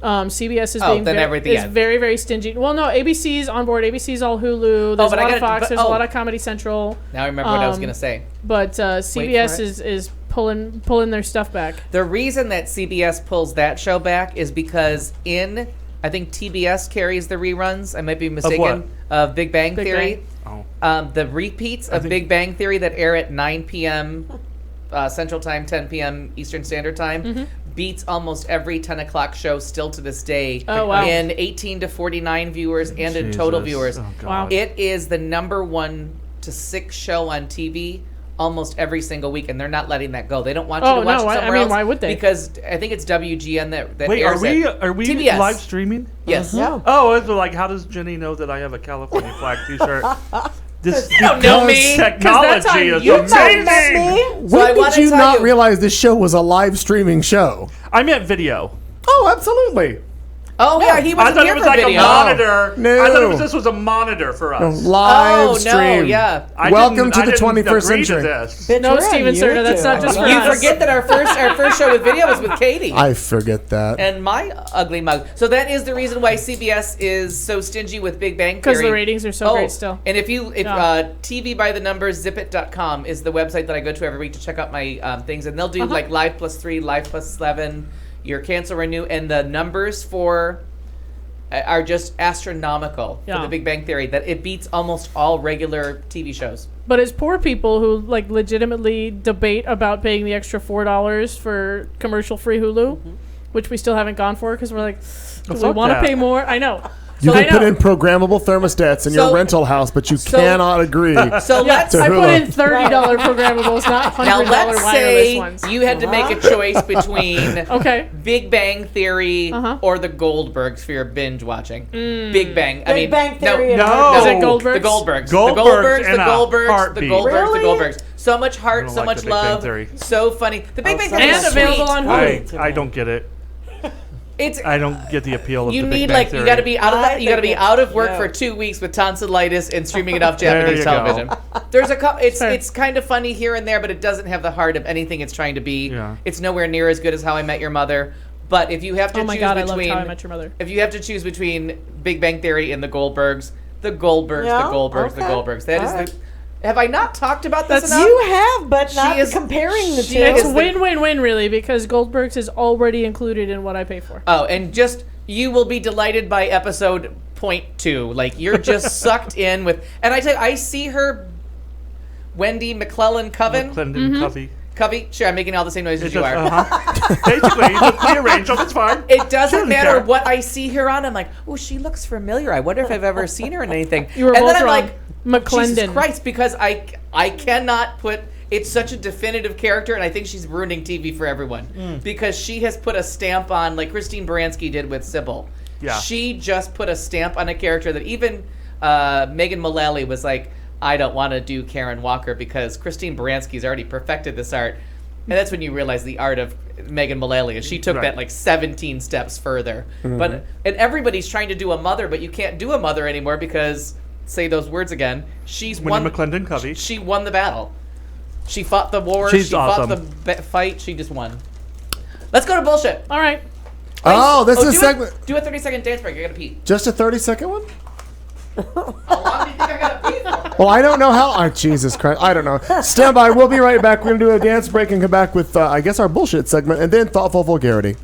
CBS is Oh, being then everything is ends. very, very stingy. Well, no, ABC's on board. ABC's all Hulu. There's but a I lot of gotta- Fox. but- There's a oh. lot of Comedy Central. Now I remember what I was going to say. But CBS it. is pulling their stuff back. The reason that CBS pulls that show back is because I think TBS carries the reruns. I might be mistaken. Of Big Bang Big Theory. Oh. The repeats of Big Bang Theory that air at 9 p.m. Central Time, 10 p.m. Eastern Standard Time beats almost every 10 o'clock show still to this day Oh, wow. in 18 to 49 viewers and in total Jesus. viewers. Oh, God. Wow. It is the number 1 to 6 show on TV almost every single week, and they're not letting that go. They don't want you Oh, to watch no, it I somewhere mean, else. why would they? Because I think it's WGN that Wait, airs are we TBS. live streaming? Yes. Yeah. Oh, it's like, how does Jenny know that I have a California flag T-shirt? This don't know me. 'Cause that's technology on is YouTube. amazing. So I When wanna did you tell not you- realize this show was a live streaming show? I meant video. Oh, absolutely. Oh, yeah, he I wasn't thought here it was for like video. a monitor. No. I thought this was a monitor for us. Live Oh, stream. no, yeah. Welcome to I the didn't 21st agree to century. this. Bitch, No, we're on Steven Serna, that's not YouTube. just for You us. forget that our first show with video was with Katie. I forget that. And my ugly mug. So that is the reason why CBS is so stingy with Big Bang Theory. Because the ratings are so great still. And if Yeah. TV by the numbers, zipit.com is the website that I go to every week to check out my things. And they'll do like Live plus 3, Live plus 11, your cancel renew. And the numbers for are just astronomical for Yeah. the Big Bang Theory that it beats almost all regular TV shows. But it's poor people who like legitimately debate about paying the extra $4 for commercial-free Hulu, which we still haven't gone for because we're like, do we fuck want to that. pay more? I know. You I can put know. in programmable thermostats in your So- rental house, but you cannot agree. So let's to I put Hulu. in $30 programables, not now $100 let's wireless say ones. you had to make a choice between Okay. Big Bang Theory Uh-huh. or the Goldbergs for your binge watching. Big Bang. I Big mean, Bang Theory and No. Heartbeat. Is it Goldbergs? The Goldbergs. Goldbergs The Goldbergs. and The a Goldbergs. The heartbeat. Goldbergs. Really? The Goldbergs. So much heart. I don't So like much the Big Bang love. Theory. So funny. The Big Bang Theory And is available sweet. on Hulu. I don't get it. It's I don't get the appeal of you the Big need Bang like Theory. you got to be out of I you got to think be out of work yeah. for 2 weeks with tonsillitis and streaming it off There Japanese you go. television. There's a couple. Fair. It's kind of funny here and there, but it doesn't have the heart of anything it's trying to be. Yeah. It's nowhere near as good as How I Met Your Mother. But if you have to Oh my choose God, I loved between How I Met Your Mother. if you have to choose between Big Bang Theory and the Goldbergs, the Goldbergs, Yeah? the Goldbergs, the Okay. Goldbergs. That is All right. the. Have I not talked about this That's- enough? You have, but not is- comparing the she two. is It's the- win-win-win, really, because Goldbergs is already included in what I pay for. Oh, and just you will be delighted by episode 0.2. Like you're just sucked in with. And I tell you, I see her, Wendy McClellan Coven. Clinton Covey. Covey. Sure, I'm making all the same noises It's you just, are. basically, it's rearranged, so it's fine. It doesn't Shouldn't matter care. what I see her on. I'm like, oh, she looks familiar. I wonder if I've ever seen her in anything. You were and both then I'm wrong. like, McClendon. Jesus Christ, because I cannot put. It's such a definitive character, and I think she's ruining TV for everyone because she has put a stamp on, like Christine Baranski did with Sybil. Yeah. She just put a stamp on a character that even Megan Mullally was like, I don't want to do Karen Walker because Christine Baranski's already perfected this art. And that's when you realize the art of Megan Mullally is she took Right. that like 17 steps further. But and everybody's trying to do a mother, but you can't do a mother anymore because say those words again. She's Wendy won. McClendon Covey. She won the battle. She fought the war. She's she awesome. fought the fight. She just won. Let's go to bullshit. All right. Oh, this is a do segment. Do a 30-second dance break. I gotta pee. Just a 30-second one? How long do you think I gotta pee for? Well, I don't know how. Oh, Jesus Christ. I don't know. Stand by. We'll be right back. We're going to do a dance break and come back with, I guess, our bullshit segment and then thoughtful vulgarity.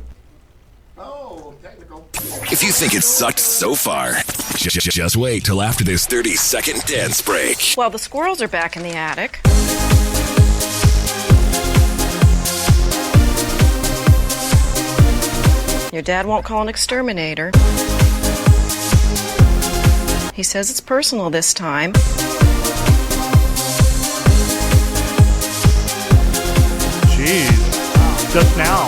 Oh, technical. If you think it sucked so far, just wait till after this 30-second dance break. Well, the squirrels are back in the attic. Your dad won't call an exterminator. He says it's personal this time. Jeez. Just now.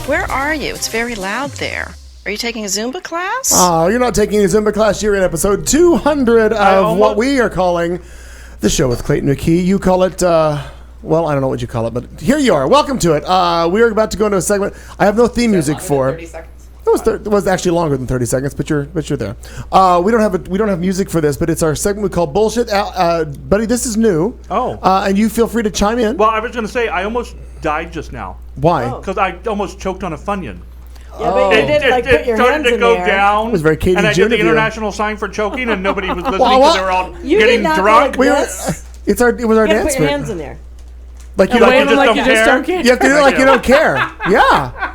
Where are you? It's very loud there. Are you taking a Zumba class? Oh, you're not taking a Zumba class. You're in episode 200 of what we are calling the show with Clayton McKee. You call it, well, I don't know what you call it, but here you are. Welcome to it. We are about to go into a segment I have no theme music for. 30 seconds. It was actually longer than 30 seconds, but you're there. We don't have music for this, but it's our segment we call bullshit. Buddy, this is new. Oh. And you feel free to chime in. Well, I was going to say, I almost died just now. Why? Because I almost choked on a Funyun. Yeah, but you did like put your started hands to in go the air. down. It was very Katie And I Jin did the of you. international sign for choking, and nobody was listening Well, because they were all You getting did not drunk. Like this. It was our You gotta dance put your break. hands in there. Like you And don't, wave them like you just don't care. you have to do it like you don't care. Yeah.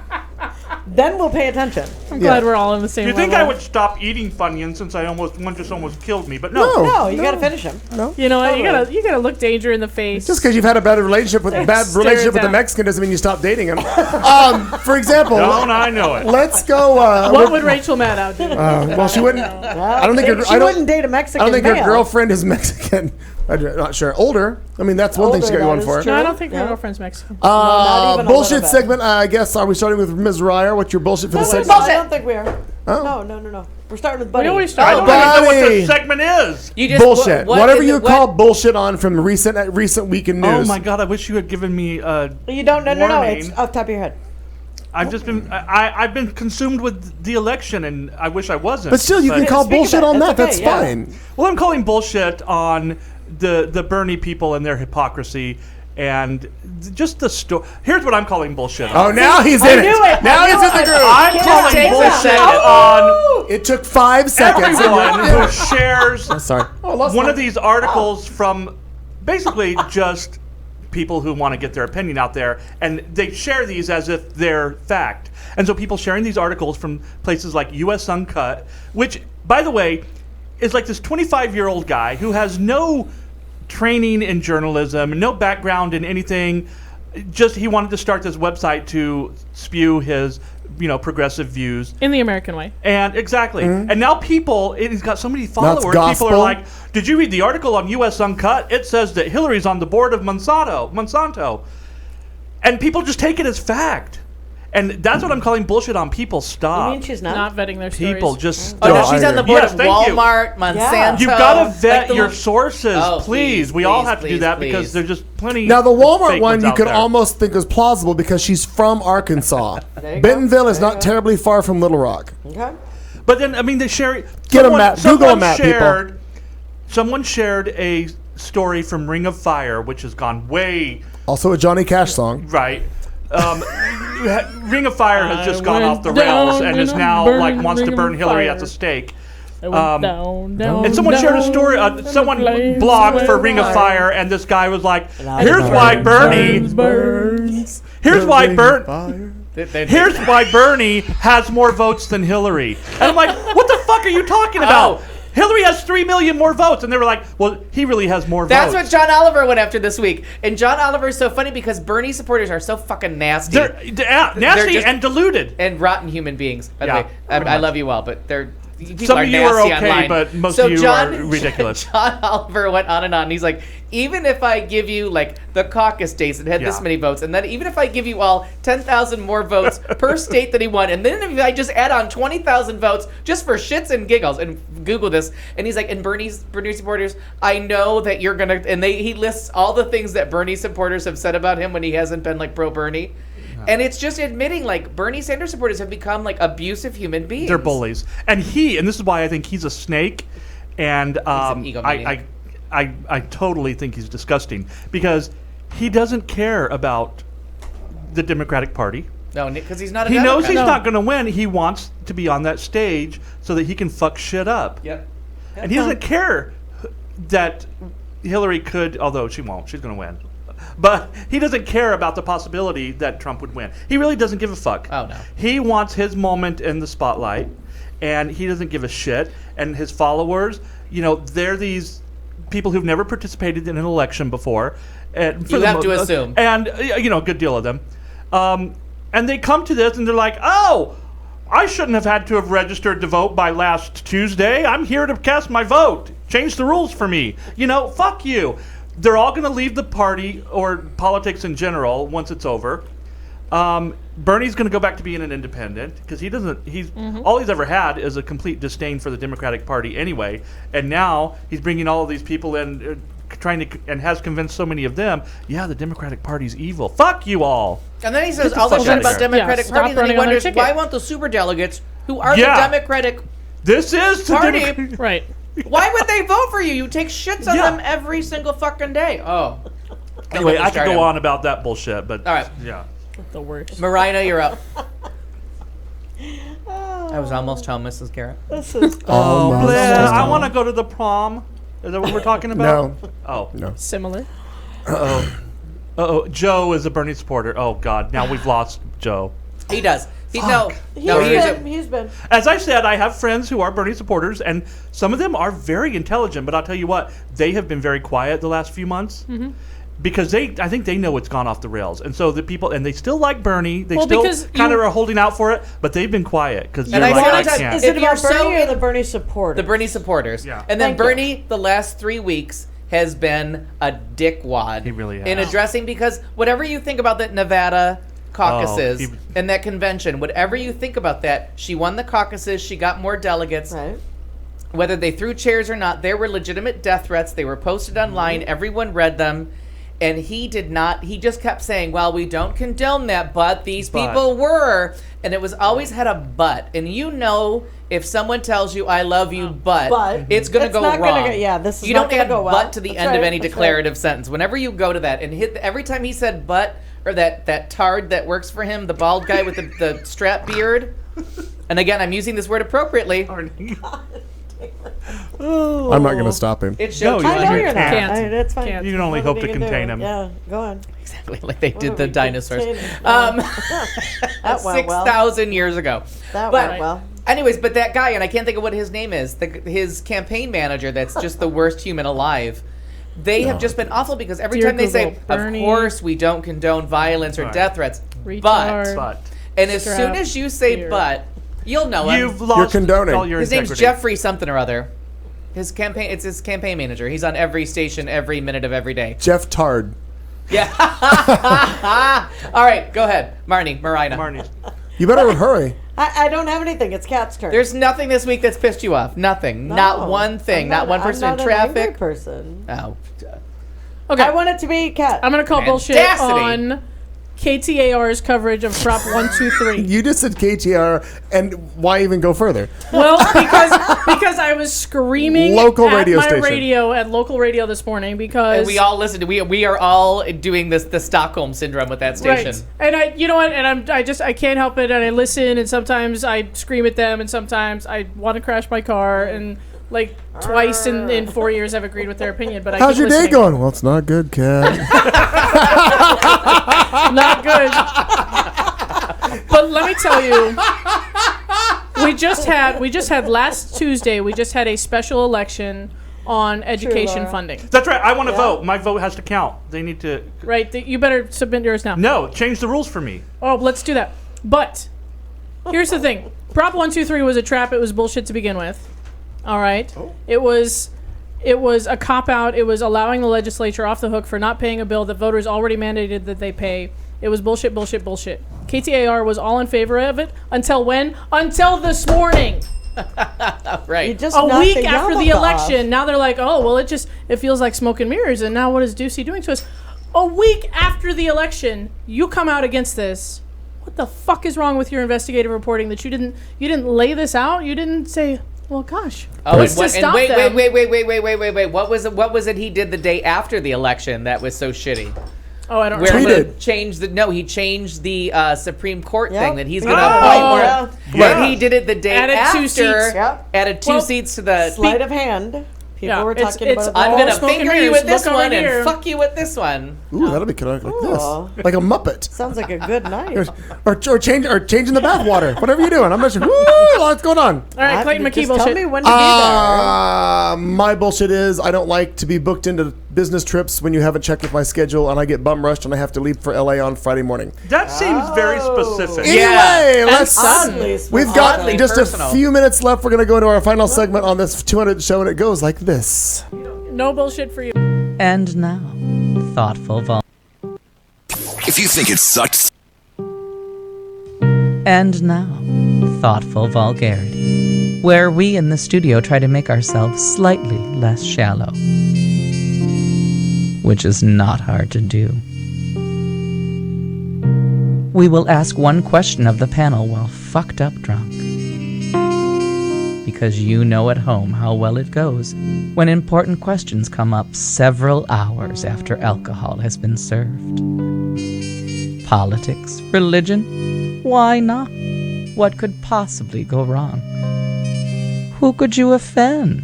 Then we'll pay attention. I'm glad we're all in the same You think level. I would stop eating Funyuns since one just almost killed me? But no. No, you gotta finish them. You know what? Totally. You gotta look danger in the face. Just because you've had a bad relationship with a Stereotype. Mexican doesn't mean you stop dating him. For example, Don't I know it? let's go. what would Rachel Maddow do? well, she wouldn't. I don't think. She wouldn't date a Mexican I don't think male. her girlfriend is Mexican. I'm not sure. Older. I mean, that's one thing she Older, got going that for is her. No, I true. don't think her Yeah. girlfriend's Mexican. not even a Bullshit little bit. segment. I guess. Are we starting with Ms. Ryer? What's your bullshit for the No, segment? I don't think we are. Oh. No. We're starting with Buddy. We always I start. don't even know what Buddy. the segment is. You just Bullshit. what Whatever is you it- call bullshit on from recent week in Oh news. my God! I wish you had given me. You don't. No. Warning. It's off the top of your head. I've just been. I've been consumed with the election, and I wish I wasn't. But still, you can call speak of bullshit it. on That's that. okay, That's yeah. fine. Well, I'm calling bullshit on the Bernie people and their hypocrisy, and just the story. Here's what I'm calling bullshit Oh, on. now he's I in knew it. it. Now I he's knew in the it. groove. I'm Just calling take bullshit that. on It took 5 seconds. everyone who shares Sorry. one of these articles from basically just people who want to get their opinion out there, and they share these as if they're fact. And so people sharing these articles from places like US Uncut, which, by the way, is like this 25-year-old guy who has no training in journalism, no background in anything. Just he wanted to start this website to spew his, progressive views in the American way. And exactly. Mm-hmm. And now he's got so many followers. People are like, "Did you read the article on U.S. Uncut? It says that Hillary's on the board of Monsanto," and people just take it as fact. And that's what I'm calling bullshit on people. Stop. You mean she's not? Not vetting their stories. People just. Oh, no, she's on the board of thank Walmart, you. Monsanto. You've got to vet the your little- sources, Oh, please. We all have to do please, that please. because there's just plenty. Now the Walmart fake one ones you out could there. almost think is plausible because she's from Arkansas. There you go. Bentonville is There you not go. terribly far from Little Rock. Okay. But then, I mean, they share. Get a map. Google a map, people. Someone shared a story from Ring of Fire, which has gone way Also a Johnny Cash song. right. Ring of Fire has just gone went off the rails down and in is a now burning wants to ring burn of Hillary fire. at the stake. It went down, And someone shared a story. down, Someone and the flames blogged for went Ring of higher. Fire, and this guy was like, I "Here's burn, why Bernie. burns. Here's why Bernie. Fire. Here's why Bernie has more votes than Hillary." And I'm like, "What the fuck are you talking about? Hillary has 3 million more votes," and they were like, "Well, he really has more That's votes." what John Oliver went after this week. And John Oliver is so funny because Bernie supporters are so fucking nasty. They're nasty just- and deluded. And rotten human beings. By the Yeah, way, pretty I much. love you all, but they're people Some are of you are nasty okay, online. but most so of you John, are ridiculous. John Oliver went on, and he's like, even if I give you like the caucus states that had this Yeah. many votes, and then even if I give you all 10,000 more votes per state that he won, and then if I just add on 20,000 votes just for shits and giggles, and Google this, and he's like, and Bernie supporters, I know that you're gonna, and he lists all the things that Bernie supporters have said about him when he hasn't been like pro Bernie. And it's just admitting, like, Bernie Sanders supporters have become, like, abusive human beings. They're bullies, and this is why I think he's a snake, and an egomaniac. I totally think he's disgusting because he doesn't care about the Democratic Party. No, because he's not a He Democrat. knows he's not going to win. He wants to be on that stage so that he can fuck shit up. Yep. And he doesn't care that Hillary could, although she won't. She's going to win. But he doesn't care about the possibility that Trump would win. He really doesn't give a fuck. Oh, no. He wants his moment in the spotlight, and he doesn't give a shit. And his followers, they're these people who've never participated in an election before. And You have to assume. And, a good deal of them. And they come to this, and they're like, oh, I shouldn't have had to have registered to vote by last Tuesday. I'm here to cast my vote. Change the rules for me. Fuck you. They're all going to leave the party or politics in general once it's over. Bernie's going to go back to being an independent because all he's ever had is a complete disdain for the Democratic Party anyway. And now he's bringing all of these people in, and has convinced so many of them, the Democratic Party's evil. Fuck you all. And then he says Get the all the fuck shit outta about here. Democratic Yeah, Party, stop and then he running on their wonders, ticket. why won't the superdelegates, who are Yeah. the Democratic This is the Party, Democratic. Right. why would they vote for you? You take shits on Yeah. them every single fucking day. Oh. Anyway, Don't I could start go him. on about that bullshit, but All right. yeah. The worst. Marina, you're up. I was almost home, Mrs. Garrett. This is Oh, Almost. Blair, I want to go to the prom. Is that what we're talking about? No. Oh. No. Similar. Uh-oh. Joe is a Bernie supporter. Oh, God. Now we've lost Joe. He does. He he's been. As I said, I have friends who are Bernie supporters, and some of them are very intelligent, but I'll tell you what, they have been very quiet the last few months. Mm-hmm. Because I think they know it's gone off the rails. And so the people, and they still like Bernie. They Well, still because kind of you- are holding out for it, but they've been quiet because And they're I like, said I it to- can't. Is it If you're about Bernie so or the Bernie supporters? The Bernie supporters. Yeah. And then Thank you. Bernie, the last 3 weeks, has been a dickwad. He really In has. addressing, because whatever you think about that Nevada caucuses he- and that convention, whatever you think about that, she won the caucuses, she got more delegates. Right. Whether they threw chairs or not, there were legitimate death threats. They were posted online. Everyone read them. And he did not, he just kept saying, well, we don't condone that, but these people were. And it was always had a but. And if someone tells you, I love you, but it's going to go not wrong. Gonna, this is you not don't gonna add go well. but to the That's end of right, any that's declarative sentence. Whenever you go to that, and every time he said but, or that tard that works for him, the bald guy with the strap beard. And again, I'm using this word appropriately. I'm not going to stop him. It shows No, you I know You you're not. can't. That's fine. Can't. You can only What hope are to we gonna contain do? him. Yeah, go on. exactly like they did are the we dinosaurs. containing? That's went well. 6,000 years ago. That But- went well. Anyways, but that guy, and I can't think of what his name is, his campaign manager that's just the worst human alive, they have just been awful because every Dear time they say, Google, Bernie. of course we don't condone violence or Right. death threats, Retard. But and as Strap soon as you say here. but, you'll know him. you've lost condoning. all your His name's integrity. Jeffrey something or other. It's his campaign manager. He's on every station every minute of every day. Jeff Tard. Yeah. All right, go ahead. Marnie. Marnie. You better hurry. I don't have anything. It's Kat's turn. There's nothing this week that's pissed you off. Nothing. No, Not one thing. I'm Not one person I'm in not an angry traffic. person. Oh. Okay. I want it to be Kat. I'm gonna call bullshit Mendacity. on KTAR's coverage of Prop 123. You just said KTR, and why even go further? Well, because I was screaming Local at radio my station. radio at local radio this morning because And we all listened. We are all doing the Stockholm syndrome with that station. right. And I, you know what? And I can't help it. And I listen, and sometimes I scream at them, and sometimes I want to crash my car, and like twice in 4 years I've agreed with their opinion. But How's keep your day listening. going? Well, it's not good, Kat. Not good. But let me tell you, we just had last Tuesday. We just had a special election on education Laura. funding. That's right. I want to vote. My vote has to count. They need to. Right? You better submit yours now. No, change the rules for me. Oh, let's do that. But here's the thing: Prop 123 was a trap. It was bullshit to begin with. All right. It was a cop out. It was allowing the legislature off the hook for not paying a bill that voters already mandated that they pay. It was bullshit, bullshit, bullshit. KTAR was all in favor of it until when? Until this morning. Right. You just A knocked week the after the yarmulke election. off. Now they're like, oh, well, it feels like smoke and mirrors. And now what is Ducey doing to us? A week after the election, you come out against this. What the fuck is wrong with your investigative reporting that you didn't lay this out? You didn't say, well, gosh. Oh, what's and, to stop wait. them? Wait. What was it he did the day after the election that was so shitty? Oh, I don't Where remember. he changed the Supreme Court Yep. thing that he's going to Oh, fight more. yeah. But he did it the day Added after. 2 seats. Yep. Added 2 Well, seeds to the. Sleight of hand. People Yeah, were it's- talking it's about I'm all going to smoke and finger you mirrors. with this Look over one here. and fuck you with this one. Ooh, that'll be kind of like this, Aw. like a Muppet. Sounds like a good night. Or changing the bathwater. Whatever you're doing, I'm not sure. Woo, what's going on? All right, Clayton McKee Just tell bullshit. me when to be there. My bullshit is I don't like to be booked into business trips when you haven't checked with my schedule and I get bum rushed and I have to leave for LA on Friday morning. That seems very specific. Anyway, let's. Oddly We've got Oddly just personal. a few minutes left. We're going to go into our final segment on this 200 show, and it goes like this. No bullshit for you. And now, thoughtful If you think it sucks, And now, thoughtful vulgarity, where we in the studio try to make ourselves slightly less shallow, which is not hard to do. We will ask one question of the panel while fucked up drunk. Because you know at home how well it goes when important questions come up several hours after alcohol has been served. Politics, religion, why not? What could possibly go wrong? Who could you offend?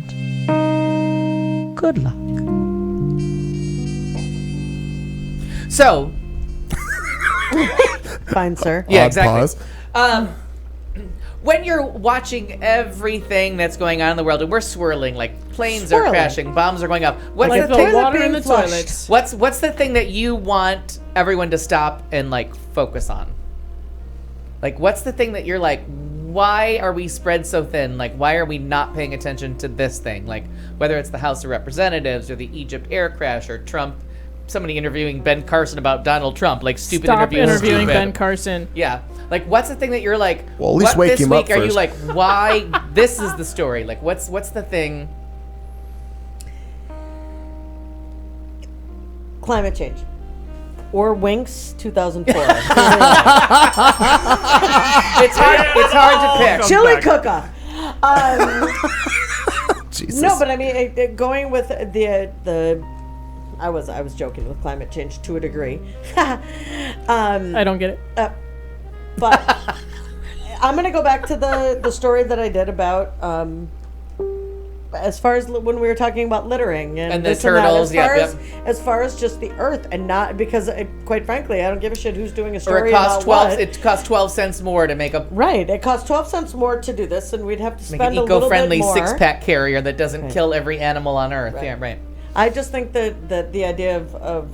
Good luck. So, Fine, sir. yeah, Odd exactly. pause. When you're watching everything that's going on in the world, and we're swirling, like planes are Swirling. crashing, bombs are going up. What's Like the the thing? water in the being flushed. toilets. What's the thing that you want everyone to stop and like focus on? Like, what's the thing that you're like, why are we spread so thin? Like, why are we not paying attention to this thing? Like, whether it's the House of Representatives or the Egypt air crash or Trump, somebody interviewing Ben Carson about Donald Trump, like stupid Stop interviews. interviewing stupid. Ben Carson. Yeah. Like, what's the thing that you're like, Well, at least what wake this him week up are you first. like, why this is the story? Like, what's the thing? Climate change. Or Winx 2004. It's hard to pick. Chili cook-off. Jesus. No, but I mean, going with the I was joking with climate change to a degree. I don't get it. But I'm going to go back to the story that I did about as far as when we were talking about littering and the this and that, turtles, as far as just the earth and not because quite frankly I don't give a shit who's doing a Or story it costs about 12. what. It costs 12 cents more to make a Right, it costs 12 cents more to do this, and we'd have to make spend an a little bit eco-friendly more. 6-pack carrier that doesn't Right. kill every animal on Earth. Right. Yeah, right. I just think that the idea of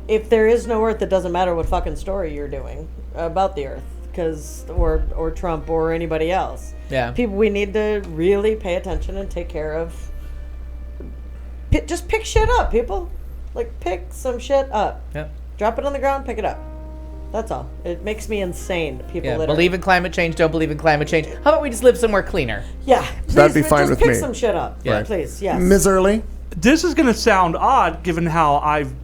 if there is no Earth, it doesn't matter what fucking story you're doing about the Earth, or Trump or anybody else. Yeah. People, we need to really pay attention and take care of. Just pick shit up, people. Like, pick some shit up. Yep. Drop it on the ground, pick it up. That's all. It makes me insane. People that believe in climate change, don't believe in climate change. How about we just live somewhere cleaner? Yeah, please, That'd be fine with pick me. some shit up. Yeah. Please, yes. Ms. Early? This is going to sound odd, given how I've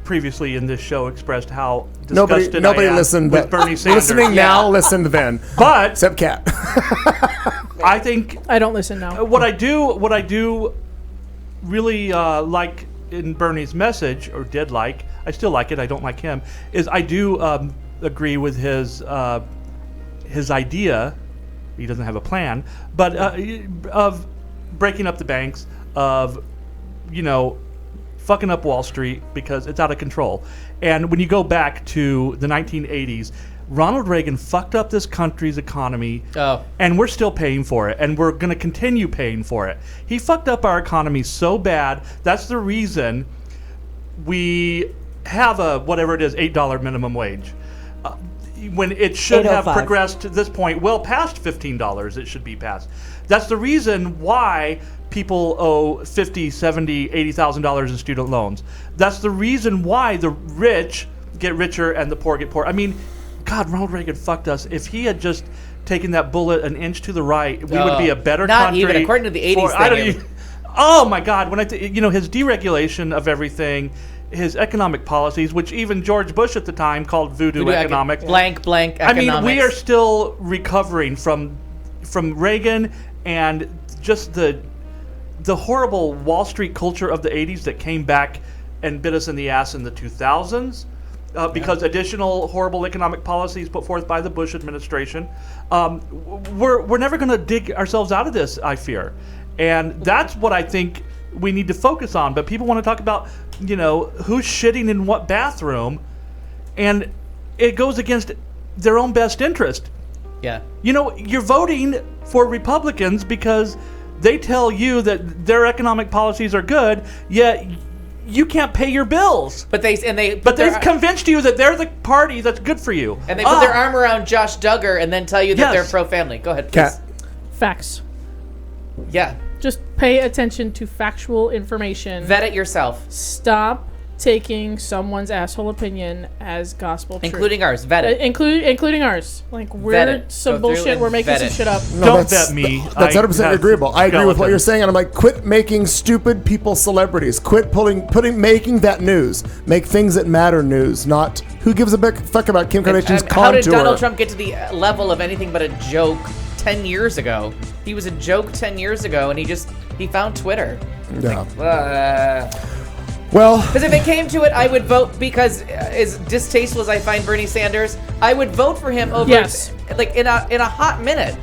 previously in this show expressed how disgusted Nobody I am listened. with Bernie Sanders. Listening now, listened then. But except Kat. I think I don't listen now. What I do really like in Bernie's message, or did like, I still like it, I don't like him, is I do agree with his idea. He doesn't have a plan, but of breaking up the banks, of fucking up Wall Street because it's out of control. And when you go back to the 1980s, Ronald Reagan fucked up this country's economy, and we're still paying for it, and we're going to continue paying for it. He fucked up our economy so bad, that's the reason we have a, whatever it is, $8 minimum wage. When it should have progressed to this point well past $15, it should be passed. That's the reason why people owe $50,000, $70,000, $80,000 in student loans. That's the reason why the rich get richer and the poor get poorer. I mean, God, Ronald Reagan fucked us. If he had just taken that bullet an inch to the right, we would be a better country. Not even, according to the 80s. Oh my God! When his deregulation of everything, his economic policies, which even George Bush at the time called voodoo economics. Blank economics. I mean, we are still recovering from Reagan and just the horrible Wall Street culture of the 80s that came back and bit us in the ass in the 2000s. Because additional horrible economic policies put forth by the Bush administration, we're never going to dig ourselves out of this, I fear, and that's what I think we need to focus on. But people want to talk about, who's shitting in what bathroom, and it goes against their own best interest. Yeah. You're voting for Republicans because they tell you that their economic policies are good, yet you can't pay your bills. But they've convinced you that they're the party that's good for you. And they put their arm around Josh Duggar and then tell you that they're pro-family. Go ahead, please. Facts. Yeah. Just pay attention to factual information. Vet it yourself. Stop taking someone's asshole opinion as gospel truth. Including ours. Vet it. Including ours. Like, we're some bullshit. We're making some shit up. Don't vet me. That's 100% agreeable. I agree with what you're saying, and I'm like, quit making stupid people celebrities. Quit making that news. Make things that matter news, not who gives a fuck about Kim Kardashian's contour. How did Donald Trump get to the level of anything but a joke 10 years ago? He was a joke 10 years ago, and he found Twitter. Yeah. Well, because if it came to it, I would vote, because as distasteful as I find Bernie Sanders, I would vote for him over, like in a hot minute,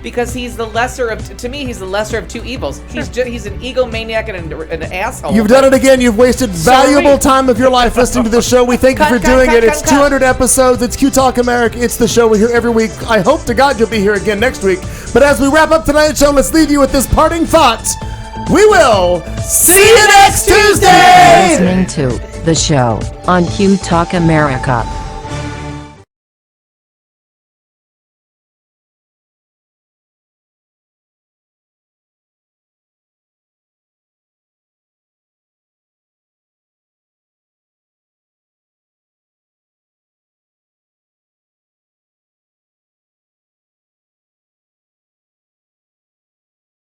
because he's the lesser of, to me, he's the lesser of two evils. He's an egomaniac and an asshole. You've done it again. You've wasted valuable time of your life listening to this show. We thank you for doing it. It's 200 episodes. It's Q Talk America. It's the show we're here every week. I hope to God you'll be here again next week. But as we wrap up tonight's show, let's leave you with this parting thought. We will see you next Tuesday! Listening to the show on Q Talk America.